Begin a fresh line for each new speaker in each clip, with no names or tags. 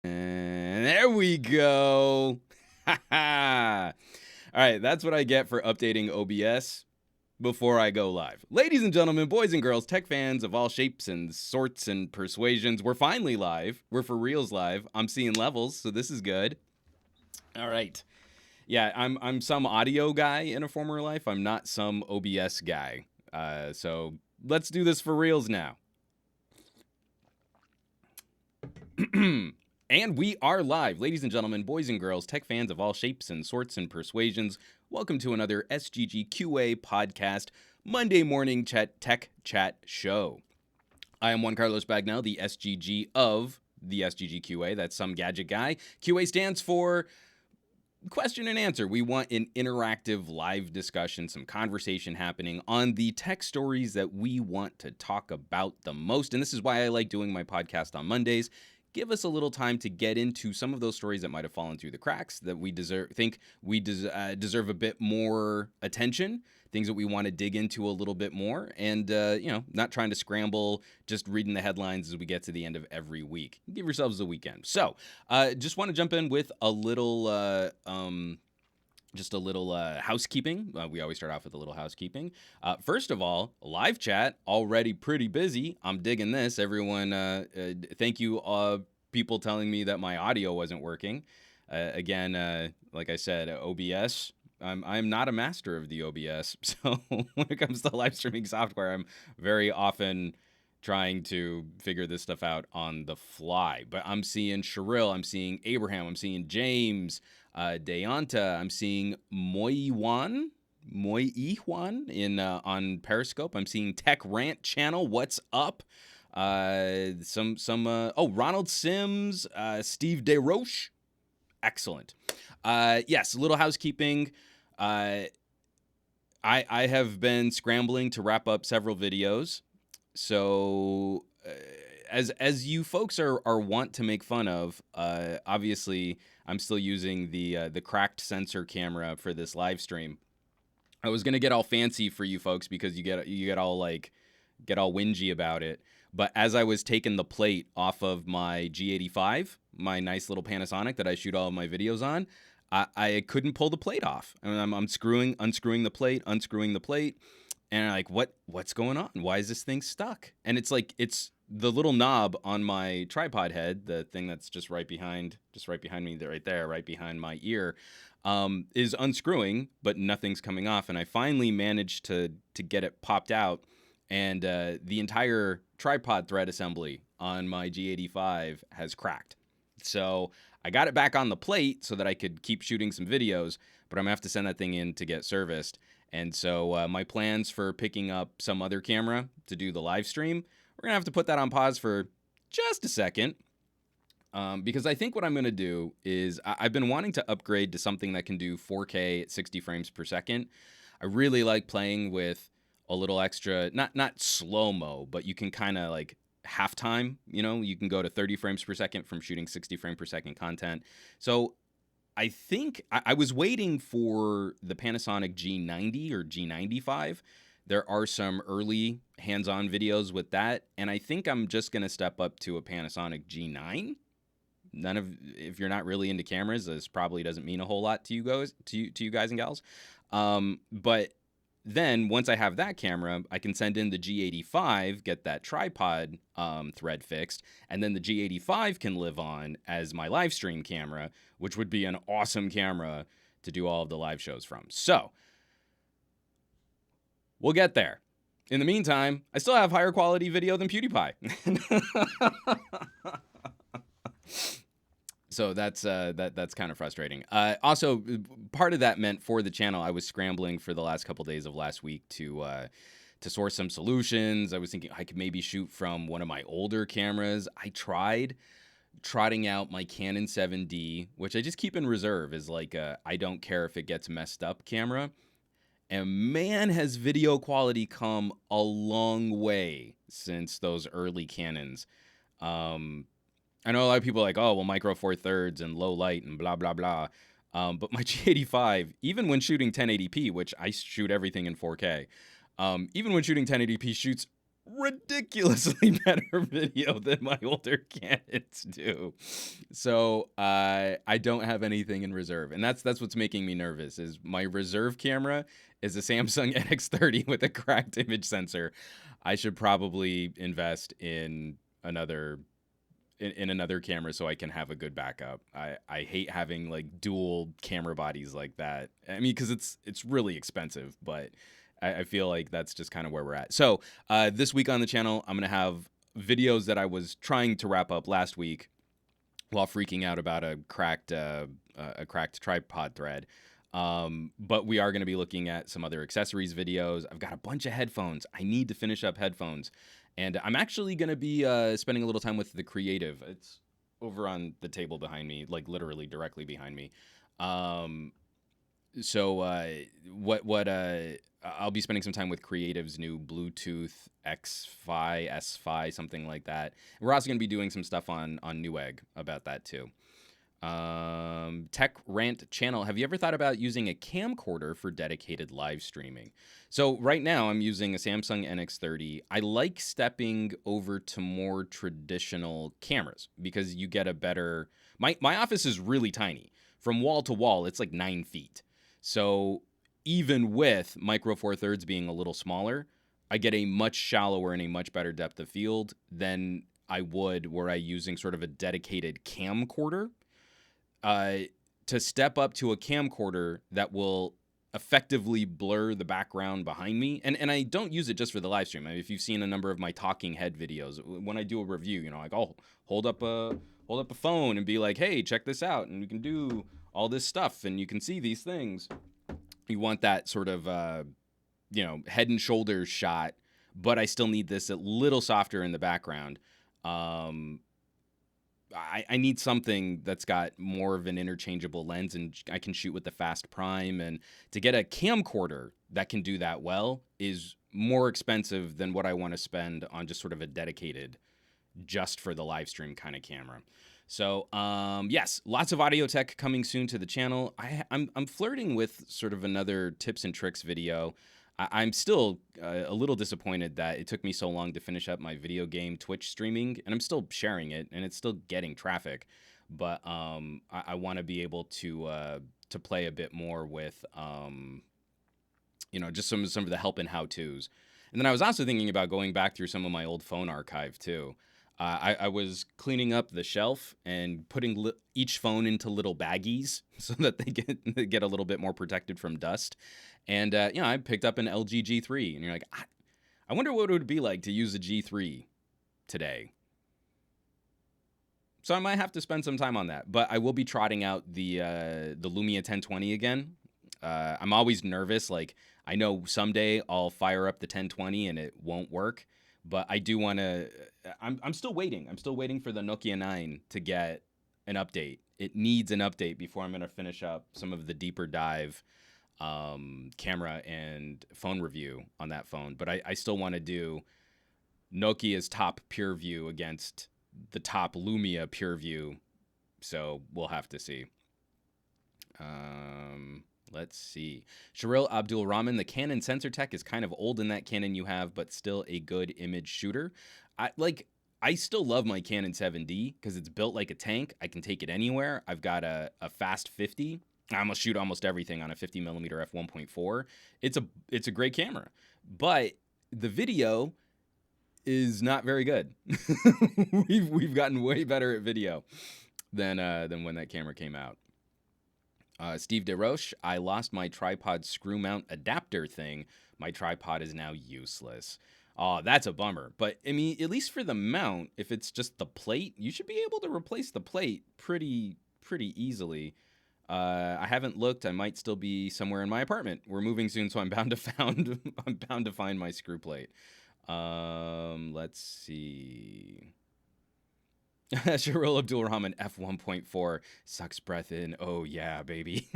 And there we go. All right, that's what I get for updating OBS before I go live. Ladies and gentlemen, boys and girls, tech fans of all shapes and sorts and persuasions, we're finally live. We're for reals live. I'm seeing levels, so this is good. All right. Yeah, I'm some audio guy in a former life. I'm not some OBS guy. So let's do this for reals now. And we are live. Ladies and gentlemen, boys and girls, tech fans of all shapes and sorts and persuasions, welcome to another SGGQA podcast, Monday morning tech chat show. I am Juan Carlos Bagnell, the SGG of the SGGQA. That's Some Gadget Guy. QA stands for question and answer. We want an interactive live discussion, some conversation happening on the tech stories that we want to talk about the most. And this is why I like doing my podcast on Mondays. Give us a little time to get into some of those stories that might have fallen through the cracks that we deserve a bit more attention, things that we want to dig into a little bit more, and not trying to scramble just reading the headlines as we get to the end of every week. Give yourselves a weekend. So just want to jump in with a little housekeeping. We always start off with a little housekeeping. First of all, live chat already pretty busy. I'm digging this. Everyone, thank you, people telling me that my audio wasn't working. Again, like I said, OBS. I'm not a master of the OBS, so when it comes to live streaming software, I'm very often trying to figure this stuff out on the fly. But I'm seeing Cheryl, I'm seeing Abraham, I'm seeing James, Deonta, I'm seeing Moiwan in on Periscope. I'm seeing Tech Rant Channel. What's up? Ronald Sims, Steve DeRoche. Excellent. Yes, a little housekeeping. I have been scrambling to wrap up several videos. So as you folks are want to make fun of, obviously I'm still using the cracked sensor camera for this live stream. I was gonna get all fancy for you folks because you get all whingy about it. But as I was taking the plate off of my G85, my nice little Panasonic that I shoot all of my videos on, I couldn't pull the plate off. I mean, I'm unscrewing the plate, and I'm like, what's going on? Why is this thing stuck? And it's the little knob on my tripod head, the thing that's just right behind me, right behind my ear, is unscrewing, but nothing's coming off. And I finally managed to get it popped out, and the entire tripod thread assembly on my G85 has cracked. So I got it back on the plate so that I could keep shooting some videos, but I'm gonna have to send that thing in to get serviced. And so my plans for picking up some other camera to do the live stream, we're gonna have to put that on pause for just a second. Because I think what I'm gonna do is I've been wanting to upgrade to something that can do 4K at 60 frames per second. I really like playing with a little extra, not slow-mo, but you can kind of like halftime, you can go to 30 frames per second from shooting 60 frame per second content. So I think I was waiting for the Panasonic G90 or G95. There are some early hands-on videos with that, and I think I'm just going to step up to a Panasonic G9. If you're not really into cameras, this probably doesn't mean a whole lot to you guys, to you guys and gals. But then once I have that camera, I can send in the G85, get that tripod thread fixed, and then the G85 can live on as my live stream camera, which would be an awesome camera to do all of the live shows from. So we'll get there. In the meantime, I still have higher quality video than PewDiePie. So that's kind of frustrating. Also, part of that meant for the channel, I was scrambling for the last couple days of last week to source some solutions. I was thinking I could maybe shoot from one of my older cameras. I tried trotting out my Canon 7D, which I just keep in reserve as like a I don't care if it gets messed up camera. And man, has video quality come a long way since those early Canons. I know a lot of people are like, oh, well, micro four thirds and low light and blah, blah, blah. But my G85, even when shooting 1080p, which I shoot everything in 4K, even when shooting 1080p, shoots ridiculously better video than my older Canons do. So I don't have anything in reserve, and that's what's making me nervous. Is my reserve camera is a Samsung NX30 with a cracked image sensor. I should probably invest in another another camera so I can have a good backup. I hate having like dual camera bodies like that. I mean, because it's really expensive, but I feel like that's just kind of where we're at. So this week on the channel, I'm gonna have videos that I was trying to wrap up last week while freaking out about a cracked tripod thread. But we are going to be looking at some other accessories videos. I've got a bunch of headphones. I need to finish up headphones. And I'm actually going to be spending a little time with the Creative. It's over on the table behind me, like literally directly behind me. So I'll be spending some time with Creative's new Bluetooth X-Fi, S-Fi, something like that. We're also going to be doing some stuff on Newegg about that too. Tech Rant channel. Have you ever thought about using a camcorder for dedicated live streaming? So right now I'm using a Samsung NX30. I like stepping over to more traditional cameras because you get a better, my office is really tiny. From wall to wall, it's like 9 feet. So even with Micro Four Thirds being a little smaller, I get a much shallower and a much better depth of field than I would were I using sort of a dedicated camcorder. To step up to a camcorder that will effectively blur the background behind me. And I don't use it just for the live stream. I mean, if you've seen a number of my talking head videos, when I do a review, you know, like, I'll hold up a phone and be like, hey, check this out. And we can do all this stuff and you can see these things. You want that sort of, head and shoulders shot, but I still need this a little softer in the background. I need something that's got more of an interchangeable lens and I can shoot with the fast prime. And to get a camcorder that can do that well is more expensive than what I want to spend on just sort of a dedicated, just for the live stream kind of camera. So, yes, lots of audio tech coming soon to the channel. I'm flirting with sort of another tips and tricks video. I'm still a little disappointed that it took me so long to finish up my video game Twitch streaming, and I'm still sharing it, and it's still getting traffic. But I want to be able to play a bit more with, just some of the help and how-tos. And then I was also thinking about going back through some of my old phone archive too. I was cleaning up the shelf and putting each phone into little baggies so that they get a little bit more protected from dust. And, I picked up an LG G3. And you're like, I wonder what it would be like to use a G3 today. So I might have to spend some time on that. But I will be trotting out the Lumia 1020 again. I'm always nervous. Like, I know someday I'll fire up the 1020 and it won't work. But I do want to, I'm still waiting. I'm still waiting for the Nokia 9 to get an update. It needs an update before I'm going to finish up some of the deeper dive camera and phone review on that phone. But I still want to do Nokia's top pure view against the top Lumia pure view. So we'll have to see. Let's see. Sharil Abdul Rahman, the Canon sensor tech is kind of old in that Canon you have, but still a good image shooter. I still love my Canon 7D because it's built like a tank. I can take it anywhere. I've got a fast 50. I almost shoot almost everything on a 50mm f1.4. It's a great camera, but the video is not very good. We've gotten way better at video than when that camera came out. Steve DeRoche, I lost my tripod screw mount adapter thing. My tripod is now useless. Oh, that's a bummer. But, I mean, at least for the mount, if it's just the plate, you should be able to replace the plate pretty easily. I haven't looked. I might still be somewhere in my apartment. We're moving soon, so I'm bound to find my screw plate. Let's see. Sharil Abdul Rahman f1.4 sucks breath in. Oh yeah, baby.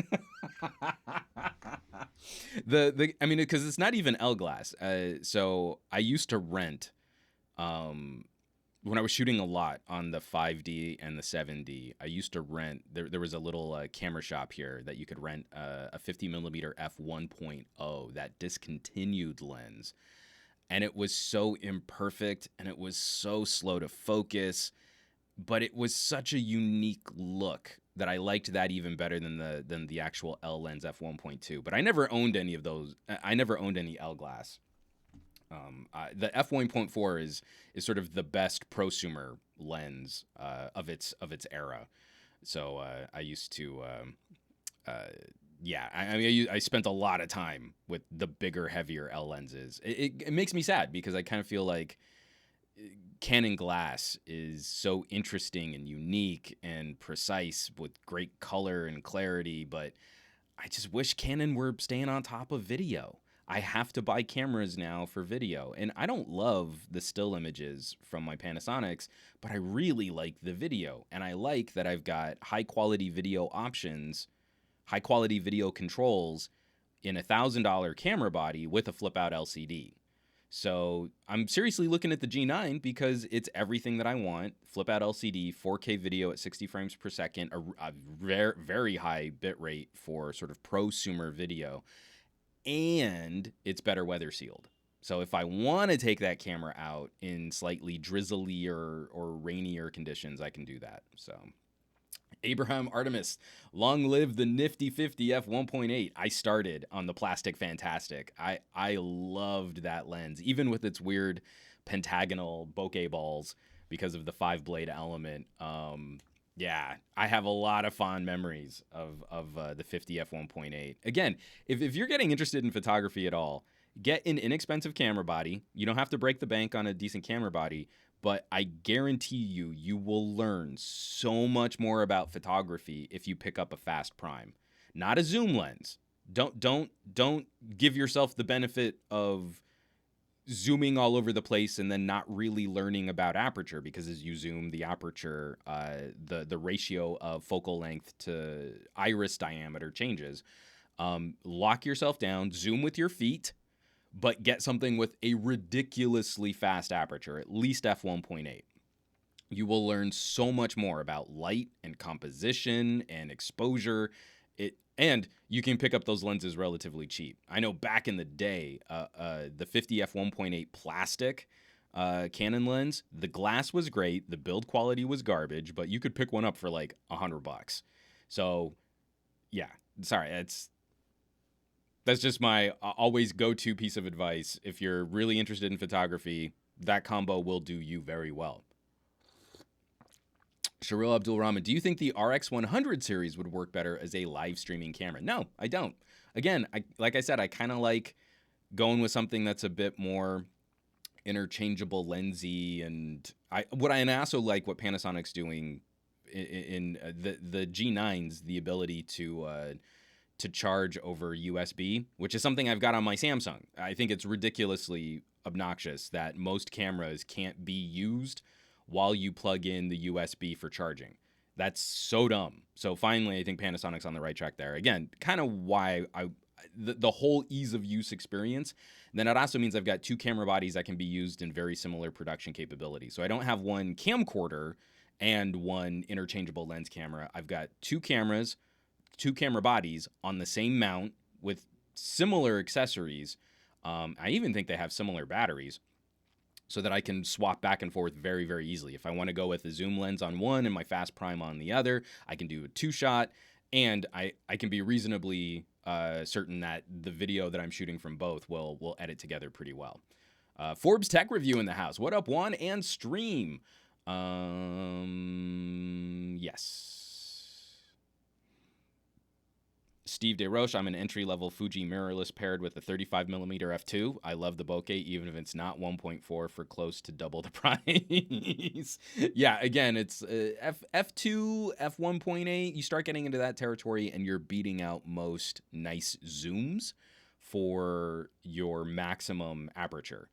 I mean, because it's not even L glass. So I used to rent when I was shooting a lot on the 5D and the 7D. I used to rent. There was a little camera shop here that you could rent a 50mm f1.0, that discontinued lens. and it was so imperfect and it was so slow to focus, but it was such a unique look that I liked that even better than the actual L lens f1.2. But I never owned any of those. I never owned any L glass. The f1.4 is sort of the best prosumer lens of its era. So I used to. Yeah, I mean, I spent a lot of time with the bigger, heavier L lenses. It makes me sad because I kind of feel like Canon glass is so interesting and unique and precise with great color and clarity, but I just wish Canon were staying on top of video. I have to buy cameras now for video, and I don't love the still images from my Panasonics, but I really like the video, and I like that I've got high quality video options, high quality video controls in $1,000 camera body with a flip out LCD. So I'm seriously looking at the G9 because it's everything that I want. Flip out LCD, 4K video at 60 frames per second, a very, very high bit rate for sort of prosumer video, and it's better weather sealed. So if I want to take that camera out in slightly drizzlier or rainier conditions, I can do that. So Abraham Artemis, long live the nifty 50 f1.8. I started on the Plastic Fantastic. I loved that lens, even with its weird pentagonal bokeh balls because of the 5-blade element. Yeah, I have a lot of fond memories of the 50 f1.8. Again, if you're getting interested in photography at all, get an inexpensive camera body. You don't have to break the bank on a decent camera body, but I guarantee you will learn so much more about photography if you pick up a fast prime, not a zoom lens. Don't give yourself the benefit of zooming all over the place and then not really learning about aperture, because as you zoom, the aperture, the ratio of focal length to iris diameter changes. Lock yourself down, zoom with your feet, but get something with a ridiculously fast aperture, at least f1.8. You will learn so much more about light and composition and exposure. And you can pick up those lenses relatively cheap. I know back in the day, the 50 f1.8 plastic Canon lens, the glass was great, the build quality was garbage, but you could pick one up for like $100. So, yeah, sorry, that's just my always go-to piece of advice. If you're really interested in photography, that combo will do you very well. Sharil Abdul Rahman, do you think the RX100 series would work better as a live streaming camera? No, I don't. Again, like I said, I kind of like going with something that's a bit more interchangeable lensy, and I also like what Panasonic's doing in the G9s, the ability to charge over USB, which is something I've got on my Samsung. I think it's ridiculously obnoxious that most cameras can't be used while you plug in the USB for charging. That's so dumb. So finally, I think Panasonic's on the right track there. Again, kind of why the whole ease of use experience. Then it also means I've got two camera bodies that can be used in very similar production capability. So I don't have one camcorder and one interchangeable lens camera. I've got two cameras, two camera bodies on the same mount with similar accessories. I even think they have similar batteries, so that I can swap back and forth very, very easily. If I want to go with a zoom lens on one and my fast prime on the other, I can do a 2-shot, and I can be reasonably certain that the video that I'm shooting from both will edit together pretty well. Forbes Tech Review in the house. What up, Juan and Stream? Yes. Steve DeRoche, I'm an entry-level Fuji mirrorless paired with a 35mm f2. I love the bokeh, even if it's not 1.4 for close to double the price. Yeah, again, it's f2, f1.8. You start getting into that territory, and you're beating out most nice zooms for your maximum aperture.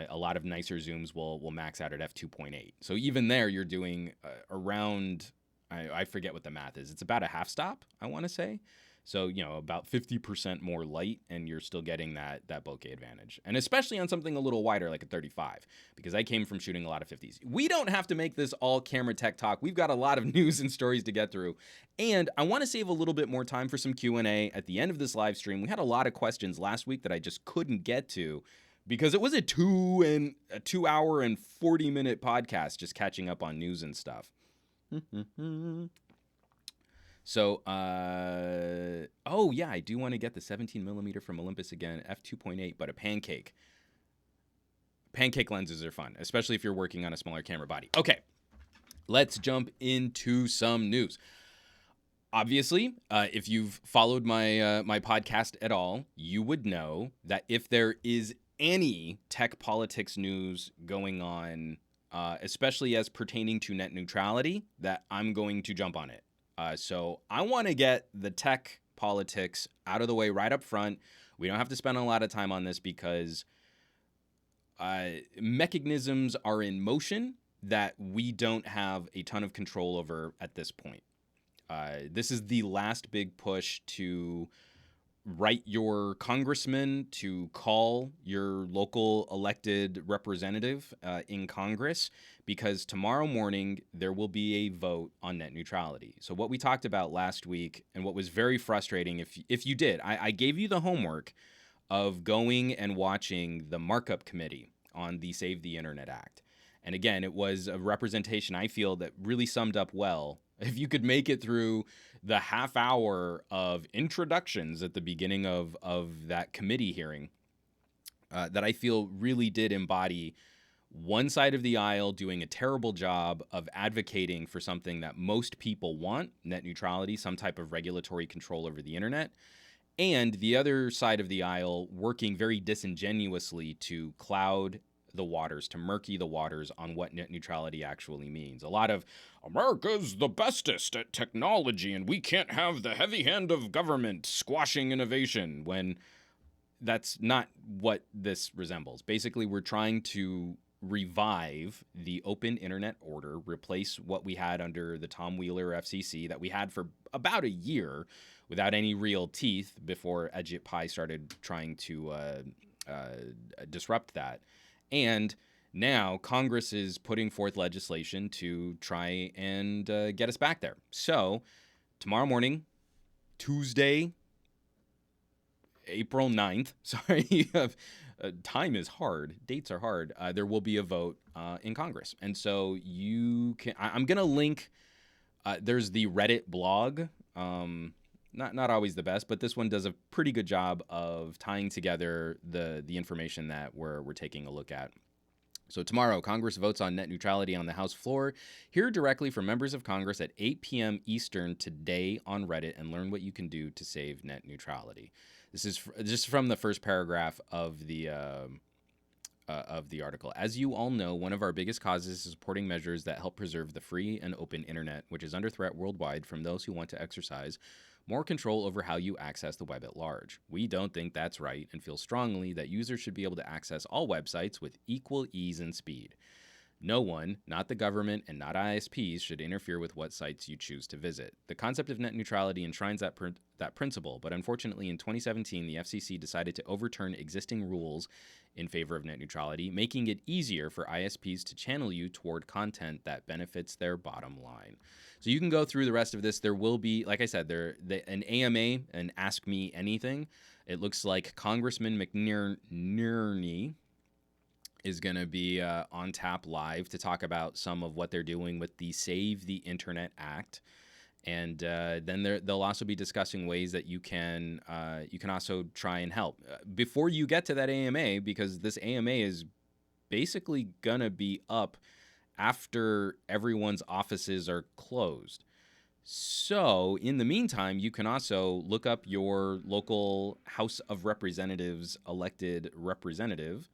A lot of nicer zooms will max out at f2.8. So even there, you're doing around, I forget what the math is. It's about a half stop, I want to say. So, about 50% more light, and you're still getting that bokeh advantage. And especially on something a little wider like a 35, because I came from shooting a lot of 50s. We don't have to make this all camera tech talk. We've got a lot of news and stories to get through. And I want to save a little bit more time for some Q&A at the end of this live stream. We had a lot of questions last week that I just couldn't get to because it was a 2 hour and 40-minute podcast just catching up on news and stuff. So, oh yeah, I do want to get the 17 millimeter from Olympus again, f2.8, but a pancake. Pancake lenses are fun, especially if you're working on a smaller camera body. Okay, let's jump into some news. Obviously, if you've followed my podcast at all, you would know that if there is any tech politics news going on, especially as pertaining to net neutrality, that I'm going to jump on it. So I want to get the tech politics out of the way right up front. We don't have to spend a lot of time on this because mechanisms are in motion that we don't have a ton of control over at this point. This is the last big push to write your congressman to call your local elected representative in Congress, because tomorrow morning there will be a vote on net neutrality. So what we talked about last week, and what was very frustrating, if you did, I gave you the homework of going and watching the markup committee on the Save the Internet Act. And again, it was a representation I feel that really summed up well. If you could make it through the half hour of introductions at the beginning of that committee hearing, that I feel really did embody one side of the aisle doing a terrible job of advocating for something that most people want, net neutrality, some type of regulatory control over the internet, and the other side of the aisle working very disingenuously to cloud the waters, to murky the waters on what net neutrality actually means. A lot of America's the bestest at technology and we can't have the heavy hand of government squashing innovation, when that's not what this resembles. Basically, we're trying to revive the open internet order, replace what we had under the Tom Wheeler FCC that we had for about a year without any real teeth before Edgit Pi started trying to disrupt that. And now Congress is putting forth legislation to try and get us back there. So tomorrow morning, Tuesday, April 9th, sorry, time is hard. Dates are hard. There will be a vote in Congress. And so you can, I'm going to link, there's the Reddit blog. Not always the best, but this one does a pretty good job of tying together the information that we're taking a look at. So tomorrow, Congress votes on net neutrality on the House floor. Hear directly from members of Congress at 8 p.m. Eastern today on Reddit and learn what you can do to save net neutrality. This is just from the first paragraph of the article. As you all know, one of our biggest causes is supporting measures that help preserve the free and open internet, which is under threat worldwide from those who want to exercise more control over how you access the web at large. We don't think that's right and feel strongly that users should be able to access all websites with equal ease and speed. No one, not the government and not ISPs, should interfere with what sites you choose to visit. The concept of net neutrality enshrines that principle, but unfortunately in 2017, the FCC decided to overturn existing rules in favor of net neutrality, making it easier for ISPs to channel you toward content that benefits their bottom line. So you can go through the rest of this. There will be, like I said, an AMA, an Ask Me Anything. It looks like Congressman McNerney is going to be on tap live to talk about some of what they're doing with the Save the Internet Act. And then they'll also be discussing ways that you can also try and help. Before you get to that AMA, because this AMA is basically going to be up after everyone's offices are closed. So in the meantime, you can also look up your local House of Representatives elected representative,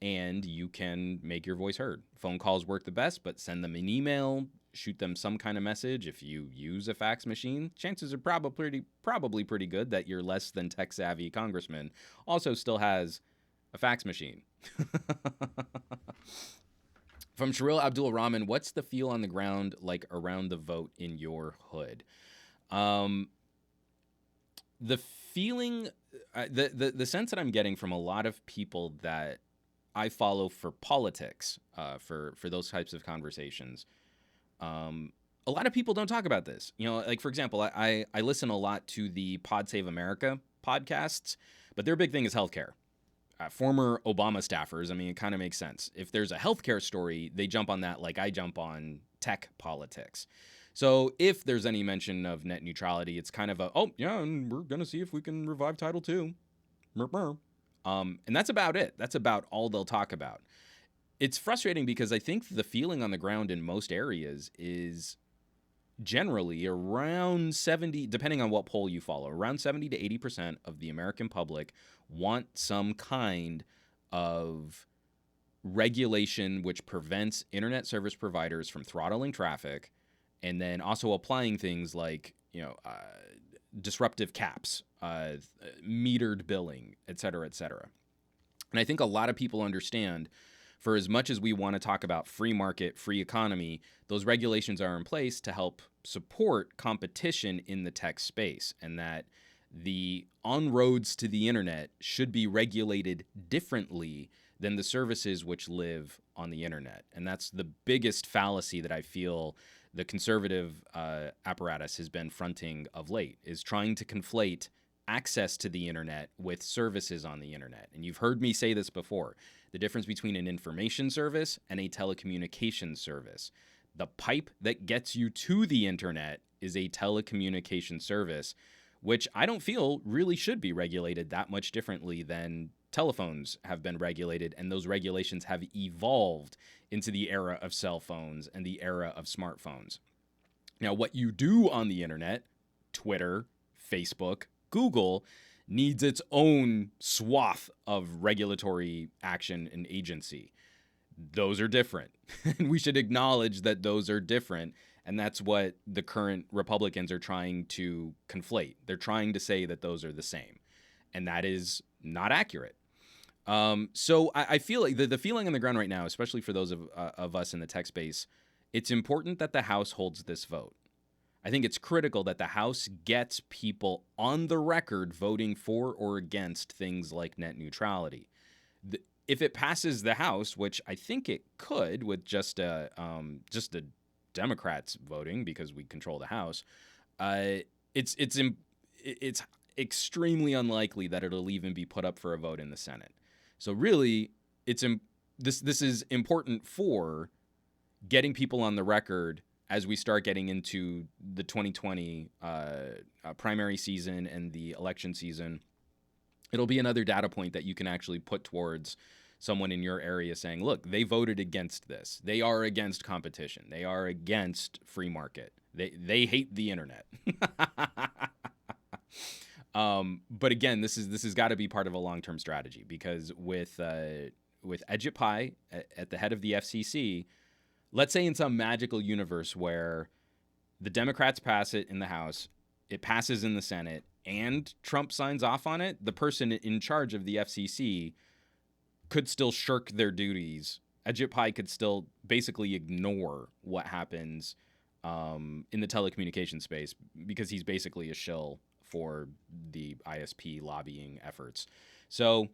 and you can make your voice heard. Phone calls work the best, but send them an email, shoot them some kind of message. If you use a fax machine, chances are probably pretty good that your less than tech savvy congressman also still has a fax machine. From Sharil Abdul Rahman, what's the feel on the ground like around the vote in your hood? The feeling, the sense that I'm getting from a lot of people that I follow for politics, for those types of conversations, a lot of people don't talk about this. You know, like for example, I listen a lot to the Pod Save America podcasts, but their big thing is healthcare. former Obama staffers. I mean, it kind of makes sense. If there's a healthcare story, they jump on that like I jump on tech politics. So if there's any mention of net neutrality, it's kind of a, oh, yeah, and we're going to see if we can revive Title II. And that's about it. That's about all they'll talk about. It's frustrating because I think the feeling on the ground in most areas is generally around 70, depending on what poll you follow, around 70 to 80% of the American public want some kind of regulation which prevents internet service providers from throttling traffic, and then also applying things like, disruptive caps, metered billing, et cetera, et cetera. And I think a lot of people understand, for as much as we want to talk about free market, free economy, those regulations are in place to help support competition in the tech space, and that the on-roads to the internet should be regulated differently than the services which live on the internet. And that's the biggest fallacy that I feel the conservative apparatus has been fronting of late, is trying to conflate access to the internet with services on the internet. And you've heard me say this before, the difference between an information service and a telecommunications service. The pipe that gets you to the internet is a telecommunication service, which I don't feel really should be regulated that much differently than telephones have been regulated, and those regulations have evolved into the era of cell phones and the era of smartphones. Now, what you do on the internet, Twitter, Facebook, Google, needs its own swath of regulatory action and agency. Those are different. And we should acknowledge that those are different. And that's what the current Republicans are trying to conflate. They're trying to say that those are the same. And that is not accurate. So I feel like the feeling on the ground right now, especially for those of us in the tech space, it's important that the House holds this vote. I think it's critical that the House gets people on the record voting for or against things like net neutrality. If it passes the House, which I think it could with just the Democrats voting because we control the House, it's extremely unlikely that it'll even be put up for a vote in the Senate. So really, this is important for getting people on the record as we start getting into the 2020 primary season and the election season. It'll be another data point that you can actually put towards someone in your area saying, look, they voted against this. They are against competition. They are against free market. They hate the internet. But again, this has got to be part of a long-term strategy, because with EdgePie at the head of the FCC, let's say in some magical universe where the Democrats pass it in the House, it passes in the Senate, and Trump signs off on it, the person in charge of the FCC could still shirk their duties. EdgePie could still basically ignore what happens in the telecommunications space, because he's basically a shill for the ISP lobbying efforts. So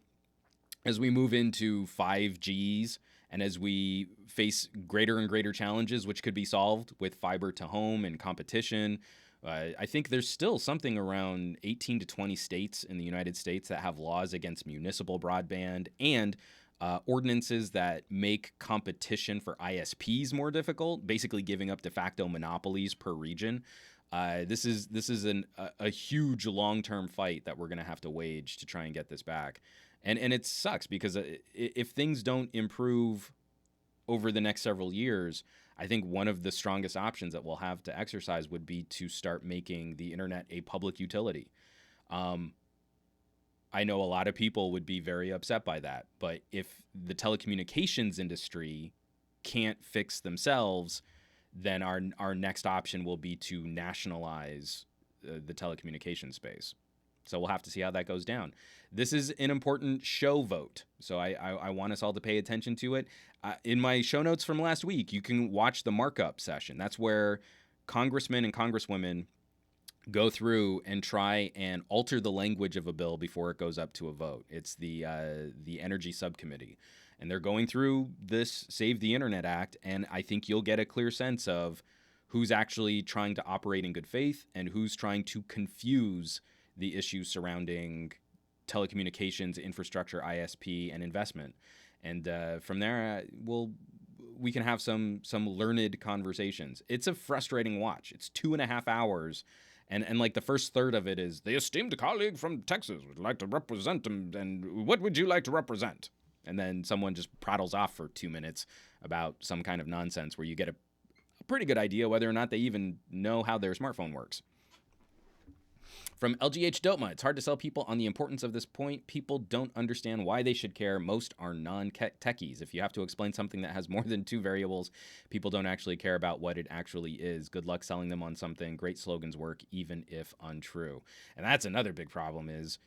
as we move into 5Gs and as we face greater and greater challenges, which could be solved with fiber to home and competition, I think there's still something around 18 to 20 states in the United States that have laws against municipal broadband and ordinances that make competition for ISPs more difficult, basically giving up de facto monopolies per region. This is a huge long-term fight that we're going to have to wage to try and get this back. And it sucks because if things don't improve over the next several years, I think one of the strongest options that we'll have to exercise would be to start making the internet a public utility. I know a lot of people would be very upset by that, but if the telecommunications industry can't fix themselves, then our next option will be to nationalize the telecommunications space. So we'll have to see how that goes down. This is an important show vote, so I want us all to pay attention to it. In my show notes from last week, you can watch the markup session. That's where congressmen and congresswomen go through and try and alter the language of a bill before it goes up to a vote. It's the Energy Subcommittee. And they're going through this Save the Internet Act, and I think you'll get a clear sense of who's actually trying to operate in good faith and who's trying to confuse the issues surrounding telecommunications infrastructure, ISP, and investment. And from there, we can have some learned conversations. It's a frustrating watch. It's 2.5 hours. And like the first third of it is, the esteemed colleague from Texas would like to represent him, and what would you like to represent? And then someone just prattles off for 2 minutes about some kind of nonsense where you get a pretty good idea whether or not they even know how their smartphone works. From LGH Dotma, it's hard to sell people on the importance of this point. People don't understand why they should care. Most are non-techies. If you have to explain something that has more than 2 variables, people don't actually care about what it actually is. Good luck selling them on something. Great slogans work, even if untrue. And that's another big problem is,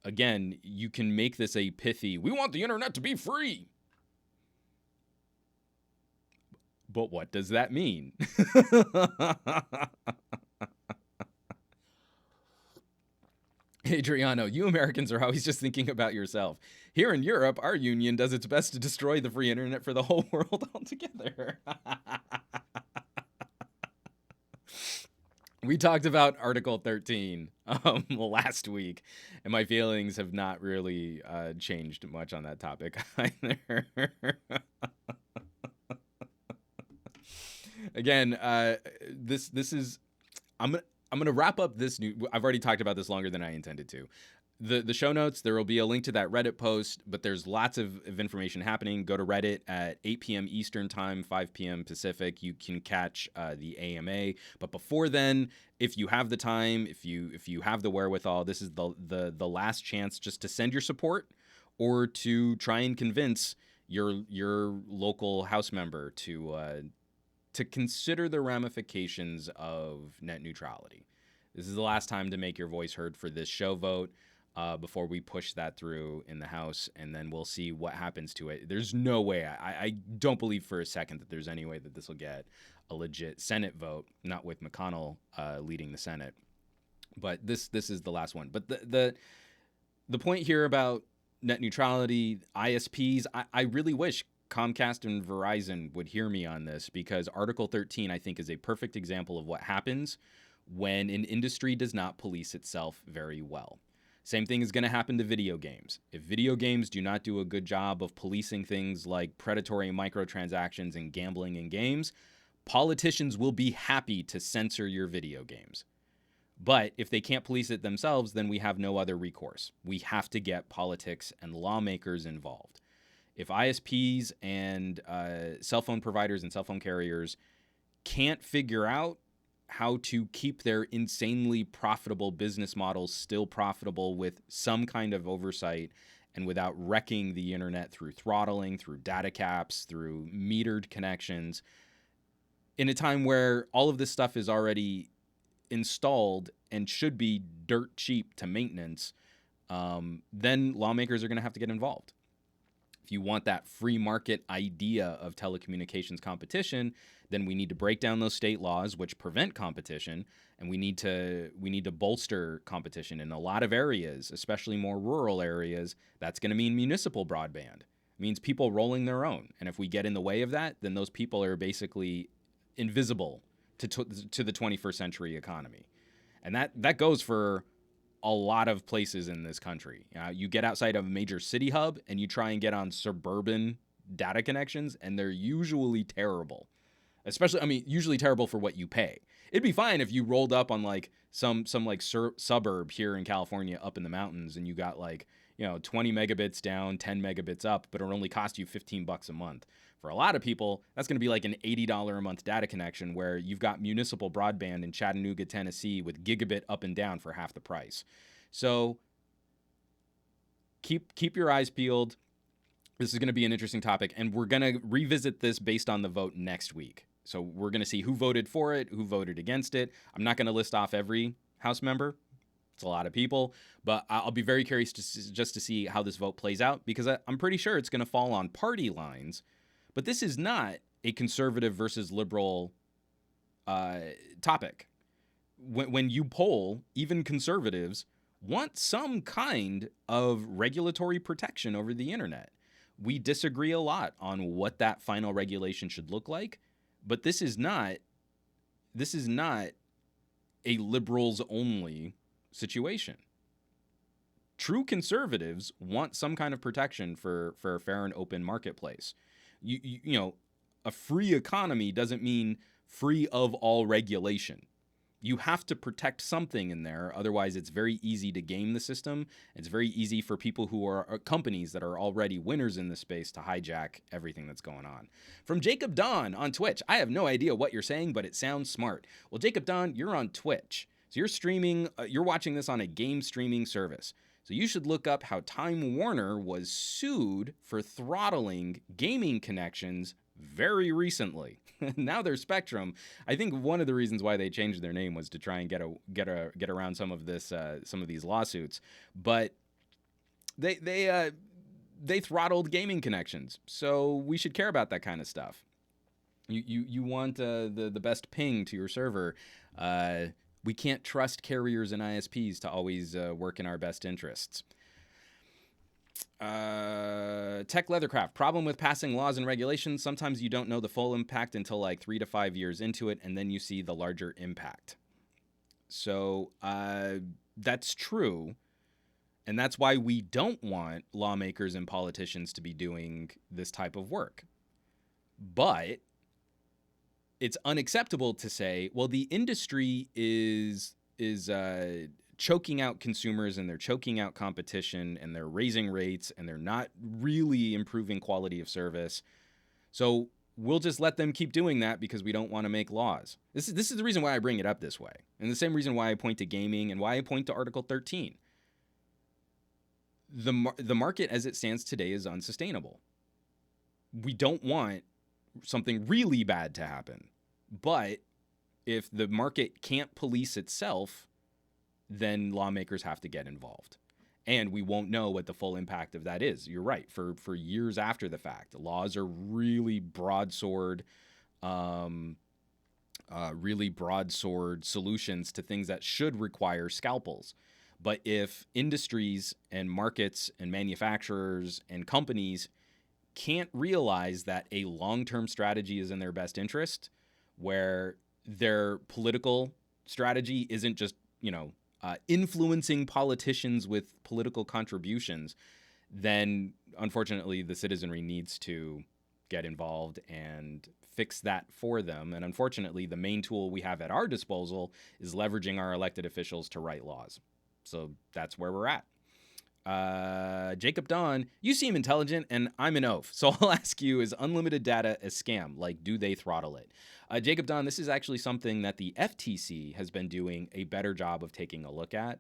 again, you can make this a pithy, we want the internet to be free. But what does that mean? Adriano, you Americans are always just thinking about yourself. Here in Europe, our union does its best to destroy the free internet for the whole world altogether. We talked about Article 13 last week, and my feelings have not really changed much on that topic either. Again, this is I'm gonna wrap up this new. I've already talked about this longer than I intended to. The show notes, there will be a link to that Reddit post, but there's lots of information happening. Go to Reddit at 8 p.m. Eastern time, 5 p.m. Pacific. You can catch the AMA. But before then, if you have the time, if you have the wherewithal, this is the last chance just to send your support or to try and convince your local House member to consider the ramifications of net neutrality. This is the last time to make your voice heard for this show vote before we push that through in the House, and then we'll see what happens to it. There's no way, I don't believe for a second that there's any way that this will get a legit Senate vote, not with McConnell leading the Senate. But this is the last one. But the point here about net neutrality, ISPs, I really wish Comcast and Verizon would hear me on this, because Article 13, I think, is a perfect example of what happens when an industry does not police itself very well. Same thing is going to happen to video games. If video games do not do a good job of policing things like predatory microtransactions and gambling in games, politicians will be happy to censor your video games. But if they can't police it themselves, then we have no other recourse. We have to get politics and lawmakers involved. If ISPs and cell phone providers and cell phone carriers can't figure out how to keep their insanely profitable business models still profitable with some kind of oversight and without wrecking the internet through throttling, through data caps, through metered connections, in a time where all of this stuff is already installed and should be dirt cheap to maintenance, then lawmakers are going to have to get involved. If you want that free market idea of telecommunications competition, then we need to break down those state laws which prevent competition, and we need to bolster competition in a lot of areas, especially more rural areas. That's going to mean municipal broadband. It means people rolling their own, and if we get in the way of that, then those people are basically invisible to the 21st century economy. And that goes for a lot of places in this country. You get outside of a major city hub and you try and get on suburban data connections, and they're usually terrible. Especially, usually terrible for what you pay. It'd be fine if you rolled up on like some like suburb here in California up in the mountains and you got 20 megabits down, 10 megabits up, but it only cost you $15 a month. For a lot of people, that's going to be like an $80 a month data connection where you've got municipal broadband in Chattanooga, Tennessee with gigabit up and down for half the price. So keep your eyes peeled. This is going to be an interesting topic, and we're going to revisit this based on the vote next week. So we're going to see who voted for it, who voted against it. I'm not going to list off every House member. It's a lot of people, but I'll be very curious just to see how this vote plays out, because I'm pretty sure it's going to fall on party lines. But this is not a conservative versus liberal topic. When you poll, even conservatives want some kind of regulatory protection over the internet. We disagree a lot on what that final regulation should look like, but this is not a liberals only situation. True conservatives want some kind of protection for a fair and open marketplace. You know, a free economy doesn't mean free of all regulation. You have to protect something in there. Otherwise, it's very easy to game the system. It's very easy for people who are companies that are already winners in this space to hijack everything that's going on. From Jacob Don on Twitch. I have no idea what you're saying, but it sounds smart. Well, Jacob Don, you're on Twitch. So you're streaming, you're watching this on a game streaming service. So you should look up how Time Warner was sued for throttling gaming connections very recently. Now they're Spectrum. I think one of the reasons why they changed their name was to try and get around some of these lawsuits. But they throttled gaming connections, so we should care about that kind of stuff. You want the best ping to your server. We can't trust carriers and ISPs to always work in our best interests. Tech Leathercraft. Problem with passing laws and regulations. Sometimes you don't know the full impact until like 3 to 5 years into it, and then you see the larger impact. So that's true. And that's why we don't want lawmakers and politicians to be doing this type of work. But it's unacceptable to say, well, the industry is choking out consumers, and they're choking out competition, and they're raising rates, and they're not really improving quality of service. So we'll just let them keep doing that because we don't want to make laws. This is the reason why I bring it up this way, and the same reason why I point to gaming and why I point to Article 13. The market as it stands today is unsustainable. We don't want something really bad to happen. But if the market can't police itself, then lawmakers have to get involved. And we won't know what the full impact of that is. You're right. For years after the fact, laws are really broadsword solutions to things that should require scalpels. But if industries and markets and manufacturers and companies can't realize that a long-term strategy is in their best interest, where their political strategy isn't just, influencing politicians with political contributions, then unfortunately the citizenry needs to get involved and fix that for them. And unfortunately, the main tool we have at our disposal is leveraging our elected officials to write laws. So that's where we're at. Jacob Don, you seem intelligent, and I'm an oaf. So I'll ask you, is unlimited data a scam? Like, do they throttle it? Jacob Don, this is actually something that the FTC has been doing a better job of taking a look at.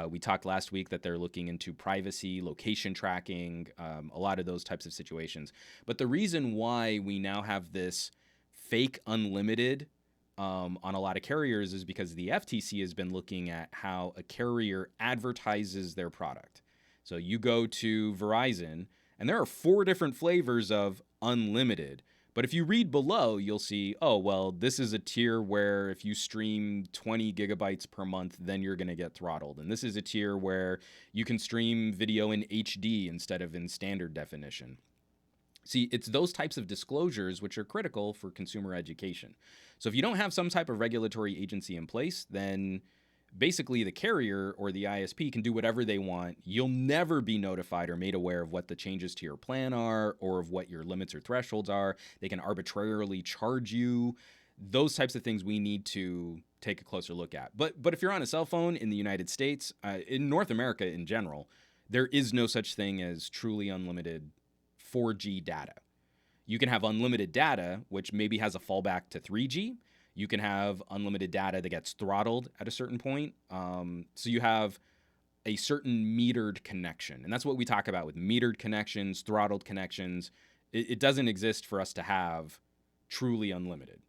We talked last week that they're looking into privacy, location tracking, a lot of those types of situations. But the reason why we now have this fake unlimited on a lot of carriers is because the FTC has been looking at how a carrier advertises their product. So you go to Verizon, and there are 4 different flavors of unlimited. But if you read below, you'll see, oh, well, this is a tier where if you stream 20 gigabytes per month, then you're going to get throttled. And this is a tier where you can stream video in HD instead of in standard definition. See, it's those types of disclosures which are critical for consumer education. So if you don't have some type of regulatory agency in place, then basically the carrier or the ISP can do whatever they want. You'll never be notified or made aware of what the changes to your plan are or of what your limits or thresholds are. They can arbitrarily charge you. Those types of things we need to take a closer look at. But if you're on a cell phone in the United States, in North America in general, there is no such thing as truly unlimited 4G data. You can have unlimited data, which maybe has a fallback to 3G. You can have unlimited data that gets throttled at a certain point. So you have a certain metered connection. And that's what we talk about with metered connections, throttled connections. It doesn't exist for us to have truly unlimited.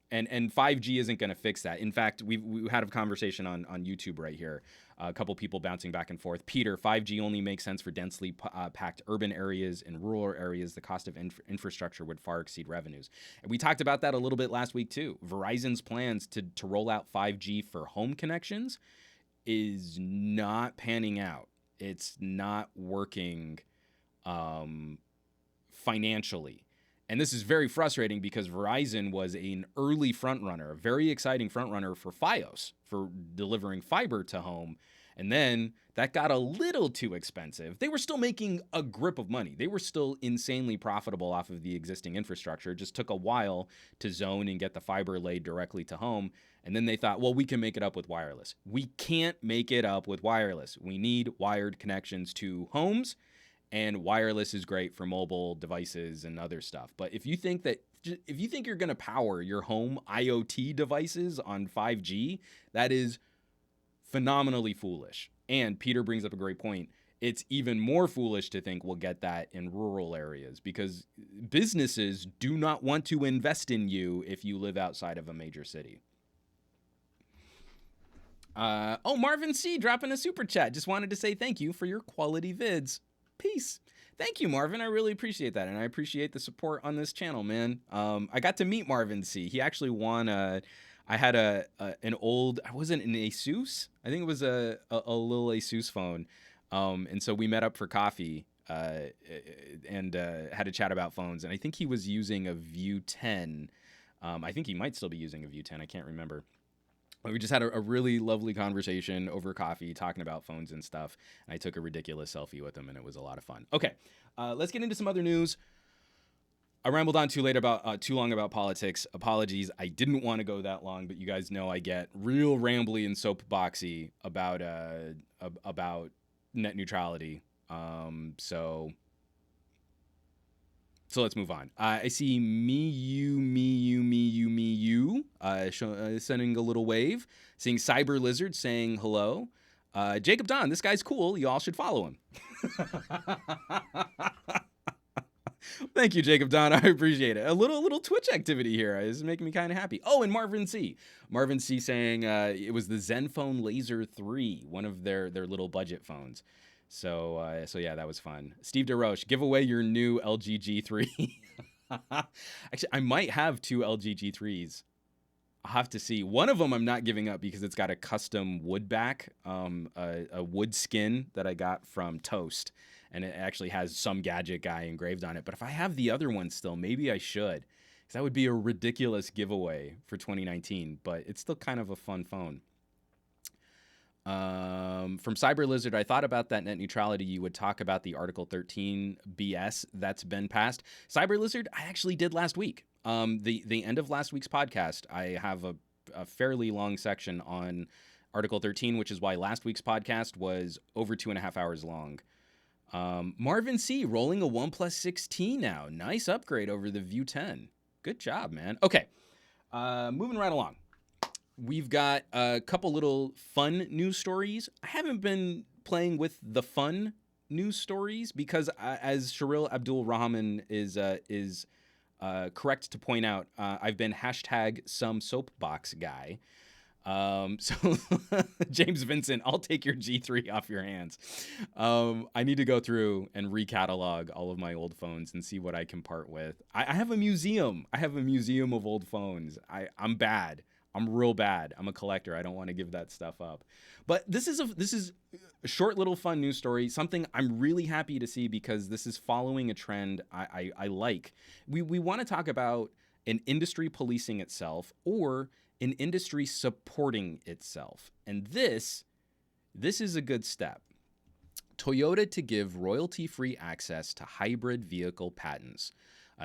And 5G isn't going to fix that. In fact, we had a conversation on YouTube right here. A couple people bouncing back and forth. Peter, 5G only makes sense for densely packed urban areas. In rural areas, the cost of infrastructure would far exceed revenues. And we talked about that a little bit last week too. Verizon's plans to roll out 5G for home connections is not panning out. It's not working financially. And this is very frustrating because Verizon was an early frontrunner, a very exciting frontrunner for Fios, for delivering fiber to home. And then that got a little too expensive. They were still making a grip of money. They were still insanely profitable off of the existing infrastructure. It just took a while to zone and get the fiber laid directly to home. And then they thought, well, we can make it up with wireless. We can't make it up with wireless. We need wired connections to homes, and wireless is great for mobile devices and other stuff. But if you think you're going to power your home IoT devices on 5G, that is phenomenally foolish. And Peter brings up a great point. It's even more foolish to think we'll get that in rural areas, because businesses do not want to invest in you if you live outside of a major city. Marvin C. dropping a super chat. Just wanted to say thank you for your quality vids. Peace. Thank you, Marvin. I really appreciate that. And I appreciate the support on this channel, man. I got to meet Marvin C. He actually won I had an old, I wasn't an Asus. I think it was a little Asus phone. And so we met up for coffee and had a chat about phones. And I think he was using a View 10. I think he might still be using a View 10. I can't remember. But we just had a really lovely conversation over coffee, talking about phones and stuff. And I took a ridiculous selfie with him, and it was a lot of fun. Okay, let's get into some other news. I rambled on too long about politics. Apologies. I didn't want to go that long, but you guys know I get real rambly and soapboxy about net neutrality. So let's move on. I see you, sending a little wave, seeing Cyber Lizard saying hello. Jacob Don, this guy's cool. You all should follow him. Thank you, Jacob Don. I appreciate it. A little Twitch activity here is making me kind of happy. Oh, and Marvin C. saying it was the Zenfone Laser 3, one of their little budget phones. So yeah, that was fun. Steve DeRoche, give away your new LG G3. Actually, I might have two LG G3s. I'll have to see. One of them I'm not giving up because it's got a custom wood back, a wood skin that I got from Toast. And it actually has SomeGadgetGuy engraved on it. But if I have the other one still, maybe I should. Because that would be a ridiculous giveaway for 2019. But it's still kind of a fun phone. From Cyber Lizard, I thought about that net neutrality. You would talk about the Article 13 BS that's been passed. Cyber Lizard, I actually did last week. The end of last week's podcast, I have a fairly long section on Article 13, which is why last week's podcast was over 2.5 hours long. Marvin C. rolling a OnePlus 16 now. Nice upgrade over the View 10. Good job, man. Okay, moving right along. We've got a couple little fun news stories. I haven't been playing with the fun news stories because, as Sharil Abdul Rahman is correct to point out, I've been #SomeSoapboxGuy. So James Vincent, I'll take your G3 off your hands. I need to go through and recatalog all of my old phones and see what I can part with. I have a museum. I have a museum of old phones. I'm bad. I'm real bad. I'm a collector. I don't want to give that stuff up. But this is a short little fun news story, something I'm really happy to see because this is following a trend I like. We want to talk about an industry policing itself or an industry supporting itself. And this is a good step. Toyota to give royalty-free access to hybrid vehicle patents.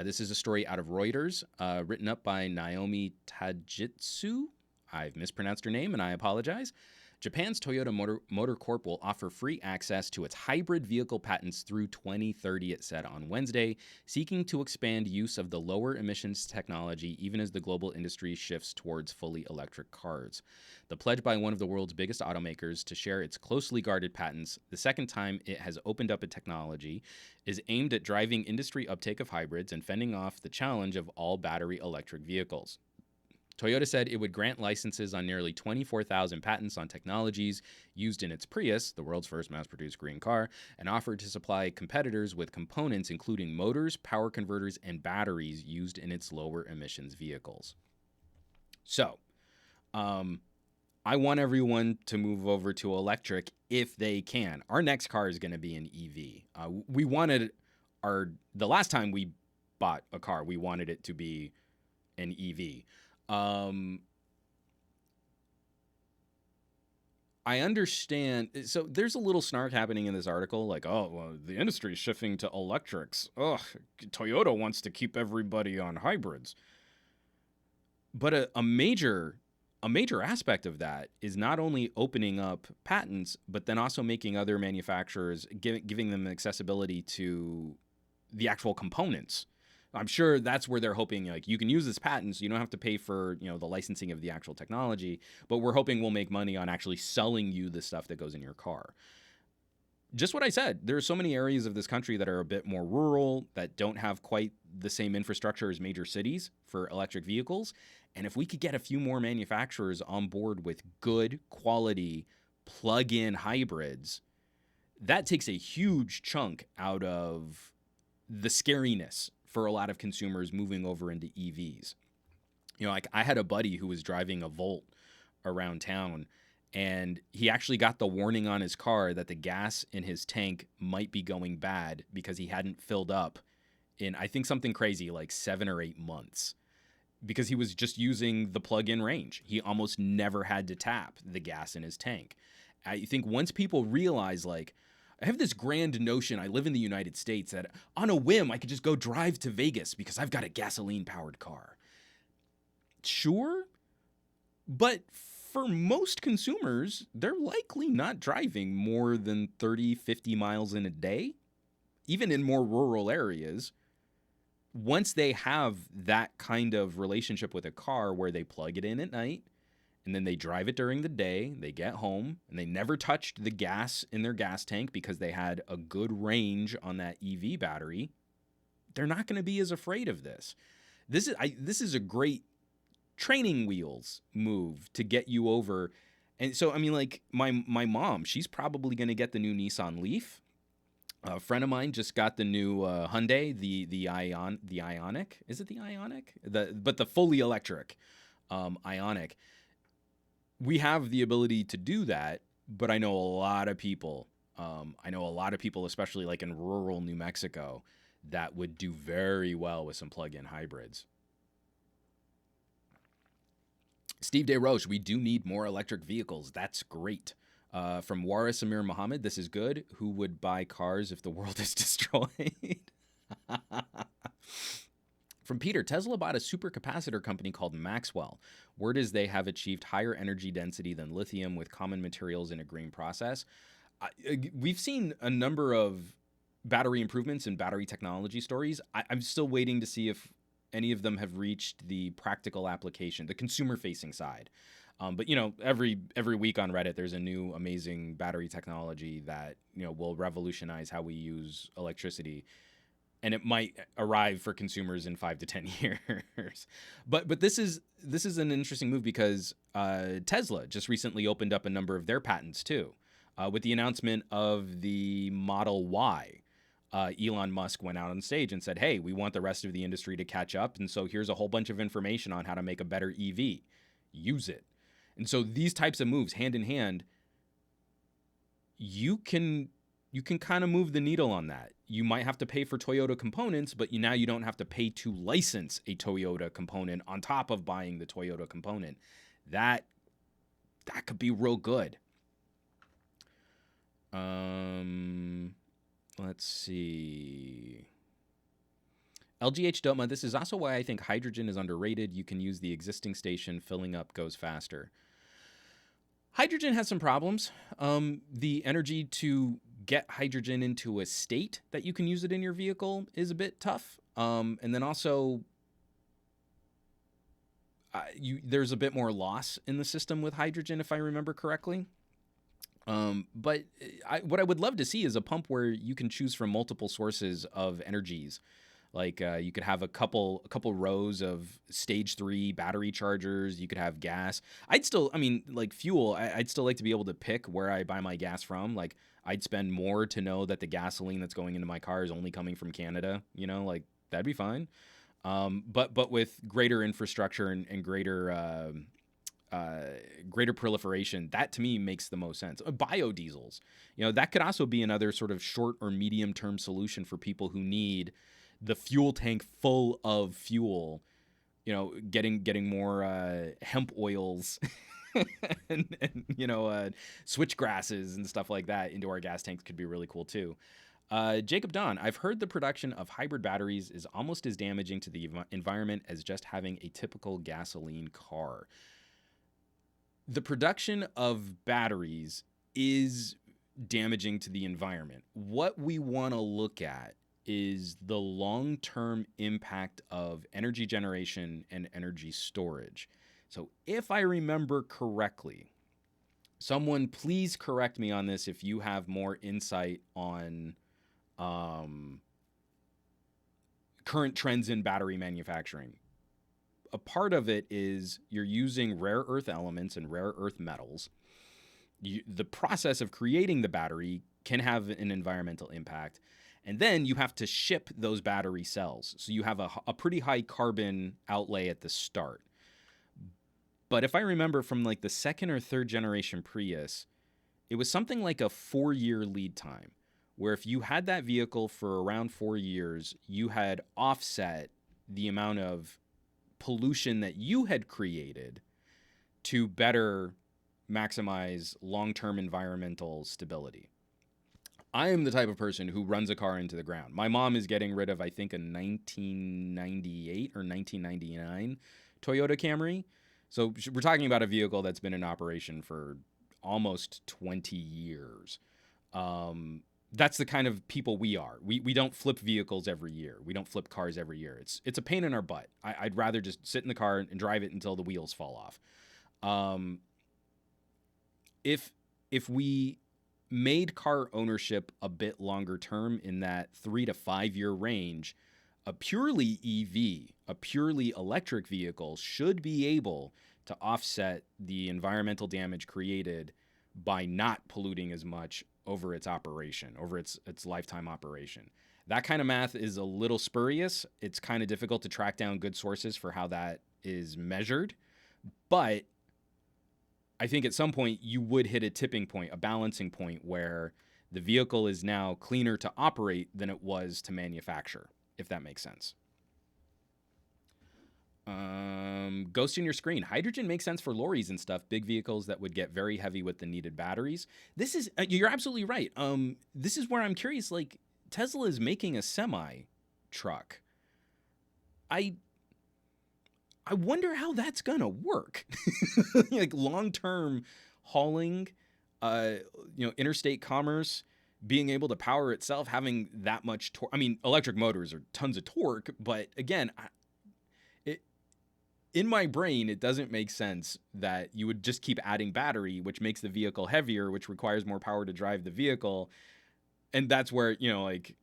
This is a story out of Reuters, written up by Naomi Tajitsu. I've mispronounced her name, and I apologize. Japan's Toyota Motor Corp will offer free access to its hybrid vehicle patents through 2030, it said on Wednesday, seeking to expand use of the lower emissions technology even as the global industry shifts towards fully electric cars. The pledge by one of the world's biggest automakers to share its closely guarded patents, the second time it has opened up a technology, is aimed at driving industry uptake of hybrids and fending off the challenge of all battery electric vehicles. Toyota said it would grant licenses on nearly 24,000 patents on technologies used in its Prius, the world's first mass-produced green car, and offered to supply competitors with components including motors, power converters, and batteries used in its lower emissions vehicles. So, I want everyone to move over to electric if they can. Our next car is going to be an EV. The last time we bought a car, we wanted it to be an EV. I understand. So there's a little snark happening in this article, like, oh, well, the industry is shifting to electrics. Ugh, Toyota wants to keep everybody on hybrids. But a major aspect of that is not only opening up patents, but then also making other manufacturers giving them accessibility to the actual components. I'm sure that's where they're hoping, like, you can use this patent, so you don't have to pay for, the licensing of the actual technology, but we're hoping we'll make money on actually selling you the stuff that goes in your car. Just what I said, there are so many areas of this country that are a bit more rural, that don't have quite the same infrastructure as major cities for electric vehicles. And if we could get a few more manufacturers on board with good quality plug-in hybrids, that takes a huge chunk out of the scariness for a lot of consumers moving over into EVs. Like, I had a buddy who was driving a Volt around town, and he actually got the warning on his car that the gas in his tank might be going bad because he hadn't filled up in, I think, something crazy like 7 or 8 months, because he was just using the plug-in range. He almost never had to tap the gas in his tank. I think once people realize, like, I have this grand notion, I live in the United States, that on a whim I could just go drive to Vegas because I've got a gasoline-powered car. Sure, but for most consumers, they're likely not driving more than 30, 50 miles in a day, even in more rural areas. Once they have that kind of relationship with a car where they plug it in at night and then they drive it during the day, they get home and they never touched the gas in their gas tank because they had a good range on that EV battery, they're not going to be as afraid of this. This is a great training wheels move to get you over. And so, I mean, like, my mom, she's probably going to get the new Nissan Leaf. A friend of mine just got the new Hyundai, the Ioniq. Is it the Ioniq? But the fully electric Ioniq. We have the ability to do that, but I know a lot of people. Especially like in rural New Mexico, that would do very well with some plug-in hybrids. Steve DeRoche, we do need more electric vehicles. That's great. From Waris Amir Muhammad, this is good. Who would buy cars if the world is destroyed? From Peter, Tesla bought a supercapacitor company called Maxwell. Word is they have achieved higher energy density than lithium with common materials in a green process. We've seen a number of battery improvements and battery technology stories. I'm still waiting to see if any of them have reached the practical application, the consumer-facing side. But every week on Reddit, there's a new amazing battery technology that will revolutionize how we use electricity, and it might arrive for consumers in 5 to 10 years. But this is an interesting move because Tesla just recently opened up a number of their patents too, with the announcement of the Model Y. Elon Musk went out on stage and said, hey, we want the rest of the industry to catch up. And so here's a whole bunch of information on how to make a better EV. Use it. And so these types of moves, hand in hand, you can kind of move the needle on that. You might have to pay for Toyota components, but now you don't have to pay to license a Toyota component on top of buying the Toyota component. That could be real good. Let's see. LGH Doma, this is also why I think hydrogen is underrated. You can use the existing station. Filling up goes faster. Hydrogen has some problems. The energy to get hydrogen into a state that you can use it in your vehicle is a bit tough. And then also, there's a bit more loss in the system with hydrogen, if I remember correctly. But what I would love to see is a pump where you can choose from multiple sources of energies. Like you could have a couple rows of stage 3 battery chargers. You could have gas. Like fuel, I'd still like to be able to pick where I buy my gas from. Like, I'd spend more to know that the gasoline that's going into my car is only coming from Canada. Like, that'd be fine. But with greater infrastructure and greater proliferation, that to me makes the most sense. Biodiesels, that could also be another sort of short or medium term solution for people who need the fuel tank full of fuel, getting more hemp oils and switch grasses and stuff like that into our gas tanks could be really cool too. Jacob Don, I've heard the production of hybrid batteries is almost as damaging to the environment as just having a typical gasoline car. The production of batteries is damaging to the environment. What we want to look at is the long-term impact of energy generation and energy storage. So if I remember correctly, someone please correct me on this if you have more insight on current trends in battery manufacturing. A part of it is you're using rare earth elements and rare earth metals. The process of creating the battery can have an environmental impact. And then you have to ship those battery cells. So you have a pretty high carbon outlay at the start. But if I remember from like the second or third generation Prius, it was something like a 4-year lead time, where if you had that vehicle for around 4 years, you had offset the amount of pollution that you had created to better maximize long-term environmental stability. I am the type of person who runs a car into the ground. My mom is getting rid of, I think, a 1998 or 1999 Toyota Camry. So we're talking about a vehicle that's been in operation for almost 20 years. That's the kind of people we are. We don't flip vehicles every year. We don't flip cars every year. It's a pain in our butt. I'd rather just sit in the car and drive it until the wheels fall off. If we made car ownership a bit longer term in that 3 to 5 year range, a purely EV, a purely electric vehicle should be able to offset the environmental damage created by not polluting as much over its operation, over its lifetime operation. That kind of math is a little spurious. It's kind of difficult to track down good sources for how that is measured. But I think at some point you would hit a tipping point, a balancing point where the vehicle is now cleaner to operate than it was to manufacture, if that makes sense. Ghost in your screen. Hydrogen makes sense for lorries and stuff, big vehicles that would get very heavy with the needed batteries. This is, you're absolutely right. This is where I'm curious, like Tesla is making a semi truck. I wonder how that's gonna work. Like long-term hauling, interstate commerce, being able to power itself, having that much torque. I mean, electric motors are tons of torque, but again, in my brain, it doesn't make sense that you would just keep adding battery, which makes the vehicle heavier, which requires more power to drive the vehicle. And that's where, like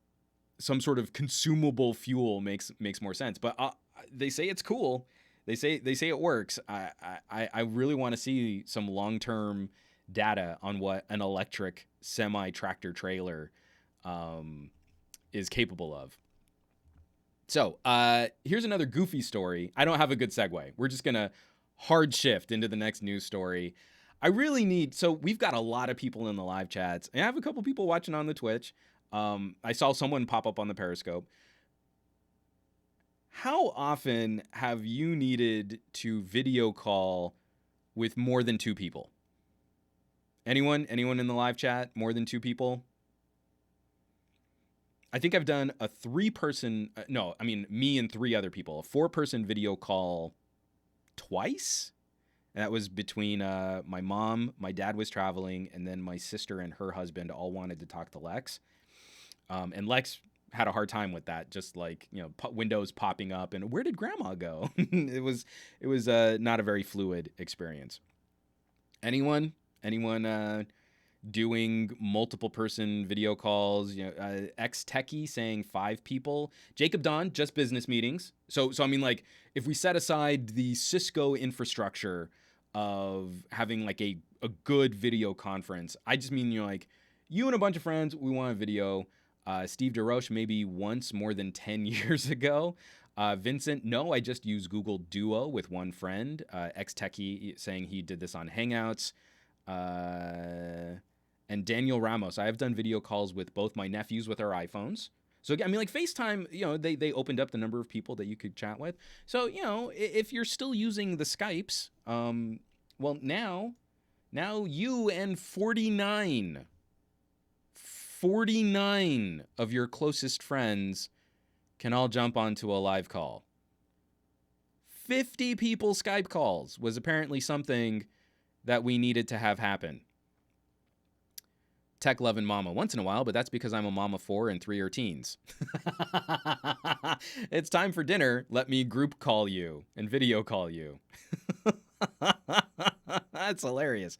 some sort of consumable fuel makes more sense. But they say it's cool. They say it works. I really want to see some long-term data on what an electric semi-tractor trailer is capable of. So here's another goofy story. I don't have a good segue. We're just going to hard shift into the next news story. I really need, so we've got a lot of people in the live chats. And I have a couple people watching on the Twitch. I saw someone pop up on the Periscope. How often have you needed to video call with more than 2 people? Anyone in the live chat? More than 2 people? I think I've done a 3-person, me and 3 other people, a 4-person video call twice. And that was between my mom, my dad was traveling, and then my sister and her husband all wanted to talk to Lex. And Lex had a hard time with that, just like, windows popping up and where did grandma go? It was not a very fluid experience. Anyone doing multiple person video calls, ex techie saying 5 people. Jacob Don, just business meetings. So I mean, like, if we set aside the Cisco infrastructure of having like a good video conference, I just mean, like you and a bunch of friends, we want a video. Steve DeRoche, maybe once more than 10 years ago. Vincent, no, I just use Google Duo with one friend. Ex techie saying he did this on Hangouts. And Daniel Ramos, I have done video calls with both my nephews with our iPhones. So, I mean, like FaceTime, they opened up the number of people that you could chat with. So, if you're still using the Skypes, Well, now you and 49 of your closest friends can all jump onto a live call. 50 people Skype calls was apparently something that we needed to have happen. Tech loving mama once in a while, but that's because I'm a mama 4 and 3 are teens. It's time for dinner. Let me group call you and video call you. That's hilarious.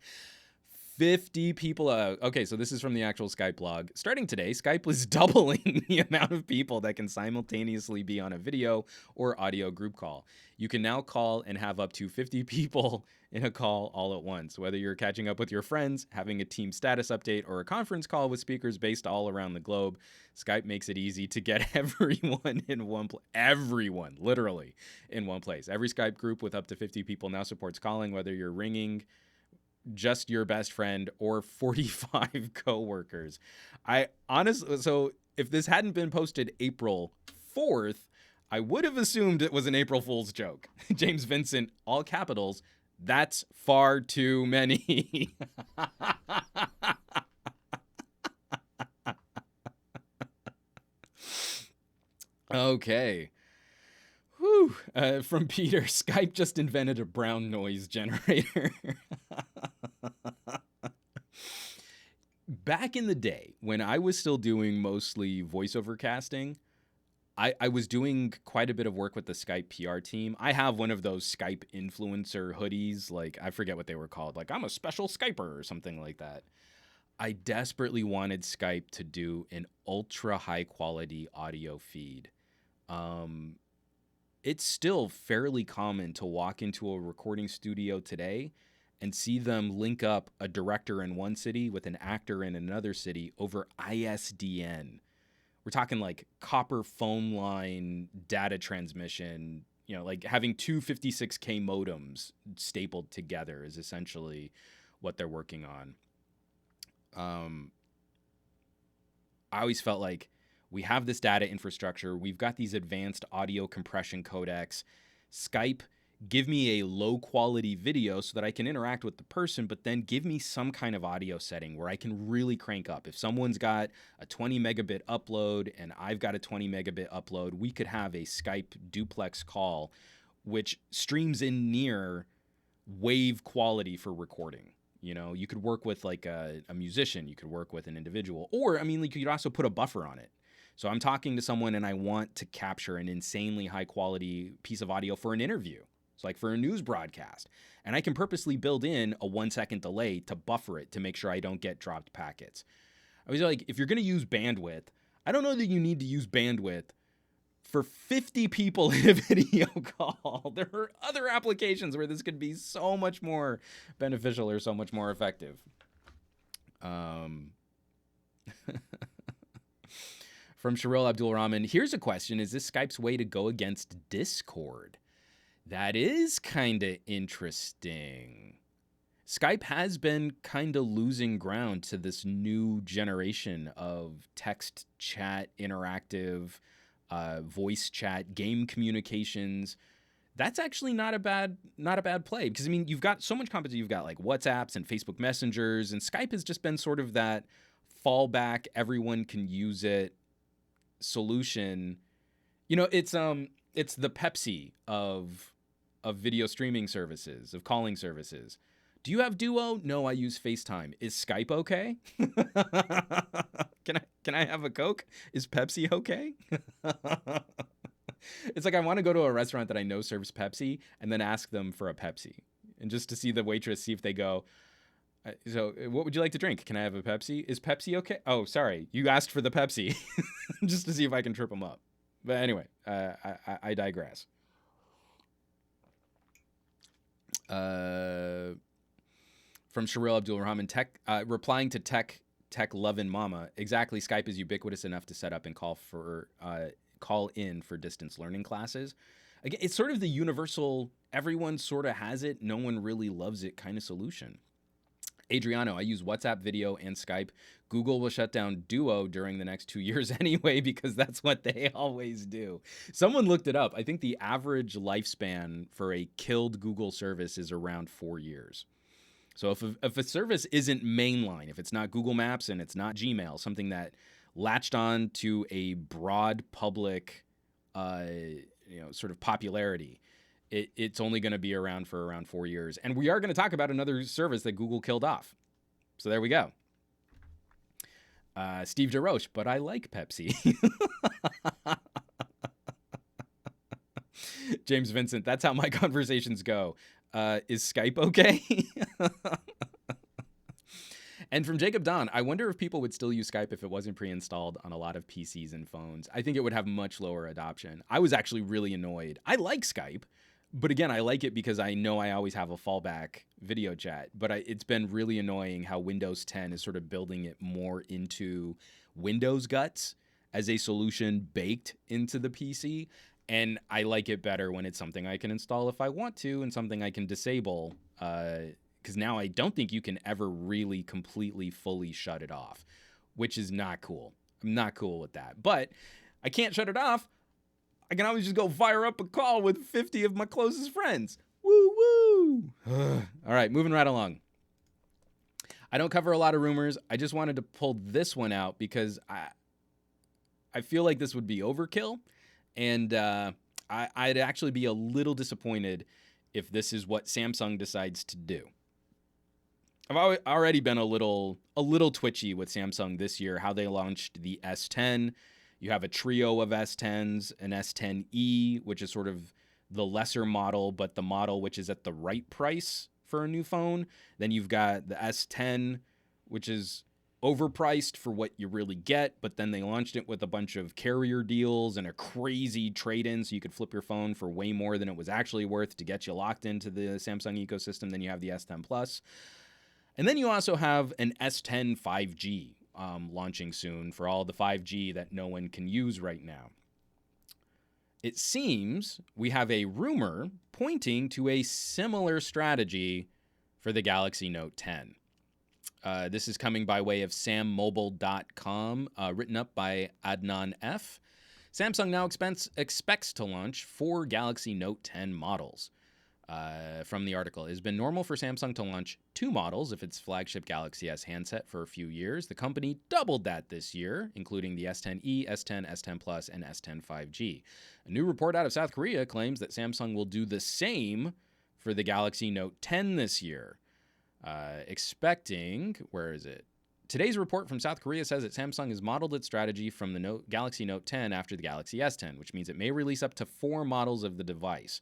50 people. Okay, so this is from the actual Skype blog. Starting today, Skype was doubling the amount of people that can simultaneously be on a video or audio group call. You can now call and have up to 50 people in a call all at once. Whether you're catching up with your friends, having a team status update, or a conference call with speakers based all around the globe, Skype makes it easy to get everyone in one place. Everyone, literally, in one place. Every Skype group with up to 50 people now supports calling, whether you're ringing just your best friend or 45 coworkers. I honestly, so if this hadn't been posted April 4th, I would have assumed it was an April Fool's joke. James Vincent, all capitals, that's far too many. Okay. Whew. From Peter, Skype just invented a brown noise generator. Back in the day, when I was still doing mostly voiceover casting, I was doing quite a bit of work with the Skype PR team. I have one of those Skype influencer hoodies, like I forget what they were called, like I'm a special Skyper or something like that. I desperately wanted Skype to do an ultra high quality audio feed. It's still fairly common to walk into a recording studio today and see them link up a director in one city with an actor in another city over ISDN. We're talking like copper phone line data transmission, like having two 56K modems stapled together is essentially what they're working on. I always felt like we have this data infrastructure. We've got these advanced audio compression codecs. Skype, give me a low quality video so that I can interact with the person, but then give me some kind of audio setting where I can really crank up. If someone's got a 20 megabit upload and I've got a 20 megabit upload, we could have a Skype duplex call, which streams in near wave quality for recording. You could work with like a musician, you could work with an individual, or you could also put a buffer on it. So I'm talking to someone and I want to capture an insanely high quality piece of audio for an interview. So like for a news broadcast. And I can purposely build in a 1-second delay to buffer it to make sure I don't get dropped packets. I was like, if you're going to use bandwidth, I don't know that you need to use bandwidth for 50 people in a video call. There are other applications where this could be so much more beneficial or so much more effective. From Sharil Abdul Rahman, here's a question. Is this Skype's way to go against Discord? That is kind of interesting. Skype has been kind of losing ground to this new generation of text chat, interactive, voice chat, game communications. That's actually not a bad play because you've got so much competition. You've got like WhatsApps and Facebook Messengers, and Skype has just been sort of that fallback, everyone can use it solution. It's the Pepsi of video streaming services, of calling services. Do you have Duo? No, I use FaceTime. Is Skype okay? Can I have a Coke? Is Pepsi okay? It's like I want to go to a restaurant that I know serves Pepsi and then ask them for a Pepsi. And just to see the waitress, see if they go, so what would you like to drink? Can I have a Pepsi? Is Pepsi okay? Oh, sorry. You asked for the Pepsi. Just to see if I can trip them up. But anyway, I digress. From Sharil Abdul Rahman, replying to Tech Lovin' Mama, exactly. Skype is ubiquitous enough to set up and call in for distance learning classes. Again, it's sort of the universal, everyone sort of has it, no one really loves it kind of solution. Adriano, I use WhatsApp video and Skype. Google will shut down Duo during the next 2 years anyway, because that's what they always do. Someone looked it up. I think the average lifespan for a killed Google service is around 4 years. So if a service isn't mainline, if it's not Google Maps and it's not Gmail, something that latched on to a broad public, sort of popularity, it's only going to be around for around 4 years. And we are going to talk about another service that Google killed off. So there we go. Steve DeRoche, but I like Pepsi. James Vincent, that's how my conversations go. Is Skype okay? And from Jacob Don, I wonder if people would still use Skype if it wasn't pre-installed on a lot of PCs and phones. I think it would have much lower adoption. I was actually really annoyed. I like Skype, but again, I like it because I know I always have a fallback video chat. But it's been really annoying how Windows 10 is sort of building it more into Windows guts as a solution baked into the PC. And I like it better when it's something I can install if I want to and something I can disable, because now I don't think you can ever really completely fully shut it off, which is not cool. I'm not cool with that. But I can't shut it off. I can always just go fire up a call with 50 of my closest friends. Woo woo. All right, moving right along. I don't cover a lot of rumors. I just wanted to pull this one out because I feel like this would be overkill. And I'd actually be a little disappointed if this is what Samsung decides to do. I've already been a little twitchy with Samsung this year, how they launched the S10. You have a trio of S10s, an S10e, which is sort of the lesser model, but the model which is at the right price for a new phone. Then you've got the S10, which is overpriced for what you really get, but then they launched it with a bunch of carrier deals and a crazy trade-in, so you could flip your phone for way more than it was actually worth to get you locked into the Samsung ecosystem. Then you have the S10 Plus. And then you also have an S10 5G launching soon for all the 5G that no one can use right now. It seems we have a rumor pointing to a similar strategy for the Galaxy Note 10. This is coming by way of sammobile.com, written up by Adnan F. Samsung now expects to launch 4 Galaxy Note 10 models. From the article, it has been normal for Samsung to launch 2 models of its flagship Galaxy S handset for a few years. The company doubled that this year, including the S10e, S10, S10 Plus, and S10 5G. A new report out of South Korea claims that Samsung will do the same for the Galaxy Note 10 this year. Where is it? Today's report from South Korea says that Samsung has modeled its strategy from the Galaxy Note 10 after the Galaxy S10, which means it may release up to 4 models of the device.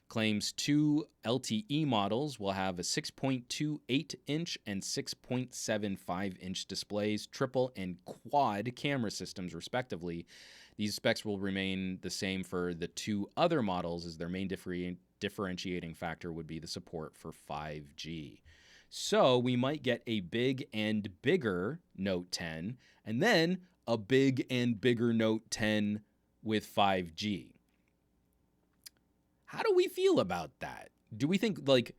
Claims 2 LTE models will have a 6.28-inch and 6.75-inch displays, triple and quad camera systems, respectively. These specs will remain the same for the 2 other models, as their main differentiating factor would be the support for 5G. So we might get a big and bigger Note 10, and then a big and bigger Note 10 with 5G. How do we feel about that? Do we think like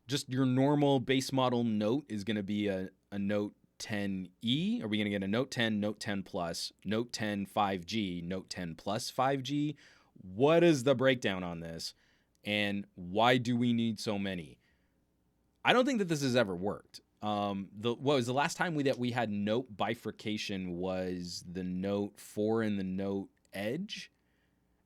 just your normal base model Note is going to be a Note 10e? Are we going to get a Note 10, Note 10 Plus, Note 10 5G, Note 10 Plus 5G? What is the breakdown on this? And why do we need so many? I don't think that this has ever worked. What was the last time that we had Note bifurcation was the Note 4 and the Note Edge.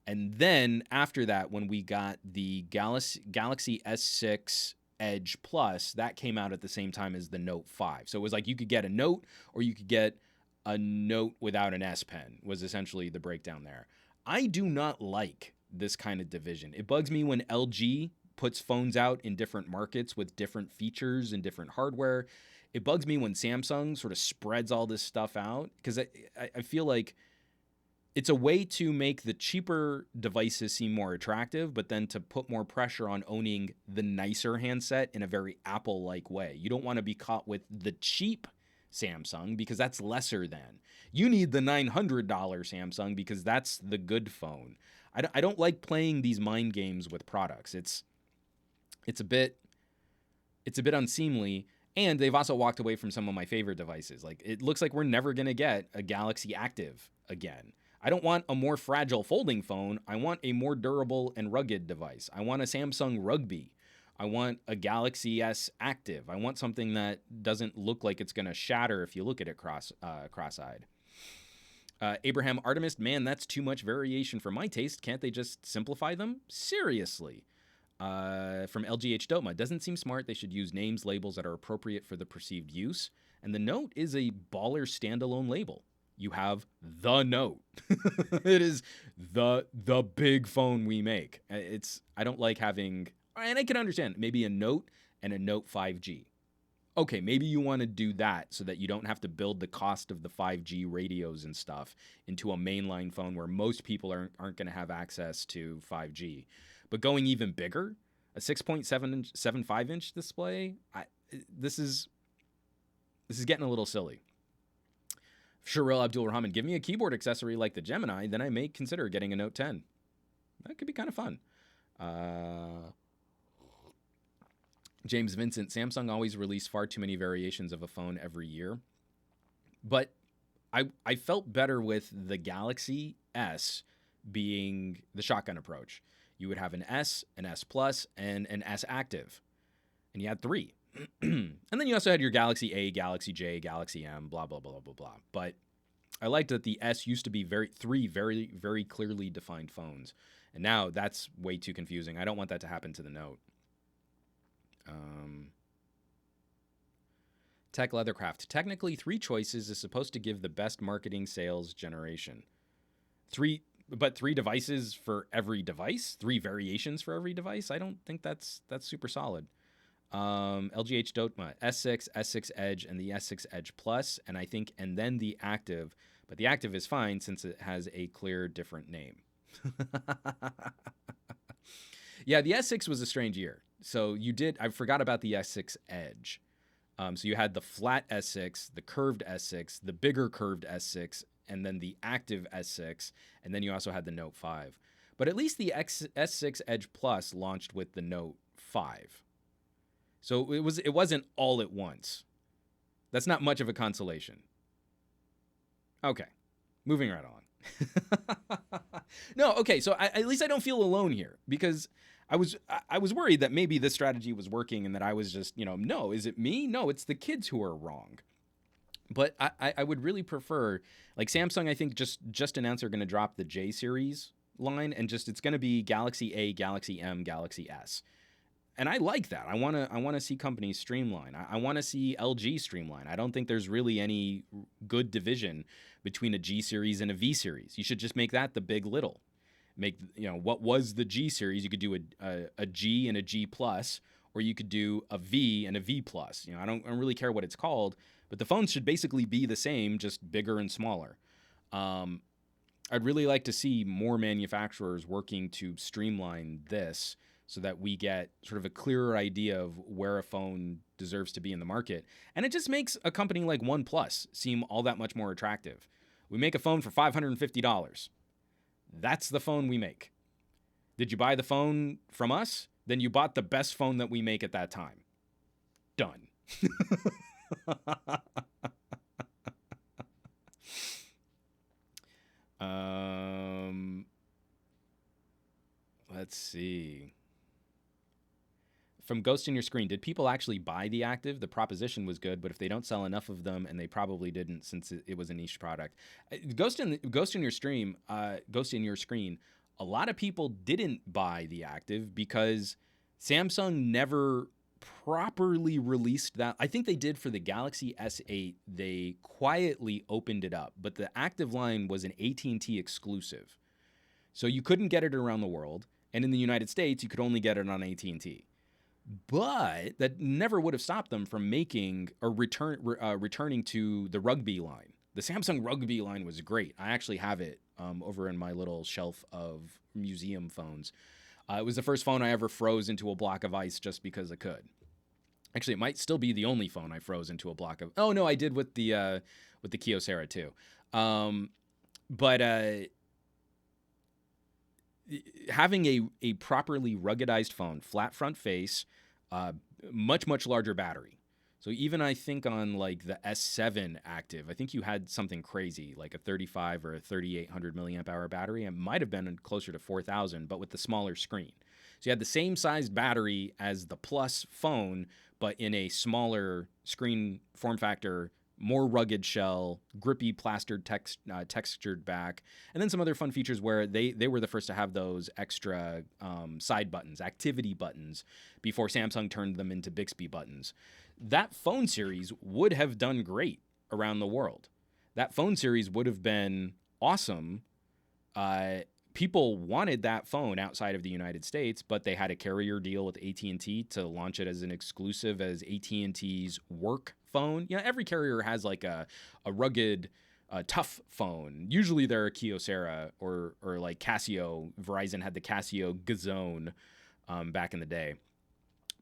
And then after that, when we got the Galaxy S6 Edge Plus, that came out at the same time as the Note 5. So it was like you could get a Note or you could get a Note without an S Pen, was essentially the breakdown there. I do not like this kind of division. It bugs me when LG puts phones out in different markets with different features and different hardware. It bugs me when Samsung sort of spreads all this stuff out, because I feel like it's a way to make the cheaper devices seem more attractive, but then to put more pressure on owning the nicer handset in a very Apple-like way. You don't want to be caught with the cheap Samsung because that's lesser than. You need the $900 Samsung because that's the good phone. I don't like playing these mind games with products. It's a bit unseemly. And they've also walked away from some of my favorite devices. Like, it looks like we're never going to get a Galaxy Active again. I don't want a more fragile folding phone. I want a more durable and rugged device. I want a Samsung Rugby. I want a Galaxy S Active. I want something that doesn't look like it's going to shatter if you look at it cross-eyed. Abraham Artemis, man, that's too much variation for my taste. Can't they just simplify them? Seriously. From LGH Dotma, doesn't seem smart. They should use names, labels that are appropriate for the perceived use. And the Note is a baller standalone label. You have the Note. It is the big phone we make. I don't like having, and I can understand maybe a Note and a Note 5G. Okay, maybe you want to do that so that you don't have to build the cost of the 5G radios and stuff into a mainline phone where most people aren't going to have access to 5G. But going even bigger, a 6.75 inch display, this is getting a little silly. Sharil Abdul Rahman, give me a keyboard accessory like the Gemini, then I may consider getting a Note 10. That could be kind of fun. James Vincent, Samsung always release far too many variations of a phone every year. But I felt better with the Galaxy S being the shotgun approach. You would have an S, an S Plus, and an S Active. And you had 3. And then you also had your Galaxy A, Galaxy J, Galaxy M, blah, blah, blah, blah, blah. But I liked that the S used to be three very, very clearly defined phones. And now that's way too confusing. I don't want that to happen to the Note. Tech Leathercraft. Technically, 3 choices is supposed to give the best marketing sales generation. 3 devices for every device? 3 variations for every device? I don't think that's super solid. LGH Dotma, S6, S6 Edge, and the S6 Edge Plus, and then the Active. But the Active is fine since it has a clear different name. Yeah, the S6 was a strange year. So I forgot about the S6 Edge. So you had the flat S6, the curved S6, the bigger curved S6, and then the active S6, and then you also had the Note 5. But at least the S6 Edge Plus launched with the Note 5. So it wasn't all at once. That's not much of a consolation. Okay, moving right on. No, okay, so at least I don't feel alone here, because I was worried that maybe this strategy was working and that I was just, no, is it me? No, it's the kids who are wrong. But I would really prefer, like Samsung, I think just announced they're going to drop the J series line, and it's going to be Galaxy A, Galaxy M, Galaxy S. And I like that. I want to see companies streamline. I want to see LG streamline. I don't think there's really any good division between a G series and a V series. You should just make that the big little. Make, what was the G series? You could do a G and a G plus, or you could do a V and a V plus. I don't really care what it's called, but the phones should basically be the same, just bigger and smaller. I'd really like to see more manufacturers working to streamline this so that we get sort of a clearer idea of where a phone deserves to be in the market. And it just makes a company like OnePlus seem all that much more attractive. We make a phone for $550. That's the phone we make. Did you buy the phone from us? Then you bought the best phone that we make at that time. Done. Let's see. From Ghost in Your Screen, did people actually buy the Active? The proposition was good, but if they don't sell enough of them, and they probably didn't since it was a niche product. Ghost in Your Screen, a lot of people didn't buy the Active because Samsung never properly released that. I think they did for the Galaxy S8. They quietly opened it up, but the Active line was an AT&T exclusive. So you couldn't get it around the world, and in the United States, you could only get it on AT&T. But that never would have stopped them from making or returning to the Rugby line. The Samsung Rugby line was great. I actually have it over in my little shelf of museum phones. It was the first phone I ever froze into a block of ice just because I could. Actually, it might still be the only phone I froze into a block of. Oh no, I did with the Kyocera too. But having a properly ruggedized phone, flat front face, much larger battery. So even I think on like the S7 active, I think you had something crazy like a 35 or a 3800 milliamp hour battery. It might have been closer to 4000, but with the smaller screen. So you had the same sized battery as the Plus phone, but in a smaller screen form factor, more rugged shell, grippy plastered textured back, and then some other fun features where they were the first to have those extra side buttons, activity buttons, before Samsung turned them into Bixby buttons. That phone series would have done great around the world. That phone series would have been awesome. People wanted that phone outside of the United States, but they had a carrier deal with AT&T to launch it as an exclusive as AT&T's work phone. You know, every carrier has like a rugged, tough phone. Usually they're a Kyocera or like Casio. Verizon had the Casio Gazone back in the day,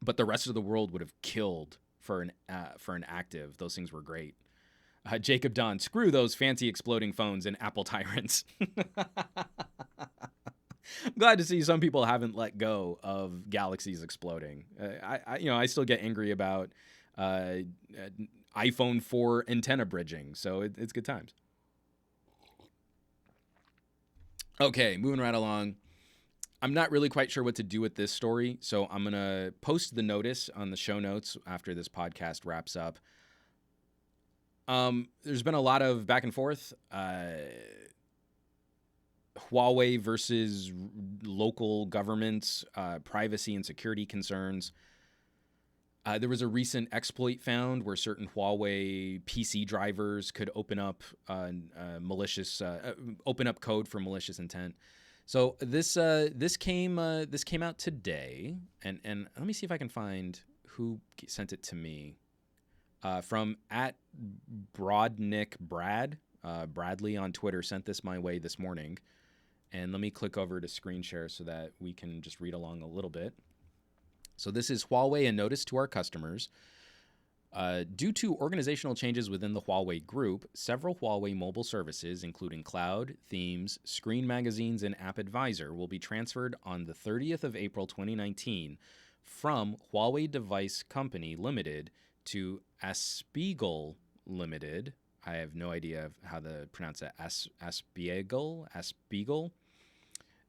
but the rest of the world would have killed for an active. Those things were great. Jacob Don, screw those fancy exploding phones and Apple tyrants. I'm glad to see some people haven't let go of galaxies exploding. I still get angry about iPhone 4 antenna bridging, so it's good times. Okay, moving right along. I'm not really quite sure what to do with this story, so I'm going to post the notice on the show notes after this podcast wraps up. There's been a lot of back and forth. Huawei versus local governments, privacy and security concerns. There was a recent exploit found where certain Huawei PC drivers could open up open up code for malicious intent. So this came out today, and let me see if I can find who sent it to me. From @Broadnick Brad. Bradley on Twitter sent this my way this morning. And let me click over to screen share so that we can just read along a little bit. So this is Huawei, a notice to our customers. Due to organizational changes within the Huawei group, several Huawei mobile services, including Cloud, Themes, Screen Magazines, and App Advisor, will be transferred on the 30th of April 2019 from Huawei Device Company Limited to Aspiegel Limited. I have no idea how to pronounce that. Aspiegel,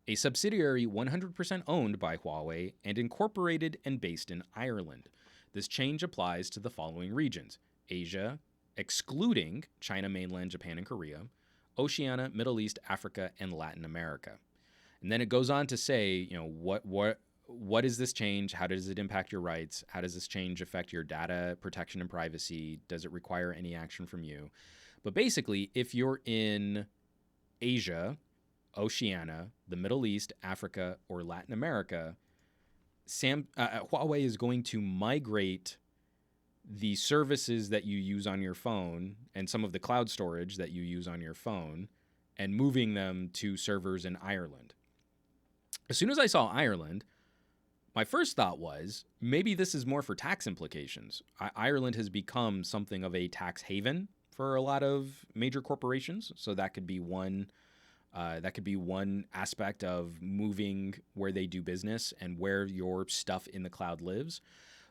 a subsidiary 100% owned by Huawei and incorporated and based in Ireland. This change applies to the following regions: Asia, excluding China, mainland, Japan, and Korea, Oceania, Middle East, Africa, and Latin America. And then it goes on to say, what is this change? How does it impact your rights? How does this change affect your data protection and privacy? Does it require any action from you? But basically, if you're in Asia, Oceania, the Middle East, Africa, or Latin America, Huawei is going to migrate the services that you use on your phone and some of the cloud storage that you use on your phone and moving them to servers in Ireland. As soon as I saw Ireland, my first thought was maybe this is more for tax implications. Ireland has become something of a tax haven for a lot of major corporations, so that could be one aspect of moving where they do business and where your stuff in the cloud lives.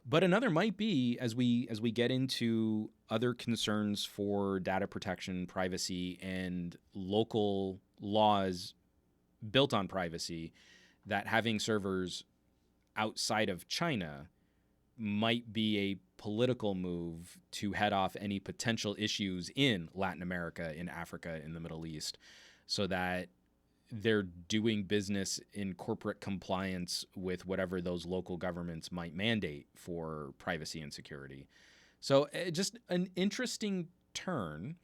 But another might be as we get into other concerns for data protection, privacy, and local laws built on privacy, that having servers outside of China might be a political move to head off any potential issues in Latin America, in Africa, in the Middle East, so that they're doing business in corporate compliance with whatever those local governments might mandate for privacy and security. So just an interesting turn.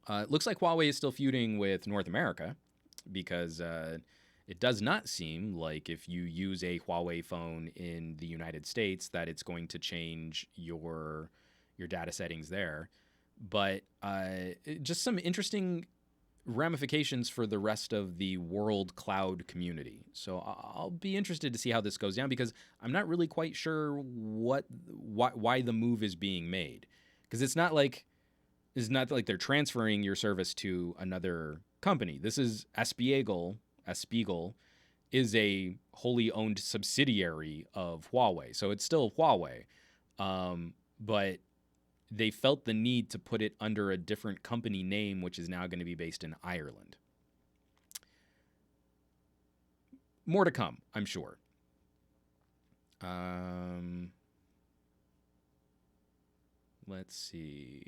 It looks like Huawei is still feuding with North America because it does not seem like if you use a Huawei phone in the United States that it's going to change your data settings there. But just some interesting ramifications for the rest of the world cloud community. So I'll be interested to see how this goes down because I'm not really quite sure why the move is being made. Because it's not like they're transferring your service to another company. This is Aspiegel is a wholly owned subsidiary of Huawei. So it's still Huawei. but they felt the need to put it under a different company name, which is now going to be based in Ireland. More to come, I'm sure. Let's see.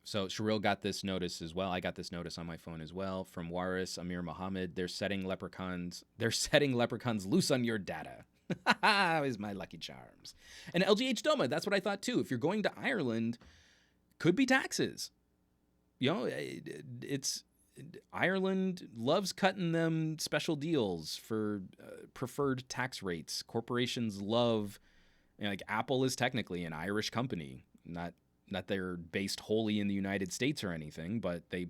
So Sherrill got this notice as well. I got this notice on my phone as well from Waris Amir Muhammad. They're setting leprechauns loose on your data. Is my lucky charms. And LGH Doma, that's what I thought too. If you're going to Ireland, could be taxes. You know, it's Ireland loves cutting them special deals for preferred tax rates. Corporations love, you know, like Apple is technically an Irish company, not they're based wholly in the United States or anything, but they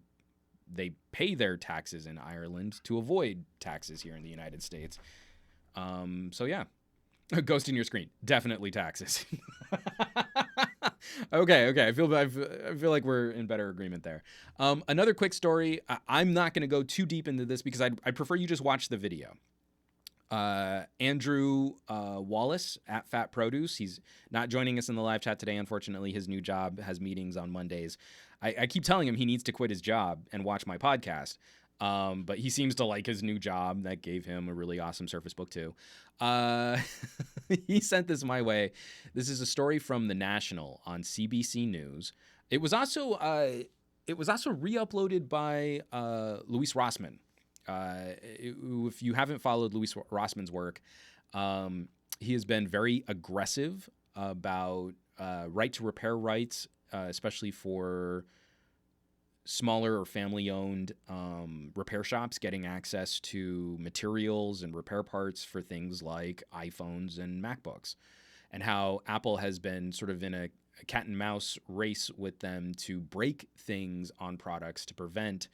pay their taxes in Ireland to avoid taxes here in the United States. So yeah, ghost in your screen, definitely taxes. Okay. I feel like we're in better agreement there. Another quick story. I'm not going to go too deep into this because I prefer you just watch the video. Andrew Wallace at Fat Produce. He's not joining us in the live chat today. Unfortunately, his new job has meetings on Mondays. I keep telling him he needs to quit his job and watch my podcast. But he seems to like his new job. That gave him a really awesome Surface Book too. He sent this my way. This is a story from The National on CBC News. It was also re-uploaded by Luis Rossmann. If you haven't followed Luis Rossmann's work, he has been very aggressive about right to repair rights, especially for smaller or family-owned repair shops getting access to materials and repair parts for things like iPhones and MacBooks, and how Apple has been sort of in a cat and mouse race with them to break things on products to prevent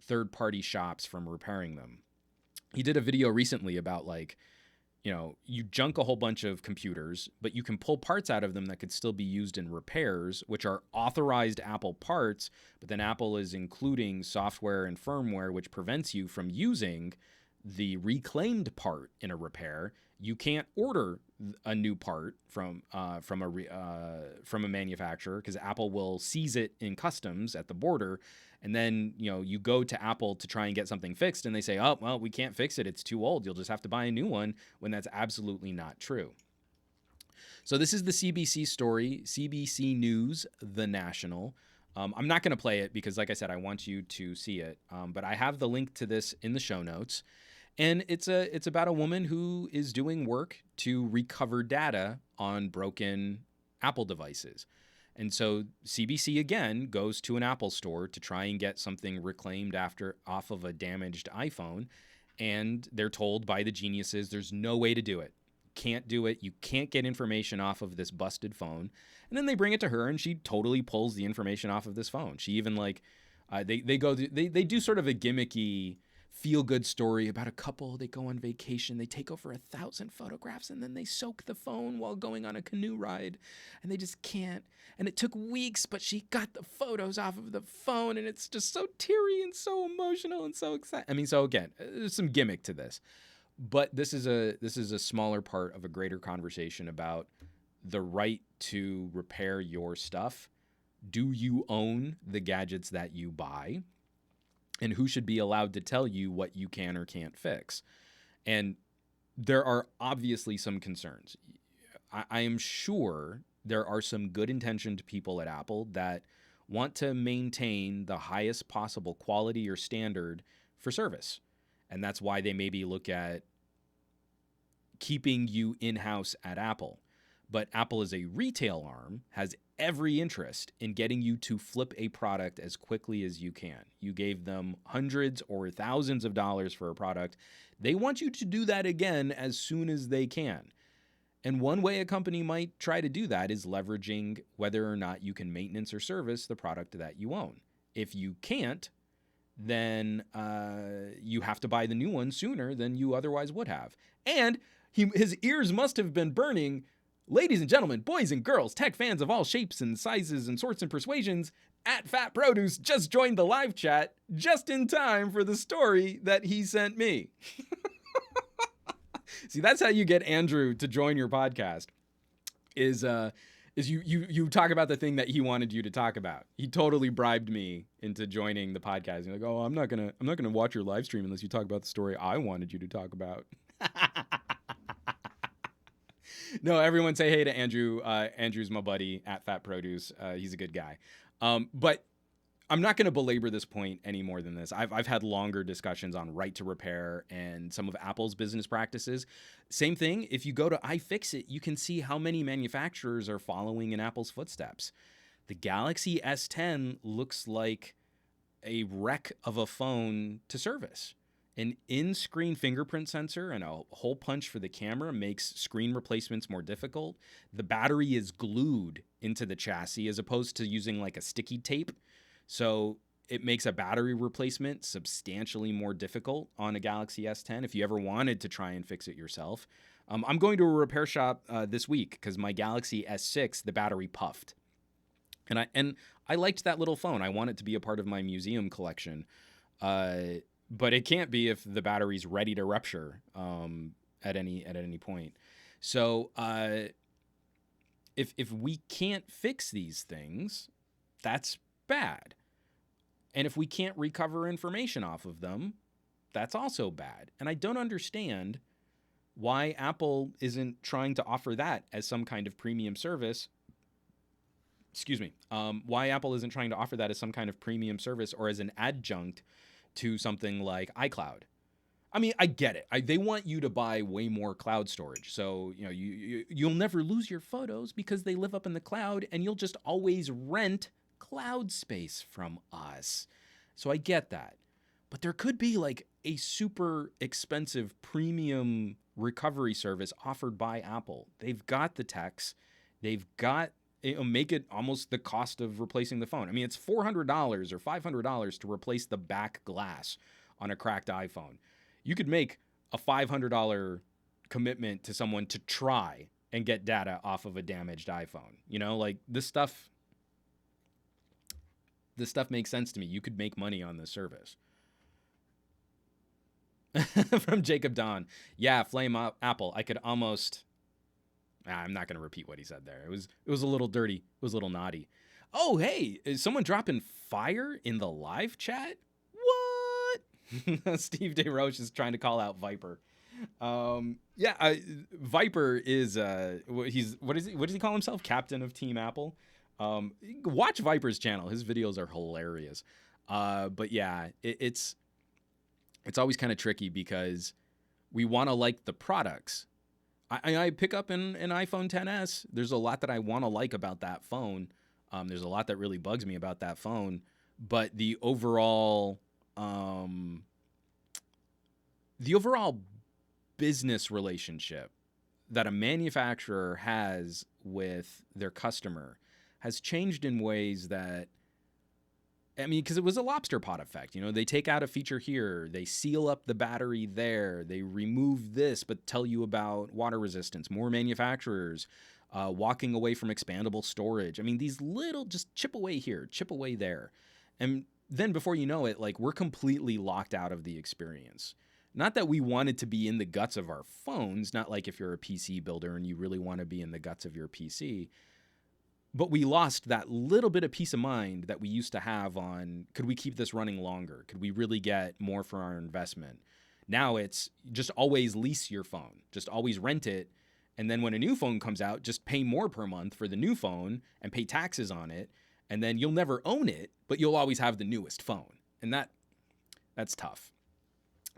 third-party shops from repairing them. He did a video recently about, like, you know, you junk a whole bunch of computers, but you can pull parts out of them that could still be used in repairs, which are authorized Apple parts, but then Apple is including software and firmware which prevents you from using the reclaimed part in a repair. You can't order a new part from a manufacturer because Apple will seize it in customs at the border. And then, you know, you go to Apple to try and get something fixed and they say, oh, well, we can't fix it. It's too old. You'll just have to buy a new one, when that's absolutely not true. So this is the CBC story, CBC News, The National. I'm not going to play it because, like I said, I want you to see it. But I have the link to this in the show notes. And it's about a woman who is doing work to recover data on broken Apple devices. And so CBC, again, goes to an Apple store to try and get something reclaimed off of a damaged iPhone. And they're told by the geniuses there's no way to do it. Can't do it. You can't get information off of this busted phone. And then they bring it to her and she totally pulls the information off of this phone. She even, like, they do sort of a gimmicky feel-good story about a couple. They go on vacation, they take over 1,000 photographs, and then they soak the phone while going on a canoe ride, and they just can't. And it took weeks, but she got the photos off of the phone, and it's just so teary and so emotional and so exciting. I mean, so again, there's some gimmick to this, but this is a smaller part of a greater conversation about the right to repair your stuff. Do you own the gadgets that you buy? And who should be allowed to tell you what you can or can't fix? And there are obviously some concerns. I am sure there are some good-intentioned people at Apple that want to maintain the highest possible quality or standard for service. And that's why they maybe look at keeping you in-house at Apple. But Apple as a retail arm has every interest in getting you to flip a product as quickly as you can. You gave them hundreds or thousands of dollars for a product. They want you to do that again as soon as they can. And one way a company might try to do that is leveraging whether or not you can maintenance or service the product that you own. If you can't, then you have to buy the new one sooner than you otherwise would have. And his ears must have been burning. Ladies and gentlemen, boys and girls, tech fans of all shapes and sizes and sorts and persuasions, at Fat Produce just joined the live chat just in time for the story that he sent me. See, that's how you get Andrew to join your podcast. is you talk about the thing that he wanted you to talk about. He totally bribed me into joining the podcast. He's like, "Oh, I'm not gonna watch your live stream unless you talk about the story I wanted you to talk about." No, everyone say hey to Andrew. Andrew's my buddy at Fat Produce. He's a good guy. But I'm not going to belabor this point any more than this. I've had longer discussions on right to repair and some of Apple's business practices. Same thing, if you go to iFixit, you can see how many manufacturers are following in Apple's footsteps. The Galaxy S10 looks like a wreck of a phone to service. An in-screen fingerprint sensor and a hole punch for the camera makes screen replacements more difficult. The battery is glued into the chassis as opposed to using like a sticky tape. So it makes a battery replacement substantially more difficult on a Galaxy S10 if you ever wanted to try and fix it yourself. I'm going to a repair shop this week because my Galaxy S6, the battery puffed. And I liked that little phone. I want it to be a part of my museum collection. But it can't be if the battery's ready to rupture at any point. So if we can't fix these things, that's bad. And if we can't recover information off of them, that's also bad. And I don't understand why Apple isn't trying to offer that as some kind of premium service. Excuse me. Why Apple isn't trying to offer that as some kind of premium service or as an adjunct to something like iCloud. I mean, I get it. They want you to buy way more cloud storage. So, you know, you'll never lose your photos because they live up in the cloud and you'll just always rent cloud space from us. So I get that. But there could be like a super expensive premium recovery service offered by Apple. They've got the techs. They've got make it almost the cost of replacing the phone. I mean, it's $400 or $500 to replace the back glass on a cracked iPhone. You could make a $500 commitment to someone to try and get data off of a damaged iPhone. You know, like this stuff makes sense to me. You could make money on this service. From Jacob Don. Yeah, flame up Apple. I could almost... I'm not going to repeat what he said there. It was a little dirty. It was a little naughty. Oh, hey, is someone dropping fire in the live chat? What? Steve DeRoche is trying to call out Viper. Viper is what does he call himself? Captain of Team Apple. Watch Viper's channel. His videos are hilarious. But yeah, it's always kind of tricky because we want to like the products. I pick up an iPhone XS. There's a lot that I want to like about that phone. There's a lot that really bugs me about that phone. But the overall business relationship that a manufacturer has with their customer has changed in ways that, I mean, because it was a lobster pot effect. You know, they take out a feature here, they seal up the battery there, they remove this, but tell you about water resistance. More manufacturers walking away from expandable storage. I mean, these little, just chip away here, chip away there. And then before you know it, like, we're completely locked out of the experience. Not that we wanted to be in the guts of our phones, not like if you're a PC builder and you really want to be in the guts of your PC. But we lost that little bit of peace of mind that we used to have on, could we keep this running longer? Could we really get more for our investment? Now it's just always lease your phone, just always rent it. And then when a new phone comes out, just pay more per month for the new phone and pay taxes on it. And then you'll never own it, but you'll always have the newest phone. And that's tough.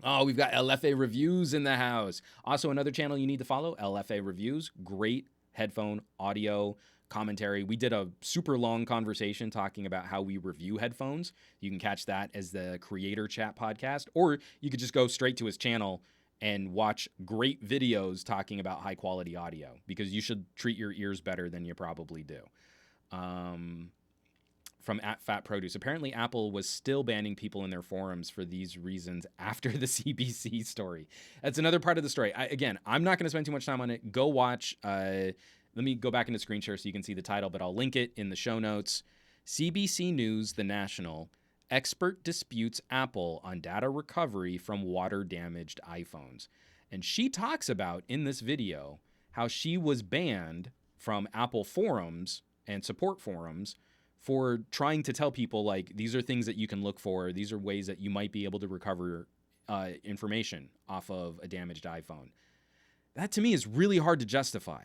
Oh, we've got LFA Reviews in the house. Also, another channel you need to follow, LFA Reviews. Great headphone audio commentary. We did a super long conversation talking about how we review headphones. You can catch that as the Creator Chat podcast, or you could just go straight to his channel and watch great videos talking about high quality audio, because you should treat your ears better than you probably do. From @FatProduce. Apparently, Apple was still banning people in their forums for these reasons after the CBC story. That's another part of the story. I'm not going to spend too much time on it. Go watch. Let me go back into screen share so you can see the title, but I'll link it in the show notes. CBC News, The National. Expert disputes Apple on data recovery from water-damaged iPhones. And she talks about, in this video, how she was banned from Apple forums and support forums for trying to tell people, like, these are things that you can look for. These are ways that you might be able to recover information off of a damaged iPhone. That to me is really hard to justify.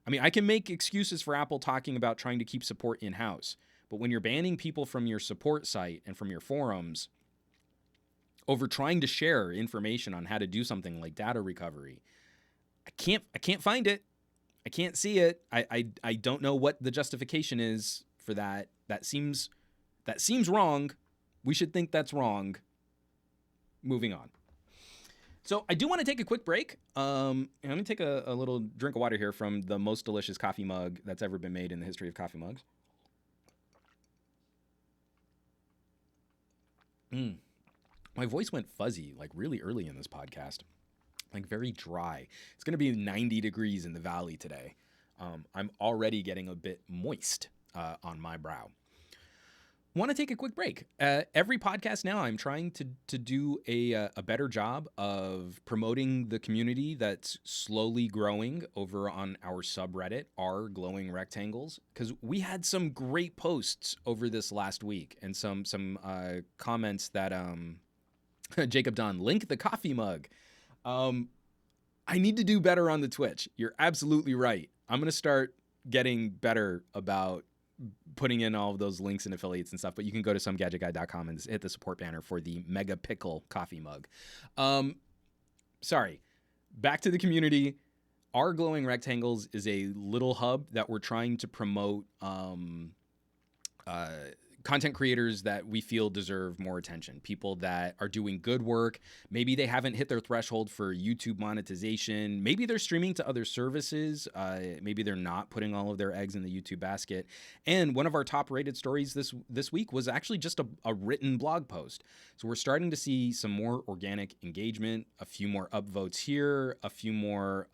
I mean, I can make excuses for Apple talking about trying to keep support in-house, but when you're banning people from your support site and from your forums over trying to share information on how to do something like data recovery, I can't find it. I can't see it. I don't know what the justification is for that. That seems wrong. We should think that's wrong. Moving on. So I do want to take a quick break. I'm going to take a little drink of water here from the most delicious coffee mug that's ever been made in the history of coffee mugs. My voice went fuzzy like really early in this podcast. Like very dry. It's going to be 90 degrees in the valley today. I'm already getting a bit moist on my brow. Want to take a quick break. Every podcast now, I'm trying to do a better job of promoting the community that's slowly growing over on our subreddit, r glowing rectangles, because we had some great posts over this last week and some comments that Jacob Dunn, link the coffee mug. I need to do better on the Twitch. You're absolutely right. I'm going to start getting better about putting in all of those links and affiliates and stuff, but you can go to SomeGadgetGuy.com and hit the support banner for the Mega Pickle coffee mug. Sorry. Back to the community. Our Glowing Rectangles is a little hub that we're trying to promote content creators that we feel deserve more attention. People that are doing good work. Maybe they haven't hit their threshold for YouTube monetization. Maybe they're streaming to other services. Maybe they're not putting all of their eggs in the YouTube basket. And one of our top rated stories this week was actually just a written blog post. So we're starting to see some more organic engagement, a few more upvotes here, a few more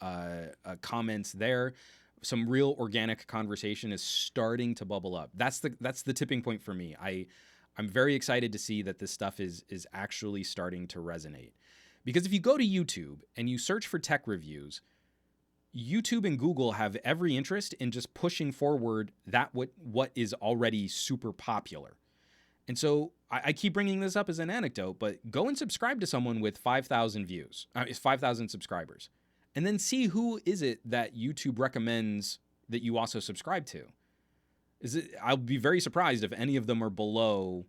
comments there. Some real organic conversation is starting to bubble up. That's the tipping point for me. I'm very excited to see that this stuff is actually starting to resonate. Because if you go to YouTube and you search for tech reviews, YouTube and Google have every interest in just pushing forward what is already super popular. And so I keep bringing this up as an anecdote, but go and subscribe to someone with 5,000 views, 5,000 subscribers. And then see who is it that YouTube recommends that you also subscribe to. I'll be very surprised if any of them are below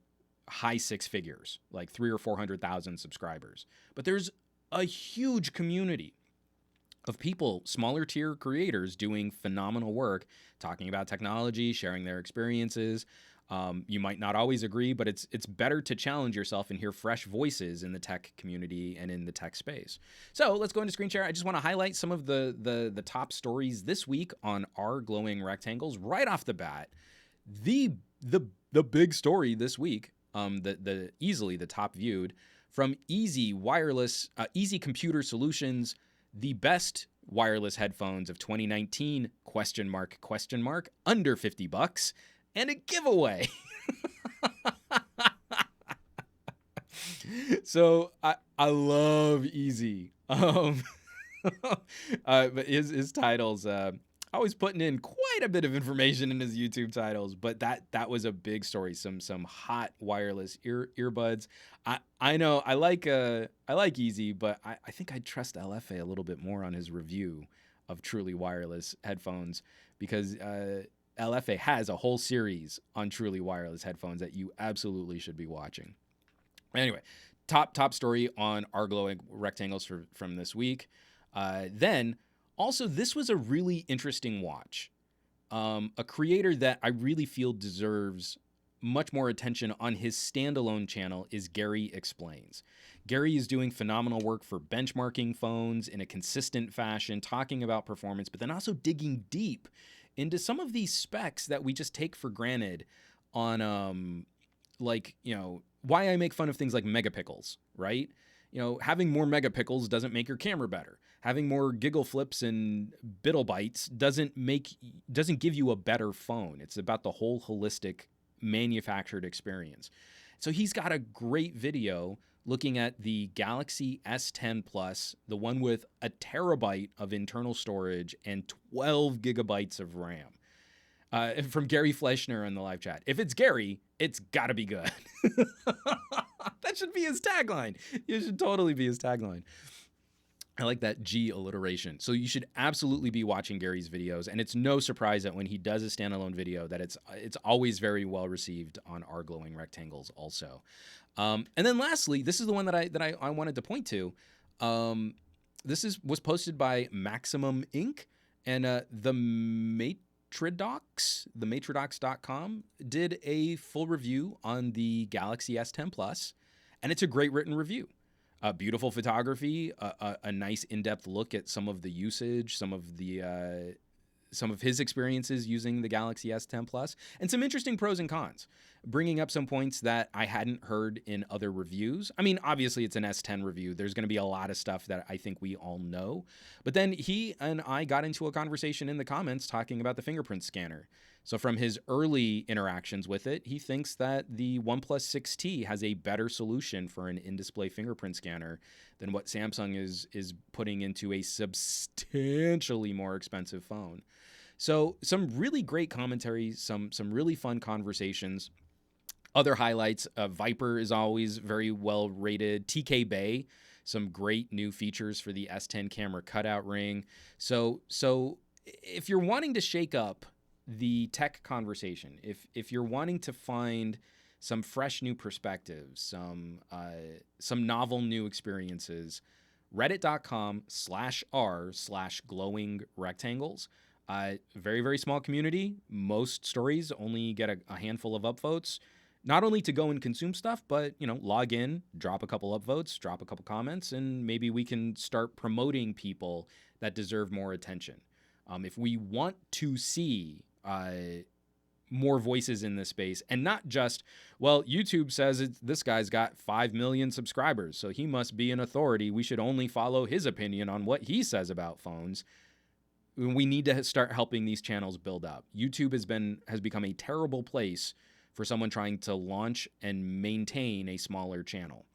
high six figures, like 300,000 or 400,000 subscribers. But there's a huge community of people, smaller tier creators doing phenomenal work, talking about technology, sharing their experiences. You might not always agree, but it's better to challenge yourself and hear fresh voices in the tech community and in the tech space. So let's go into screen share. I just want to highlight some of the top stories this week on Our Glowing Rectangles right off the bat. The big story this week, easily the top viewed, from Easy Computer Solutions, the best wireless headphones of 2019, ? Under $50. And a giveaway. So I love Easy. But his titles, always putting in quite a bit of information in his YouTube titles. But that was a big story. Some hot wireless earbuds. I know I like Easy, but I think I'd trust LFA a little bit more on his review of truly wireless headphones, because LFA has a whole series on truly wireless headphones that you absolutely should be watching. Anyway, top story on Our Glowing Rectangles from this week. Then, also, this was a really interesting watch. A creator that I really feel deserves much more attention on his standalone channel is Gary Explains. Gary is doing phenomenal work for benchmarking phones in a consistent fashion, talking about performance, but then also digging deep into some of these specs that we just take for granted on, why I make fun of things like megapixels, right? Having more megapixels doesn't make your camera better. Having more giggle flips and biddle bytes doesn't give you a better phone. It's about the whole holistic manufactured experience. So he's got a great video looking at the Galaxy S10 Plus, the one with a terabyte of internal storage and 12 gigabytes of RAM. From Gary Fleischner in the live chat. If it's Gary, it's got to be good. That should be his tagline. It should totally be his tagline. I like that G alliteration. So you should absolutely be watching Gary's videos, and it's no surprise that when he does a standalone video that it's always very well received on Our Glowing Rectangles also. And then lastly, this is the one that I wanted to point to. This was posted by Maximum Inc. and the Matrodox.com did a full review on the Galaxy S10 Plus, and it's a great written review. Beautiful photography, a nice in-depth look at some of the usage, some of his experiences using the Galaxy S10 Plus, and some interesting pros and cons, bringing up some points that I hadn't heard in other reviews. I mean, obviously it's an S10 review. There's going to be a lot of stuff that I think we all know. But then he and I got into a conversation in the comments talking about the fingerprint scanner. So from his early interactions with it, he thinks that the OnePlus 6T has a better solution for an in-display fingerprint scanner than what Samsung is putting into a substantially more expensive phone. So some really great commentary, some really fun conversations. Other highlights, Viper is always very well rated. TK Bay, some great new features for the S10 camera cutout ring. So if you're wanting to shake up the tech conversation, if you're wanting to find some fresh new perspectives, some novel new experiences, reddit.com/r/glowing rectangles. Very, very small community. Most stories only get a handful of upvotes. Not only to go and consume stuff, but, log in, drop a couple upvotes, drop a couple comments, and maybe we can start promoting people that deserve more attention. If we want to see more voices in this space, and not just, well, YouTube says this guy's got 5 million subscribers, so he must be an authority. We should only follow his opinion on what he says about phones. We need to start helping these channels build up. YouTube has become a terrible place for someone trying to launch and maintain a smaller channel.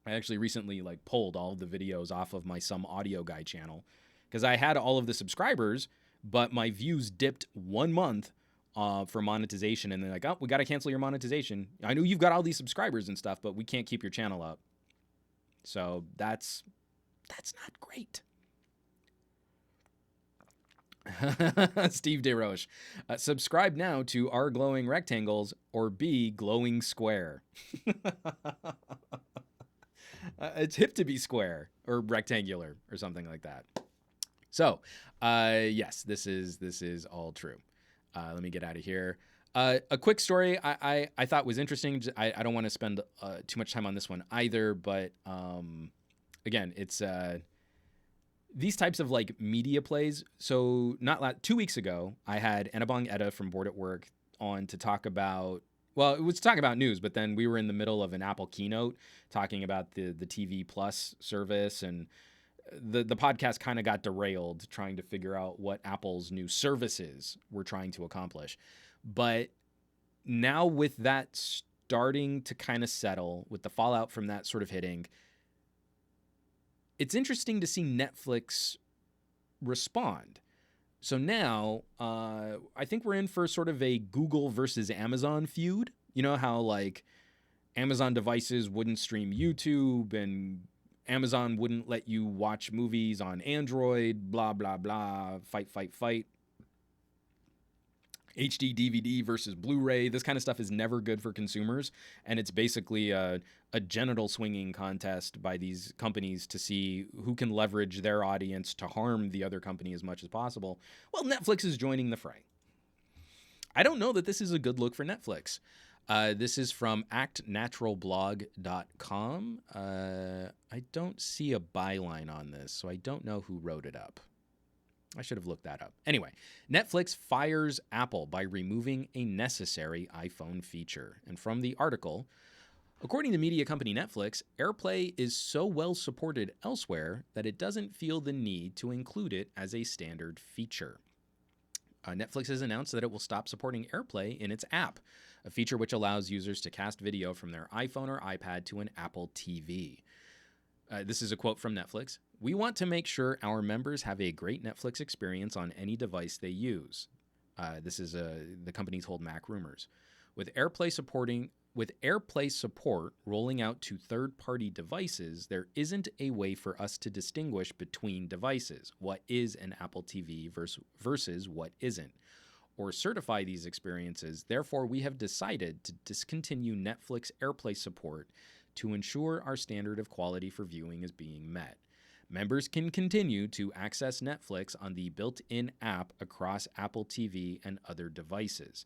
I actually recently pulled all of the videos off of my SomeAudioGuy channel because I had all of the subscribers, but my views dipped 1 month for monetization, and they're like, oh, we got to cancel your monetization. I know you've got all these subscribers and stuff, but we can't keep your channel up. So that's not great. Steve DeRoche, subscribe now to Our Glowing Rectangles or B Glowing Square. It's hip to be square or rectangular or something like that. So, yes, this is all true. Let me get out of here. A quick story I thought was interesting. I don't want to spend too much time on this one either, but again, it's these types of media plays. So 2 weeks ago, I had Annabong Etta from Board at Work on to talk about, well, it was talking about news, but then we were in the middle of an Apple keynote talking about the TV Plus service, and the podcast kind of got derailed trying to figure out what Apple's new services were trying to accomplish. But now with that starting to kind of settle, with the fallout from that sort of hitting, it's interesting to see Netflix respond. So now I think we're in for sort of a Google versus Amazon feud. You know how Amazon devices wouldn't stream YouTube and Amazon wouldn't let you watch movies on Android, blah, blah, blah, fight. HD DVD versus Blu-ray. This kind of stuff is never good for consumers, and it's basically a genital swinging contest by these companies to see who can leverage their audience to harm the other company as much as possible. Well, Netflix is joining the fray. I don't know that this is a good look for Netflix. This is from actnaturalblog.com. I don't see a byline on this, so I don't know who wrote it up. I should have looked that up. Anyway, Netflix fires Apple by removing a necessary iPhone feature. And from the article, according to media company Netflix, AirPlay is so well supported elsewhere that it doesn't feel the need to include it as a standard feature. Netflix has announced that it will stop supporting AirPlay in its app, a feature which allows users to cast video from their iPhone or iPad to an Apple TV. This is a quote from Netflix. "We want to make sure our members have a great Netflix experience on any device they use." This is the company told Mac Rumors. With AirPlay support rolling out to third-party devices, there isn't a way for us to distinguish between devices, what is an Apple TV versus what isn't, or certify these experiences. Therefore, we have decided to discontinue Netflix AirPlay support to ensure our standard of quality for viewing is being met. Members can continue to access Netflix on the built-in app across Apple TV and other devices.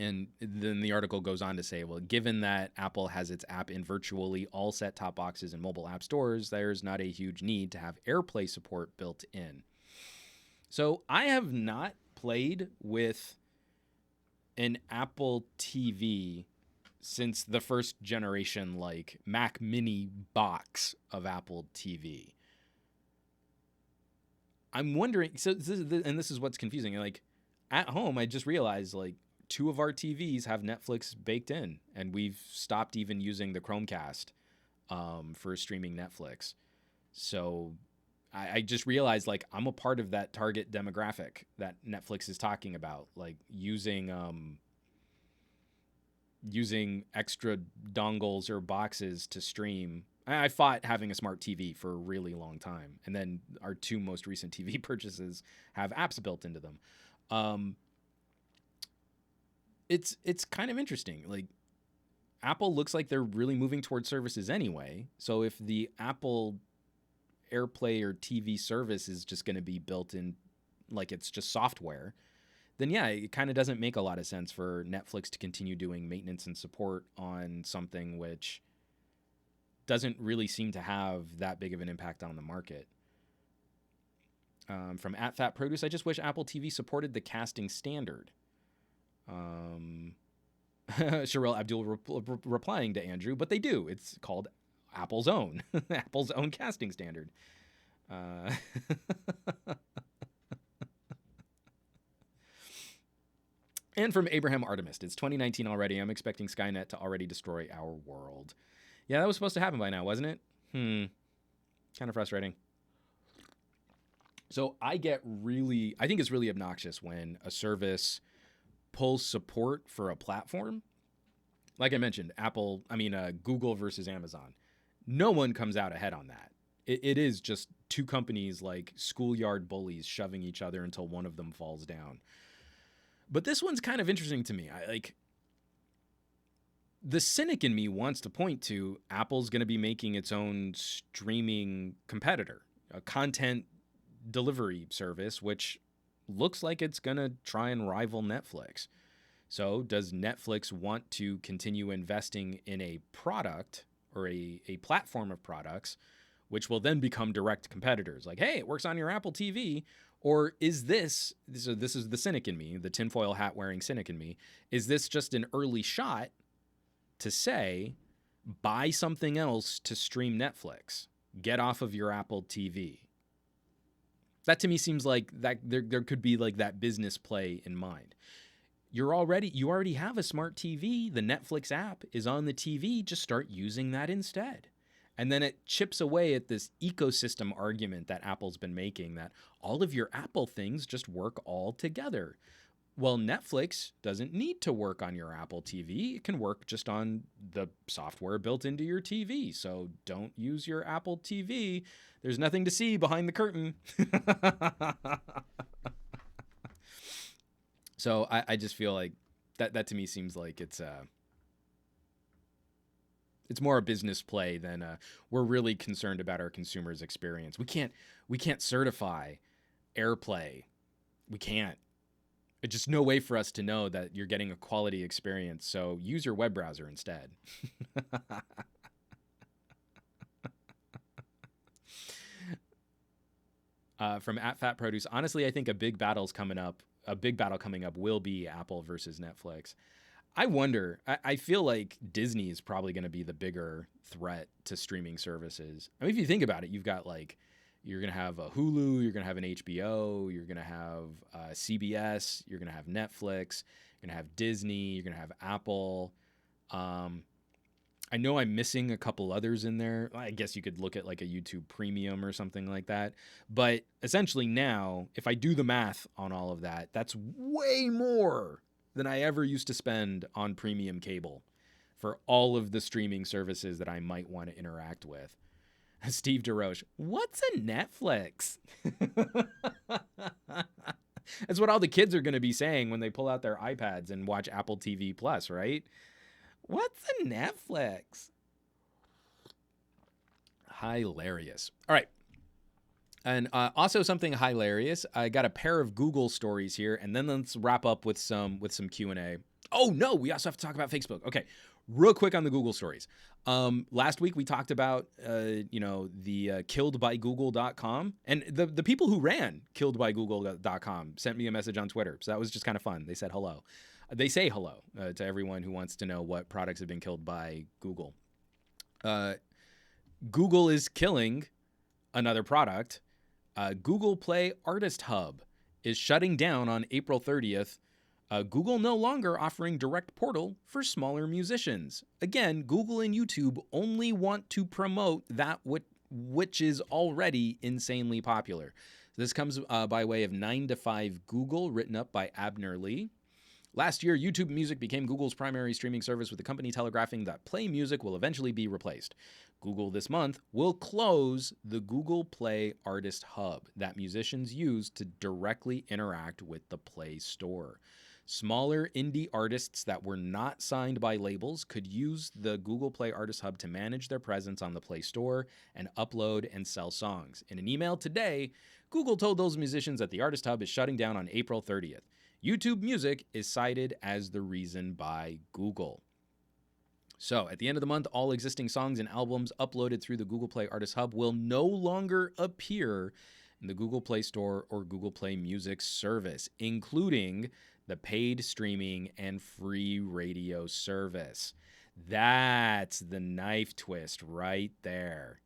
And then the article goes on to say, well, given that Apple has its app in virtually all set-top boxes and mobile app stores, there's not a huge need to have AirPlay support built in. So I have not played with an Apple TV since the first generation, like Mac Mini box of Apple TV. I'm wondering, so this is what's confusing. Like at home, I just realized like 2 of our TVs have Netflix baked in, and we've stopped even using the Chromecast for streaming Netflix. So I just realized like I'm a part of that target demographic that Netflix is talking about, like using extra dongles or boxes to stream. I fought having a smart TV for a really long time, and then our 2 most recent TV purchases have apps built into them. It's kind of interesting. Like Apple looks like they're really moving towards services anyway. So if the Apple AirPlay or TV service is just going to be built in, like it's just software, then yeah, it kind of doesn't make a lot of sense for Netflix to continue doing maintenance and support on something which doesn't really seem to have that big of an impact on the market. From @FatProduce, I just wish Apple TV supported the casting standard. Sherelle Abdul replying to Andrew, but they do. It's called Apple's own, Apple's own casting standard. And from Abraham Artemist, it's 2019 already. I'm expecting Skynet to already destroy our world. Yeah, that was supposed to happen by now, wasn't it? Kind of frustrating. So I think it's really obnoxious when a service pulls support for a platform. Like I mentioned, Google versus Amazon. No one comes out ahead on that. It is just 2 companies like schoolyard bullies shoving each other until one of them falls down. But this one's kind of interesting to me. The cynic in me wants to point to Apple's going to be making its own streaming competitor, a content delivery service, which looks like it's going to try and rival Netflix. So does Netflix want to continue investing in a product or a platform of products, which will then become direct competitors? Like, hey, it works on your Apple TV. Or is this is the cynic in me, the tinfoil hat wearing cynic in me, is this just an early shot to say, buy something else to stream Netflix, get off of your Apple TV? That to me seems like that there could be like that business play in mind. You already have a smart TV. The Netflix app is on the TV. Just start using that instead. And then it chips away at this ecosystem argument that Apple's been making, that all of your Apple things just work all together. Well, Netflix doesn't need to work on your Apple TV. It can work just on the software built into your TV. So don't use your Apple TV. There's nothing to see behind the curtain. So I just feel like that to me seems like it's more a business play than we're really concerned about our consumers' experience. We can't certify AirPlay. We can't. It's just no way for us to know that you're getting a quality experience. So use your web browser instead. From @FatProduce, honestly, I think a big battle coming up will be Apple versus Netflix. I wonder, I feel like Disney is probably going to be the bigger threat to streaming services. I mean, if you think about it, you've got like You're going to have a Hulu, you're going to have an HBO, you're going to have CBS, you're going to have Netflix, you're going to have Disney, you're going to have Apple. I know I'm missing a couple others in there. I guess you could look at like a YouTube Premium or something like that. But essentially now, if I do the math on all of that, that's way more than I ever used to spend on premium cable for all of the streaming services that I might want to interact with. Steve DeRoche, what's a Netflix? That's what all the kids are going to be saying when they pull out their iPads and watch Apple TV Plus, right? What's a Netflix? Hilarious. All right. And also something hilarious. I got a pair of Google stories here, and then let's wrap up with some Q&A. Oh no, we also have to talk about Facebook. Okay, real quick on the Google stories. Last week we talked about the killedbygoogle.com, and the people who ran killedbygoogle.com sent me a message on Twitter, so that was just kind of fun. They said hello. They say hello to everyone who wants to know what products have been killed by Google. Google is killing another product. Google Play Artist Hub is shutting down on April 30th. Google no longer offering direct portal for smaller musicians. Again, Google and YouTube only want to promote that which is already insanely popular. This comes by way of 9 to 5 Google, written up by Abner Lee. Last year, YouTube Music became Google's primary streaming service, with the company telegraphing that Play Music will eventually be replaced. Google this month will close the Google Play Artist Hub that musicians use to directly interact with the Play Store. Smaller indie artists that were not signed by labels could use the Google Play Artist Hub to manage their presence on the Play Store and upload and sell songs. In an email today, Google told those musicians that the Artist Hub is shutting down on April 30th. YouTube Music is cited as the reason by Google. So, at the end of the month, all existing songs and albums uploaded through the Google Play Artist Hub will no longer appear in the Google Play Store or Google Play Music service, including the paid streaming and free radio service. That's the knife twist right there.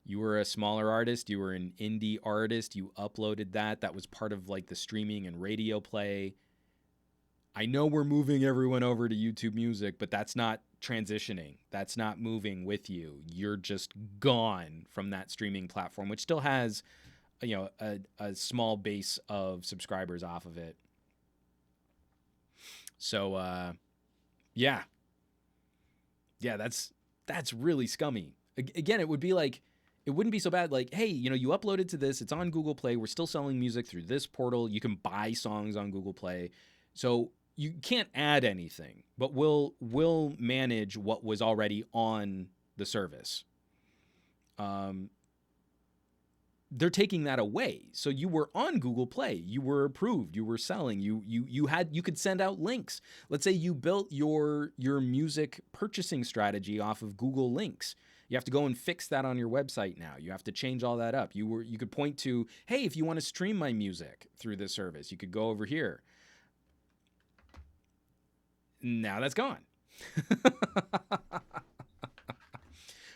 You were a smaller artist, you were an indie artist, you uploaded that was part of like the streaming and radio play. I know we're moving everyone over to YouTube Music, but that's not transitioning. That's not moving with you. You're just gone from that streaming platform, which still has, a small base of subscribers off of it. So, yeah, that's really scummy. Again, it would be like, it wouldn't be so bad. Like, hey, you uploaded to this. It's on Google Play. We're still selling music through this portal. You can buy songs on Google Play. So you can't add anything, but we'll manage what was already on the service. They're taking that away. So you were on Google Play. You were approved. You were selling. You could send out links. Let's say you built your music purchasing strategy off of Google Links. You have to go and fix that on your website now. You have to change all that up. You could point to, hey, if you want to stream my music through this service, you could go over here. Now that's gone.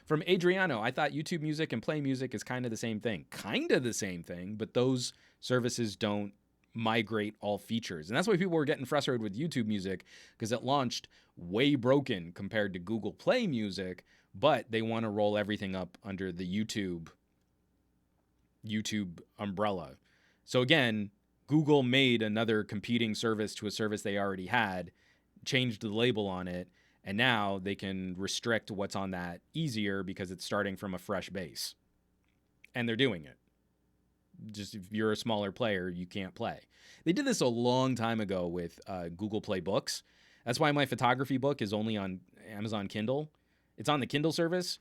From Adriano, I thought YouTube Music and Play Music is kind of the same thing. Kind of the same thing, but those services don't migrate all features. And that's why people were getting frustrated with YouTube Music, because it launched way broken compared to Google Play Music, but they want to roll everything up under the YouTube umbrella. So again, Google made another competing service to a service they already had, changed the label on it, and now they can restrict what's on that easier because it's starting from a fresh base. And they're doing it. Just if you're a smaller player, you can't play. They did this a long time ago with Google Play Books. That's why my photography book is only on Amazon Kindle. It's on the Kindle service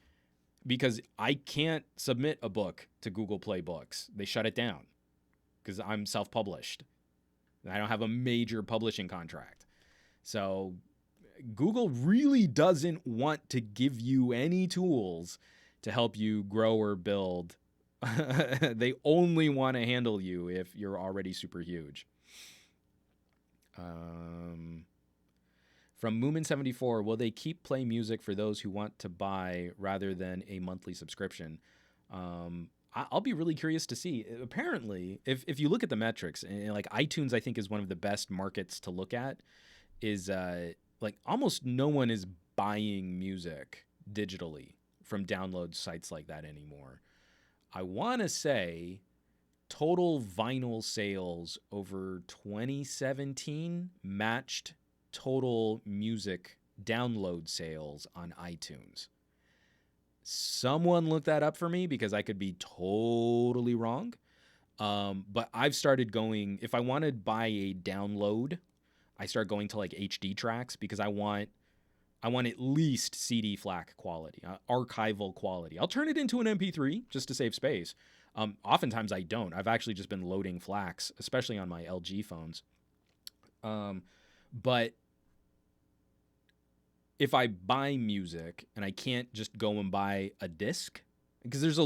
because I can't submit a book to Google Play Books. They shut it down because I'm self-published. I don't have a major publishing contract. So Google really doesn't want to give you any tools to help you grow or build. They only want to handle you if you're already super huge. From Moomin74, will they keep Play Music for those who want to buy rather than a monthly subscription?
I'll be really curious to see. Apparently, if you look at the metrics, and like iTunes, I think is one of the best markets to look at. Is like almost no one is buying music digitally from download sites like that anymore. I want to say total vinyl sales over 2017 matched total music download sales on iTunes. Someone look that up for me because I could be totally wrong. But I've started going, if I want to buy a download, I start going to like HD tracks because I want at least CD FLAC quality, archival quality. I'll turn it into an MP3 just to save space. Oftentimes I don't. I've actually just been loading FLACs, especially on my LG phones. But if I buy music and I can't just go and buy a disc, because there's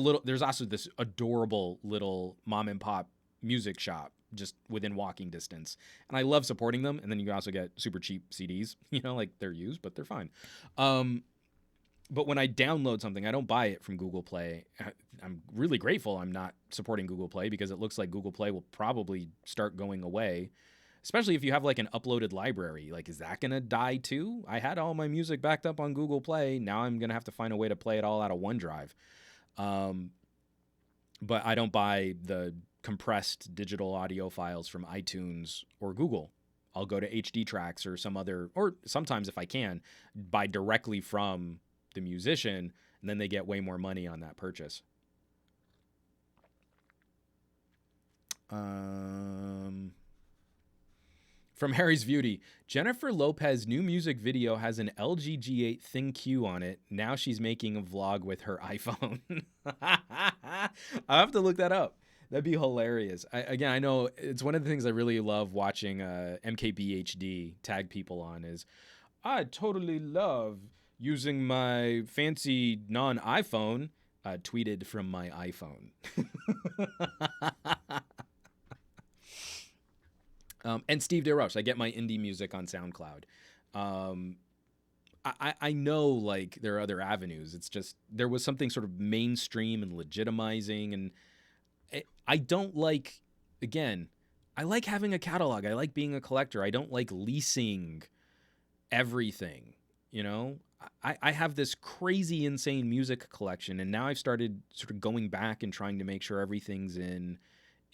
also this adorable little mom and pop music shop just within walking distance, and I love supporting them. And then you also get super cheap CDs, like they're used, but they're fine. But when I download something, I don't buy it from Google Play. I'm really grateful I'm not supporting Google Play because it looks like Google Play will probably start going away, especially if you have like an uploaded library. Like, is that going to die too? I had all my music backed up on Google Play. Now I'm going to have to find a way to play it all out of OneDrive. But I don't buy the compressed digital audio files from iTunes or Google. I'll go to HD Tracks or some other, or sometimes if I can, buy directly from the musician, and then they get way more money on that purchase. From Harry's Beauty, Jennifer Lopez's new music video has an LG G8 ThinQ on it. Now she's making a vlog with her iPhone. I'll have to look that up. That'd be hilarious. I know it's one of the things I really love watching MKBHD tag people on is I totally love using my fancy non-iPhone tweeted from my iPhone. And Steve DeRoche, I get my indie music on SoundCloud. I know like there are other avenues. It's just there was something sort of mainstream and legitimizing, and I don't like, again, I like having a catalog. I like being a collector. I don't like leasing everything, I have this crazy, insane music collection, and now I've started sort of going back and trying to make sure everything's in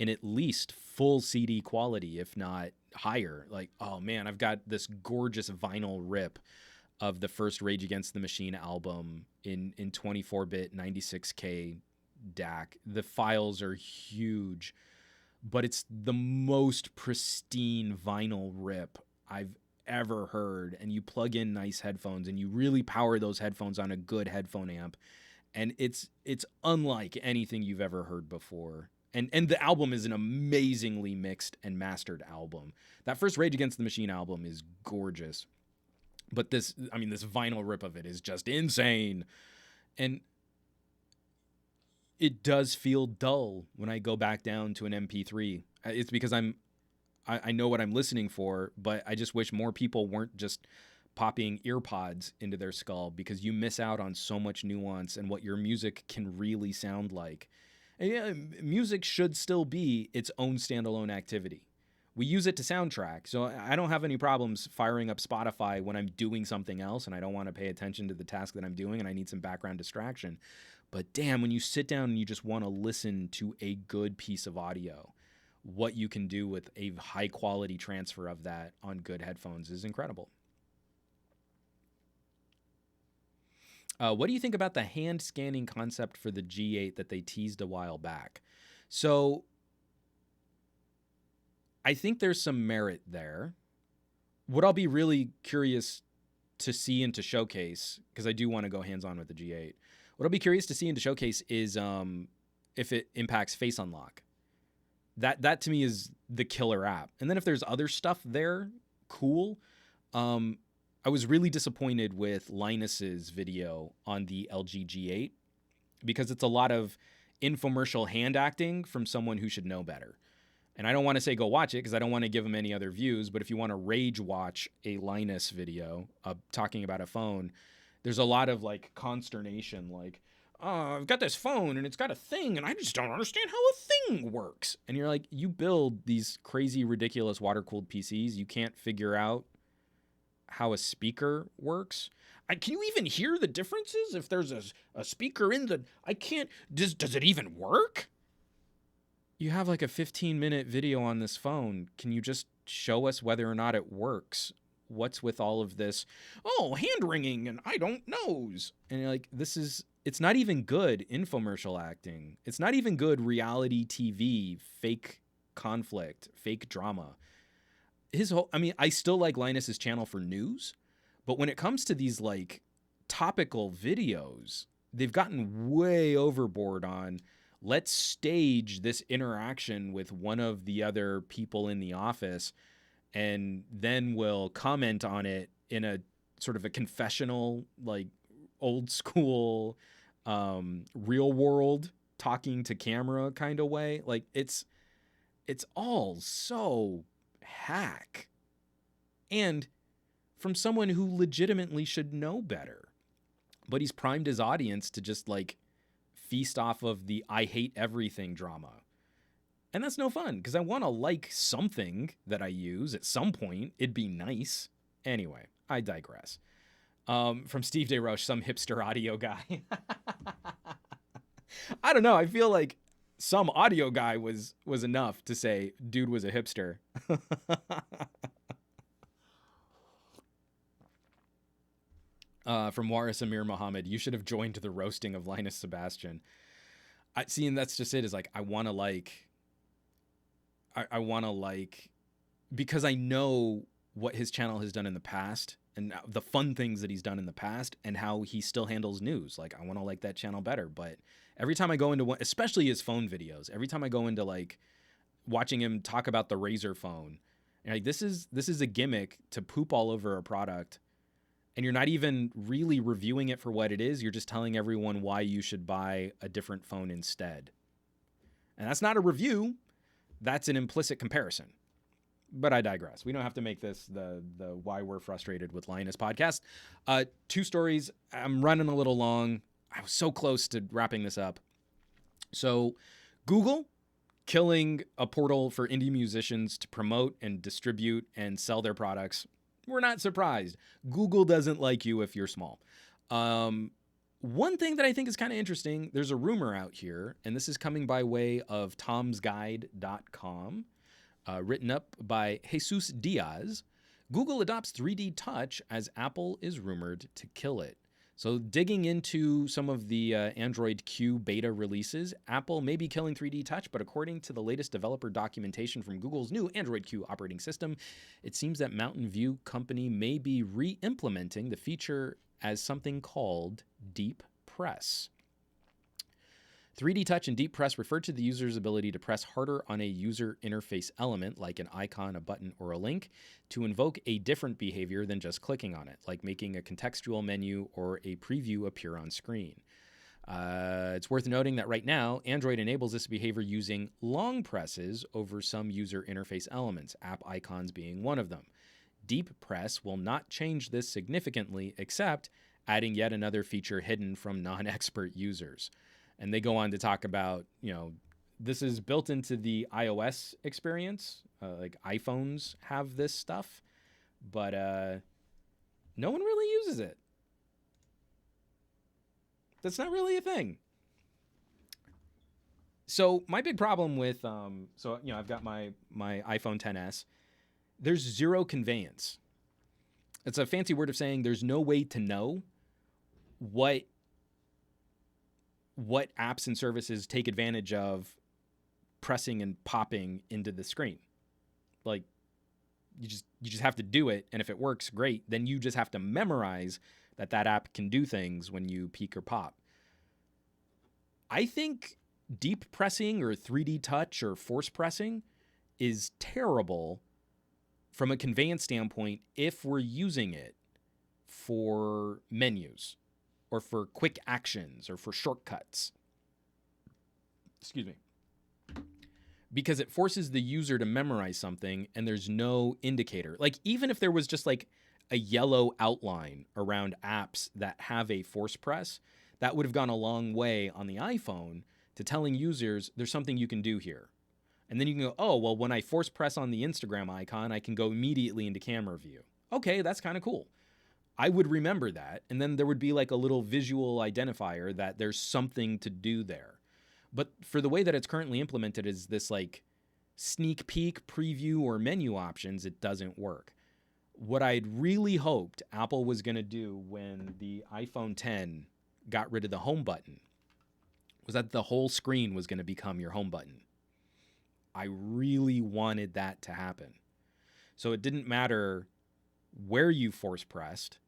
at least full CD quality, if not higher. Like, oh man, I've got this gorgeous vinyl rip of the first Rage Against the Machine album in 24-bit 96K DAC. The files are huge, but it's the most pristine vinyl rip I've ever heard. And you plug in nice headphones and you really power those headphones on a good headphone amp, and it's unlike anything you've ever heard before. And the album is an amazingly mixed and mastered album. That first Rage Against the Machine album is gorgeous. But this vinyl rip of it is just insane. And it does feel dull when I go back down to an MP3. It's because I know what I'm listening for, but I just wish more people weren't just popping earpods into their skull, because you miss out on so much nuance and what your music can really sound like. And yeah, music should still be its own standalone activity. We use it to soundtrack, so I don't have any problems firing up Spotify when I'm doing something else and I don't want to pay attention to the task that I'm doing and I need some background distraction. But damn, when you sit down and you just want to listen to a good piece of audio, what you can do with a high quality transfer of that on good headphones is incredible. What do you think about the hand scanning concept for the G8 that they teased a while back? So I think there's some merit there. What I'll be really curious to see and to showcase, because I do want to go hands-on with the G8, what I'll be curious to see and to showcase is if it impacts Face Unlock. That to me is the killer app. And then if there's other stuff there, cool. I was really disappointed with Linus's video on the LG G8 because it's a lot of infomercial hand acting from someone who should know better. And I don't want to say go watch it because I don't want to give him any other views, but if you want to rage watch a Linus video talking about a phone, there's a lot of like consternation, like, I've got this phone and it's got a thing and I just don't understand how a thing works. And you're like, you build these crazy, ridiculous water-cooled PCs. You can't figure out how a speaker works. Can you even hear the differences if there's a speaker in the... I can't... Does it even work? You have like a 15-minute video on this phone. Can you just show us whether or not it works? What's with all of this? Oh, hand wringing and I don't knows. And you're like, it's not even good infomercial acting. It's not even good reality TV, fake conflict, fake drama. I still like Linus's channel for news, but when it comes to these like topical videos, they've gotten way overboard on let's stage this interaction with one of the other people in the office and then we'll comment on it in a sort of a confessional, like old school, real world talking to camera kind of way. Like it's all so hack, and from someone who legitimately should know better, but he's primed his audience to just like feast off of the I hate everything drama. And that's no fun because I want to like something that I use at some point. It'd be nice. Anyway, I digress. From Steve DeRoche, some hipster audio guy. I don't know. I feel like some audio guy was enough to say dude was a hipster. From Waris Amir Muhammad, you should have joined the roasting of Linus Sebastian. And that's just it. Is like I want to like because I know what his channel has done in the past and the fun things that he's done in the past and how he still handles news. Like I want to like that channel better. But every time I go into one, especially his phone videos, every time I go into like watching him talk about the Razer phone, like this is a gimmick to poop all over a product. And you're not even really reviewing it for what it is. You're just telling everyone why you should buy a different phone instead. And that's not a review. That's an implicit comparison. But I digress. We don't have to make this the why we're frustrated with Linus podcast. 2 stories. I'm running a little long. I was so close to wrapping this up. So Google killing a portal for indie musicians to promote and distribute and sell their products. We're not surprised. Google doesn't like you if you're small. One thing that I think is kind of interesting, there's a rumor out here, and this is coming by way of tomsguide.com, written up by Jesus Diaz. Google adopts 3D Touch as Apple is rumored to kill it. So digging into some of the Android Q beta releases, Apple may be killing 3D Touch, but according to the latest developer documentation from Google's new Android Q operating system, it seems that Mountain View Company may be re-implementing the feature as something called Deep Press. 3D Touch and Deep Press refer to the user's ability to press harder on a user interface element, like an icon, a button, or a link, to invoke a different behavior than just clicking on it, like making a contextual menu or a preview appear on screen. It's worth noting that right now, Android enables this behavior using long presses over some user interface elements, app icons being one of them. Deep Press will not change this significantly, except adding yet another feature hidden from non-expert users. And they go on to talk about, this is built into the iOS experience. Like iPhones have this stuff, but no one really uses it. That's not really a thing. So my big problem with, I've got my iPhone XS. There's zero conveyance. It's a fancy word of saying there's no way to know what apps and services take advantage of pressing and popping into the screen. Like you just have to do it, and if it works, great. Then you just have to memorize that app can do things when you peek or pop. I think deep pressing or 3D touch or force pressing is terrible from a conveyance standpoint if we're using it for menus or for quick actions or for shortcuts. Excuse me. Because it forces the user to memorize something and there's no indicator. Like even if there was just like a yellow outline around apps that have a force press, that would have gone a long way on the iPhone to telling users there's something you can do here. And then you can go, oh, well, when I force press on the Instagram icon, I can go immediately into camera view. Okay, that's kind of cool. I would remember that. And then there would be like a little visual identifier that there's something to do there. But for the way that it's currently implemented is this like sneak peek, preview, or menu options, it doesn't work. What I'd really hoped Apple was going to do when the iPhone 10 got rid of the home button was that the whole screen was going to become your home button. I really wanted that to happen. So it didn't matter where you force pressed,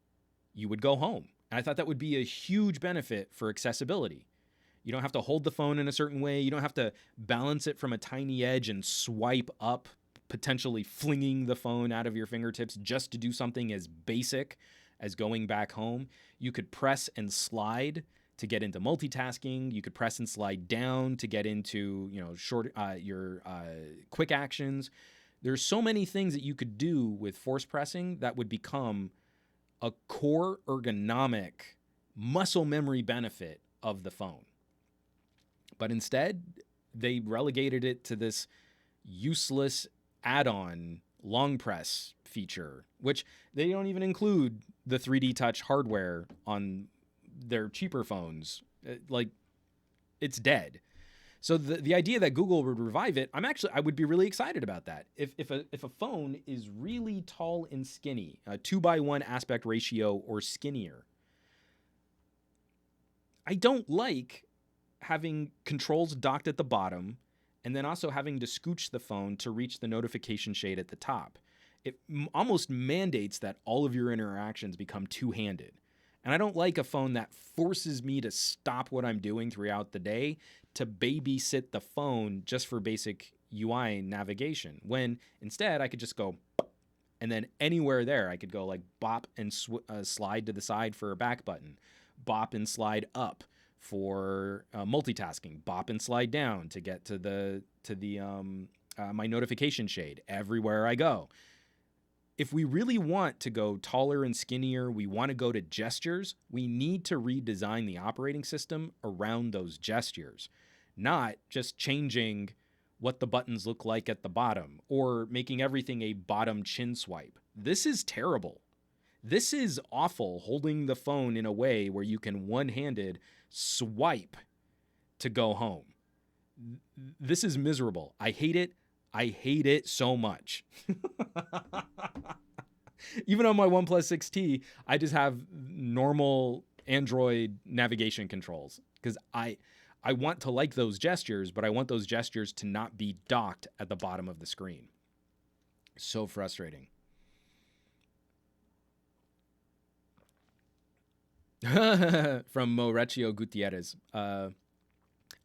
you would go home. And I thought that would be a huge benefit for accessibility. You don't have to hold the phone in a certain way. You don't have to balance it from a tiny edge and swipe up, potentially flinging the phone out of your fingertips just to do something as basic as going back home. You could press and slide to get into multitasking. You could press and slide down to get into, your quick actions. There's so many things that you could do with force pressing that would become a core ergonomic muscle memory benefit of the phone. But instead, they relegated it to this useless add-on long press feature, which they don't even include the 3D Touch hardware on their cheaper phones. Like, it's dead. So the idea that Google would revive it, I would be really excited about that. If a phone is really tall and skinny, a 2:1 aspect ratio or skinnier, I don't like having controls docked at the bottom and then also having to scooch the phone to reach the notification shade at the top. It almost mandates that all of your interactions become two-handed. And I don't like a phone that forces me to stop what I'm doing throughout the day to babysit the phone just for basic UI navigation, when instead I could just go, and then anywhere there I could go like bop and slide to the side for a back button, bop and slide up for multitasking, bop and slide down to get to my notification shade everywhere I go. If we really want to go taller and skinnier, we want to go to gestures, we need to redesign the operating system around those gestures, not just changing what the buttons look like at the bottom or making everything a bottom chin swipe. This is terrible. This is awful, holding the phone in a way where you can one-handed swipe to go home. This is miserable. I hate it. I hate it so much. Even on my OnePlus 6T, I just have normal Android navigation controls because I want to like those gestures, but I want those gestures to not be docked at the bottom of the screen. So frustrating. From Mauricio Gutierrez.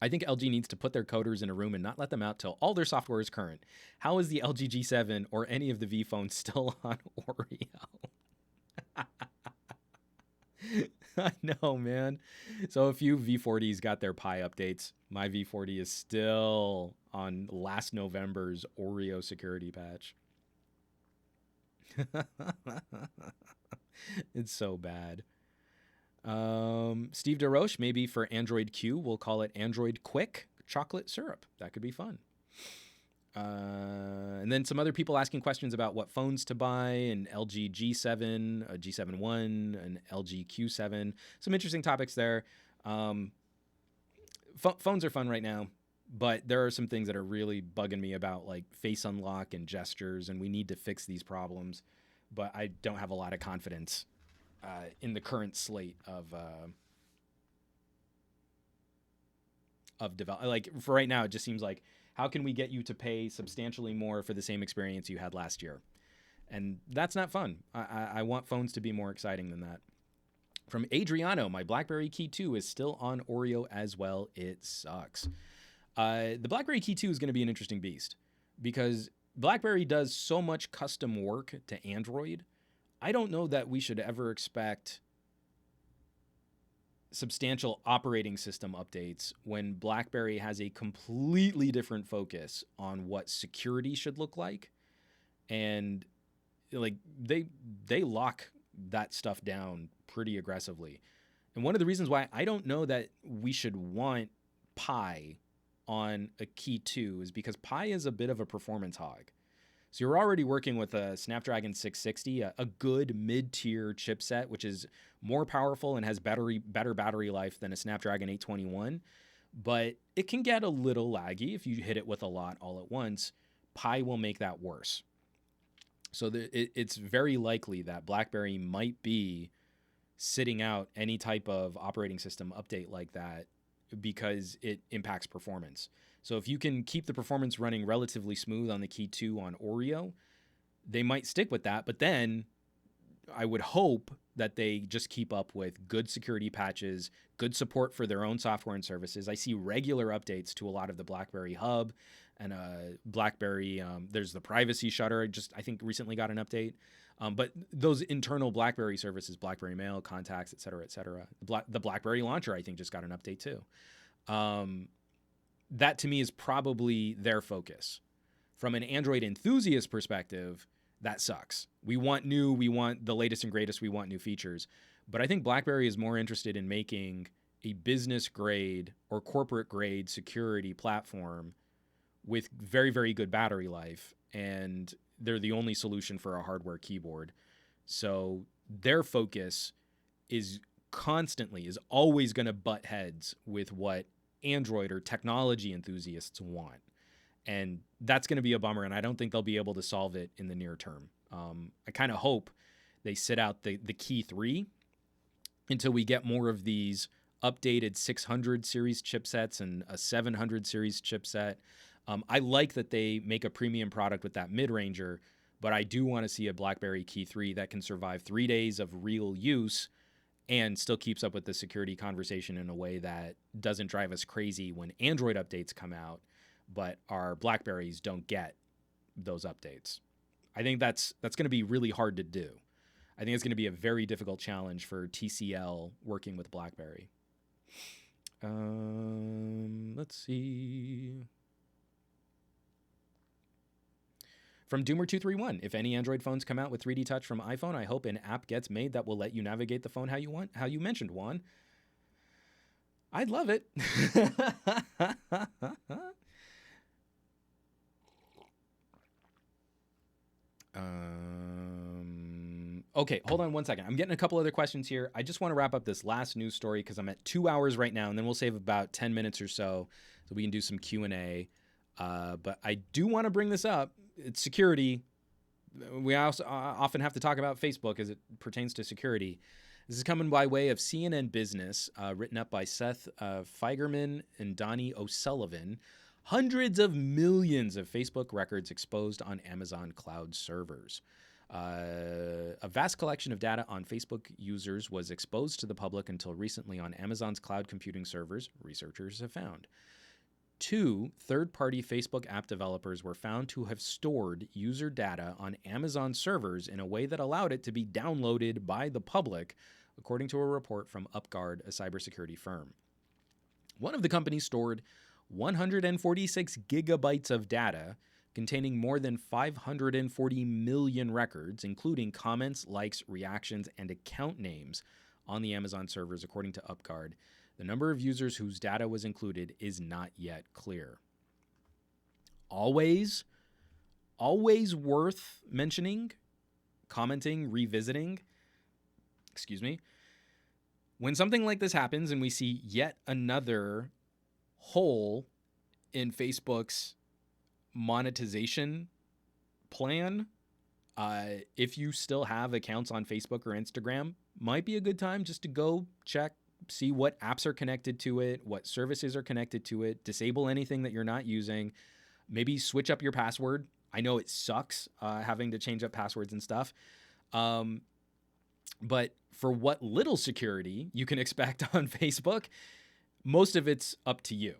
I think LG needs to put their coders in a room and not let them out till all their software is current. How is the LG G7 or any of the V phones still on Oreo? I know, man. So a few V40s got their Pi updates. My V40 is still on last November's Oreo security patch. It's so bad. Steve DeRoche, maybe for Android Q, we'll call it Android Quick Chocolate Syrup. That could be fun. And then some other people asking questions about what phones to buy, an LG G7, a G7 One, an LG Q7. Some interesting topics there. Phones are fun right now, but there are some things that are really bugging me about like face unlock and gestures, and we need to fix these problems. But I don't have a lot of confidence in the current slate of develop. Like for right now, it just seems like, how can we get you to pay substantially more for the same experience you had last year? And that's not fun. I want phones to be more exciting than that. From Adriano, my BlackBerry Key 2 is still on Oreo as well. It sucks. The BlackBerry Key 2 is going to be an interesting beast because BlackBerry does so much custom work to Android. I don't know that we should ever expect substantial operating system updates when BlackBerry has a completely different focus on what security should look like. And like they lock that stuff down pretty aggressively. And one of the reasons why I don't know that we should want Pi on a Key 2 is because Pi is a bit of a performance hog. So you're already working with a Snapdragon 660, a good mid-tier chipset, which is more powerful and has better battery life than a Snapdragon 821. But it can get a little laggy if you hit it with a lot all at once. Pi will make that worse. So it's very likely that BlackBerry might be sitting out any type of operating system update like that because it impacts performance. So if you can keep the performance running relatively smooth on the Key 2 on Oreo, they might stick with that. But then I would hope that they just keep up with good security patches, good support for their own software and services. I see regular updates to a lot of the BlackBerry Hub and BlackBerry. There's the privacy shutter. I think recently got an update. But those internal BlackBerry services, BlackBerry Mail, Contacts, et cetera, et cetera. The BlackBerry Launcher, I think, just got an update too. That to me is probably their focus. From an Android enthusiast perspective, that sucks. We want new, we want the latest and greatest, we want new features. But I think BlackBerry is more interested in making a business grade or corporate grade security platform with very, very good battery life. And they're the only solution for a hardware keyboard. So their focus is always going to butt heads with what Android or technology enthusiasts want. And that's going to be a bummer, and I don't think they'll be able to solve it in the near term. I kind of hope they sit out the Key 3 until we get more of these updated 600 series chipsets and a 700 series chipset. I like that they make a premium product with that mid-ranger, but I do want to see a BlackBerry Key 3 that can survive 3 days of real use and still keeps up with the security conversation in a way that doesn't drive us crazy when Android updates come out, but our BlackBerries don't get those updates. I think that's going to be really hard to do. I think it's going to be a very difficult challenge for TCL working with BlackBerry. Let's see. From Doomer231, if any Android phones come out with 3D Touch from iPhone, I hope an app gets made that will let you navigate the phone how you want. How you mentioned, Juan. I'd love it. Okay, hold on one second. I'm getting a couple other questions here. I just want to wrap up this last news story because I'm at 2 hours right now, and then we'll save about 10 minutes or so we can do some Q&A. But I do want to bring this up. It's security. We also often have to talk about Facebook as it pertains to security. This is coming by way of CNN Business, written up by Seth Feigerman and Donnie O'Sullivan. Hundreds of millions of Facebook records exposed on Amazon cloud servers. A vast collection of data on Facebook users was exposed to the public until recently on Amazon's cloud computing servers, researchers have found. 2 third-party Facebook app developers were found to have stored user data on Amazon servers in a way that allowed it to be downloaded by the public, according to a report from UpGuard, a cybersecurity firm. One of the companies stored 146 gigabytes of data containing more than 540 million records, including comments, likes, reactions, and account names on the Amazon servers, according to UpGuard. The number of users whose data was included is not yet clear. Always worth mentioning, commenting, revisiting, when something like this happens and we see yet another hole in Facebook's monetization plan, if you still have accounts on Facebook or Instagram, might be a good time just to go check, see what apps are connected to it, what services are connected to it, disable anything that you're not using, maybe switch up your password. I know it sucks having to change up passwords and stuff. But for what little security you can expect on Facebook, most of it's up to you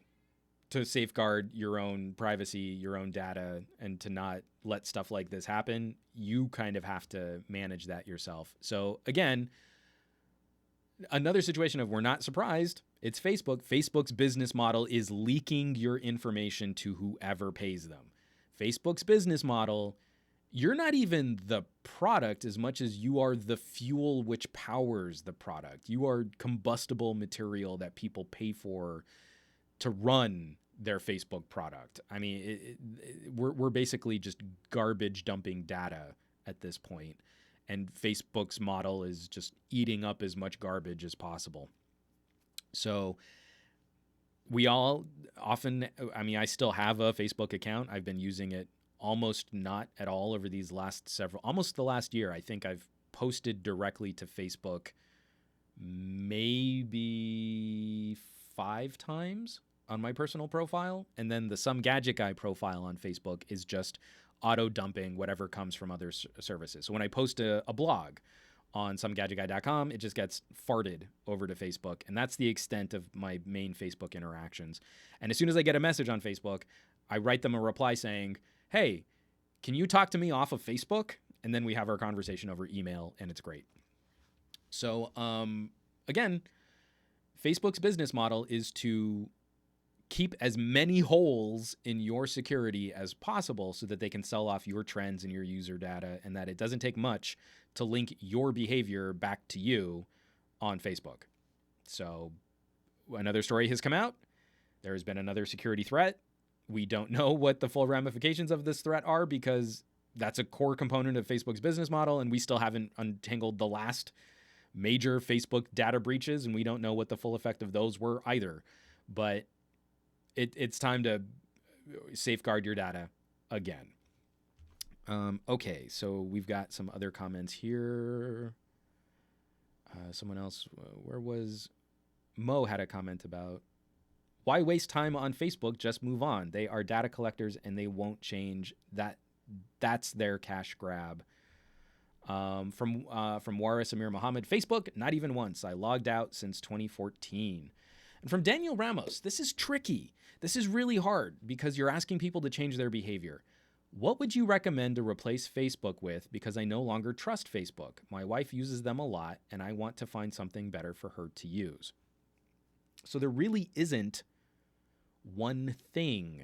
to safeguard your own privacy, your own data, and to not let stuff like this happen. You kind of have to manage that yourself. So again, another situation of we're not surprised. It's Facebook. Facebook's business model is leaking your information to whoever pays them. Facebook's business model you're not even the product as much as you are the fuel which powers the product. You are combustible material that people pay for to run their Facebook product. I mean, we're basically just garbage dumping data at this point, and Facebook's model is just eating up as much garbage as possible. So we all often, I mean, I still have a Facebook account. I've been using it almost not at all over these almost the last year. I think I've posted directly to Facebook maybe 5 times on my personal profile. And then the SomeGadgetGuy profile on Facebook is just auto dumping whatever comes from other services. So when I post a blog on SomeGadgetGuy.com, it just gets farted over to Facebook. And that's the extent of my main Facebook interactions. And as soon as I get a message on Facebook, I write them a reply saying, hey, can you talk to me off of Facebook? And then we have our conversation over email, and it's great. So, again, Facebook's business model is to keep as many holes in your security as possible so that they can sell off your trends and your user data, and that it doesn't take much to link your behavior back to you on Facebook. So another story has come out. There has been another security threat. We don't know what the full ramifications of this threat are because that's a core component of Facebook's business model, and we still haven't untangled the last major Facebook data breaches, and we don't know what the full effect of those were either. But it's time to safeguard your data again. Okay, so we've got some other comments here. Someone else, where was Mo had a comment about why waste time on Facebook? Just move on. They are data collectors and they won't change. That's their cash grab. From Waris Amir Muhammad, Facebook, not even once. I logged out since 2014. And from Daniel Ramos, this is tricky. This is really hard because you're asking people to change their behavior. What would you recommend to replace Facebook with? Because I no longer trust Facebook. My wife uses them a lot, and I want to find something better for her to use. So there really isn't one thing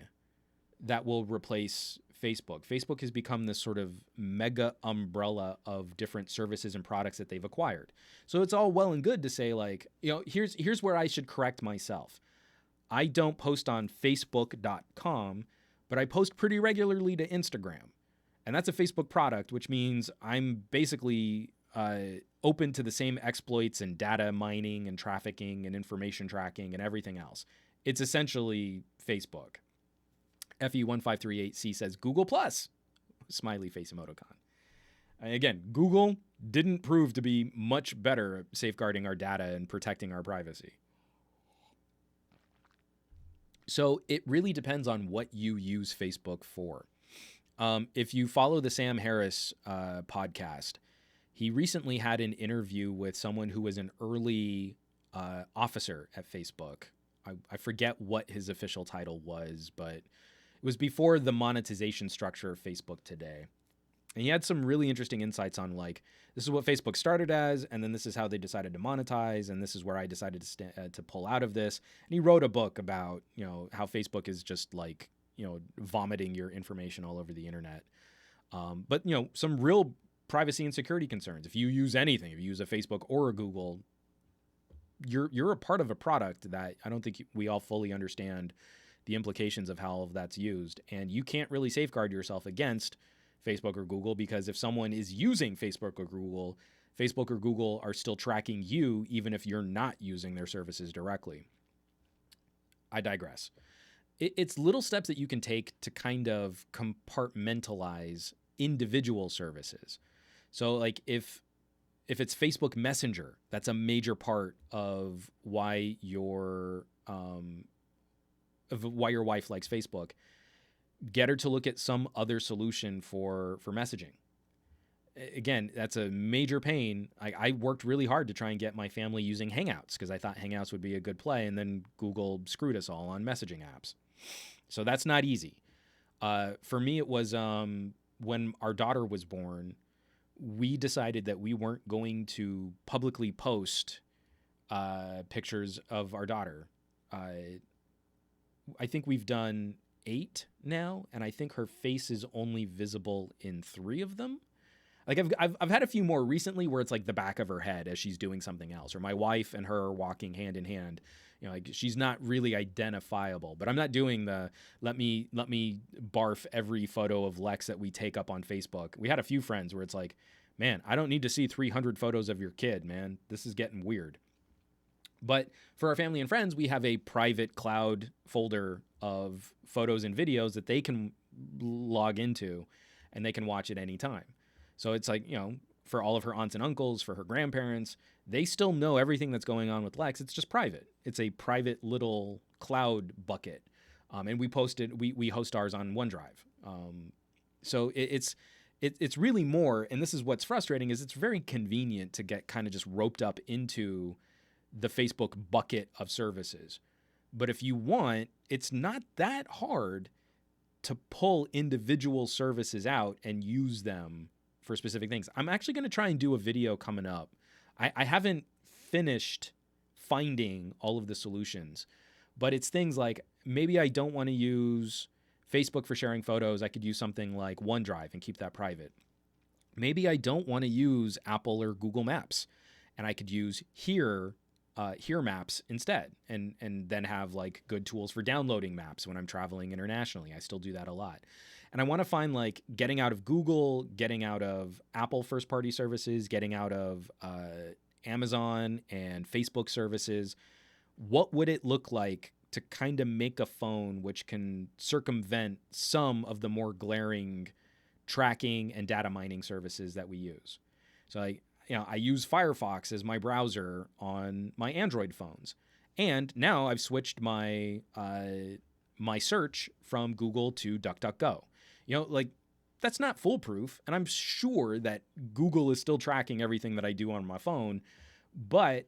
that will replace Facebook. Facebook has become this sort of mega umbrella of different services and products that they've acquired. So it's all well and good to say, like, here's where I should correct myself. I don't post on Facebook.com, but I post pretty regularly to Instagram. And that's a Facebook product, which means I'm basically open to the same exploits and data mining and trafficking and information tracking and everything else. It's essentially Facebook. FE1538C says Google Plus, smiley face emoticon. And again, Google didn't prove to be much better at safeguarding our data and protecting our privacy. So it really depends on what you use Facebook for. If you follow the Sam Harris podcast, he recently had an interview with someone who was an early officer at Facebook. I forget what his official title was, but it was before the monetization structure of Facebook today. And he had some really interesting insights on, like, this is what Facebook started as, and then this is how they decided to monetize, and this is where I decided to pull out of this. And he wrote a book about, how Facebook is just like, vomiting your information all over the internet. But some real privacy and security concerns. If you use anything, if you use a Facebook or a Google, you're a part of a product that I don't think we all fully understand the implications of how all of that's used. And you can't really safeguard yourself against Facebook or Google, because if someone is using Facebook or Google are still tracking you even if you're not using their services directly. I digress. It's little steps that you can take to kind of compartmentalize individual services. So like if it's Facebook Messenger, that's a major part of why your wife likes Facebook. Get her to look at some other solution for messaging. Again, that's a major pain. I worked really hard to try and get my family using Hangouts because I thought Hangouts would be a good play, and then Google screwed us all on messaging apps. So that's not easy. For me, it was when our daughter was born, we decided that we weren't going to publicly post pictures of our daughter. I think we've done 8 now, and I think her face is only visible in 3 of them. Like I've had a few more recently where it's like the back of her head as she's doing something else, or my wife and her are walking hand in hand. You know, like she's not really identifiable. But I'm not doing the let me barf every photo of Lex that we take up on Facebook. We had a few friends where it's like, man, I don't need to see 300 photos of your kid, man. This is getting weird. But for our family and friends, we have a private cloud folder of photos and videos that they can log into and they can watch at any time. So it's like, you know, for all of her aunts and uncles, for her grandparents, they still know everything that's going on with Lex. It's just private. It's a private little cloud bucket. And we host ours on OneDrive. So it's really more, and this is what's frustrating, is it's very convenient to get kind of just roped up into the Facebook bucket of services. But if you want, it's not that hard to pull individual services out and use them for specific things. I'm actually going to try and do a video coming up. I haven't finished finding all of the solutions, but it's things like maybe I don't want to use Facebook for sharing photos. I could use something like OneDrive and keep that private. Maybe I don't want to use Apple or Google Maps, and I could use Here Maps instead, and then have like good tools for downloading maps when I'm traveling internationally. I still do that a lot. And I want to find like getting out of Google, getting out of Apple first party services, getting out of Amazon and Facebook services. What would it look like to kind of make a phone which can circumvent some of the more glaring tracking and data mining services that we use? So I use Firefox as my browser on my Android phones. And now I've switched my my search from Google to DuckDuckGo. You know, like that's not foolproof. And I'm sure that Google is still tracking everything that I do on my phone, but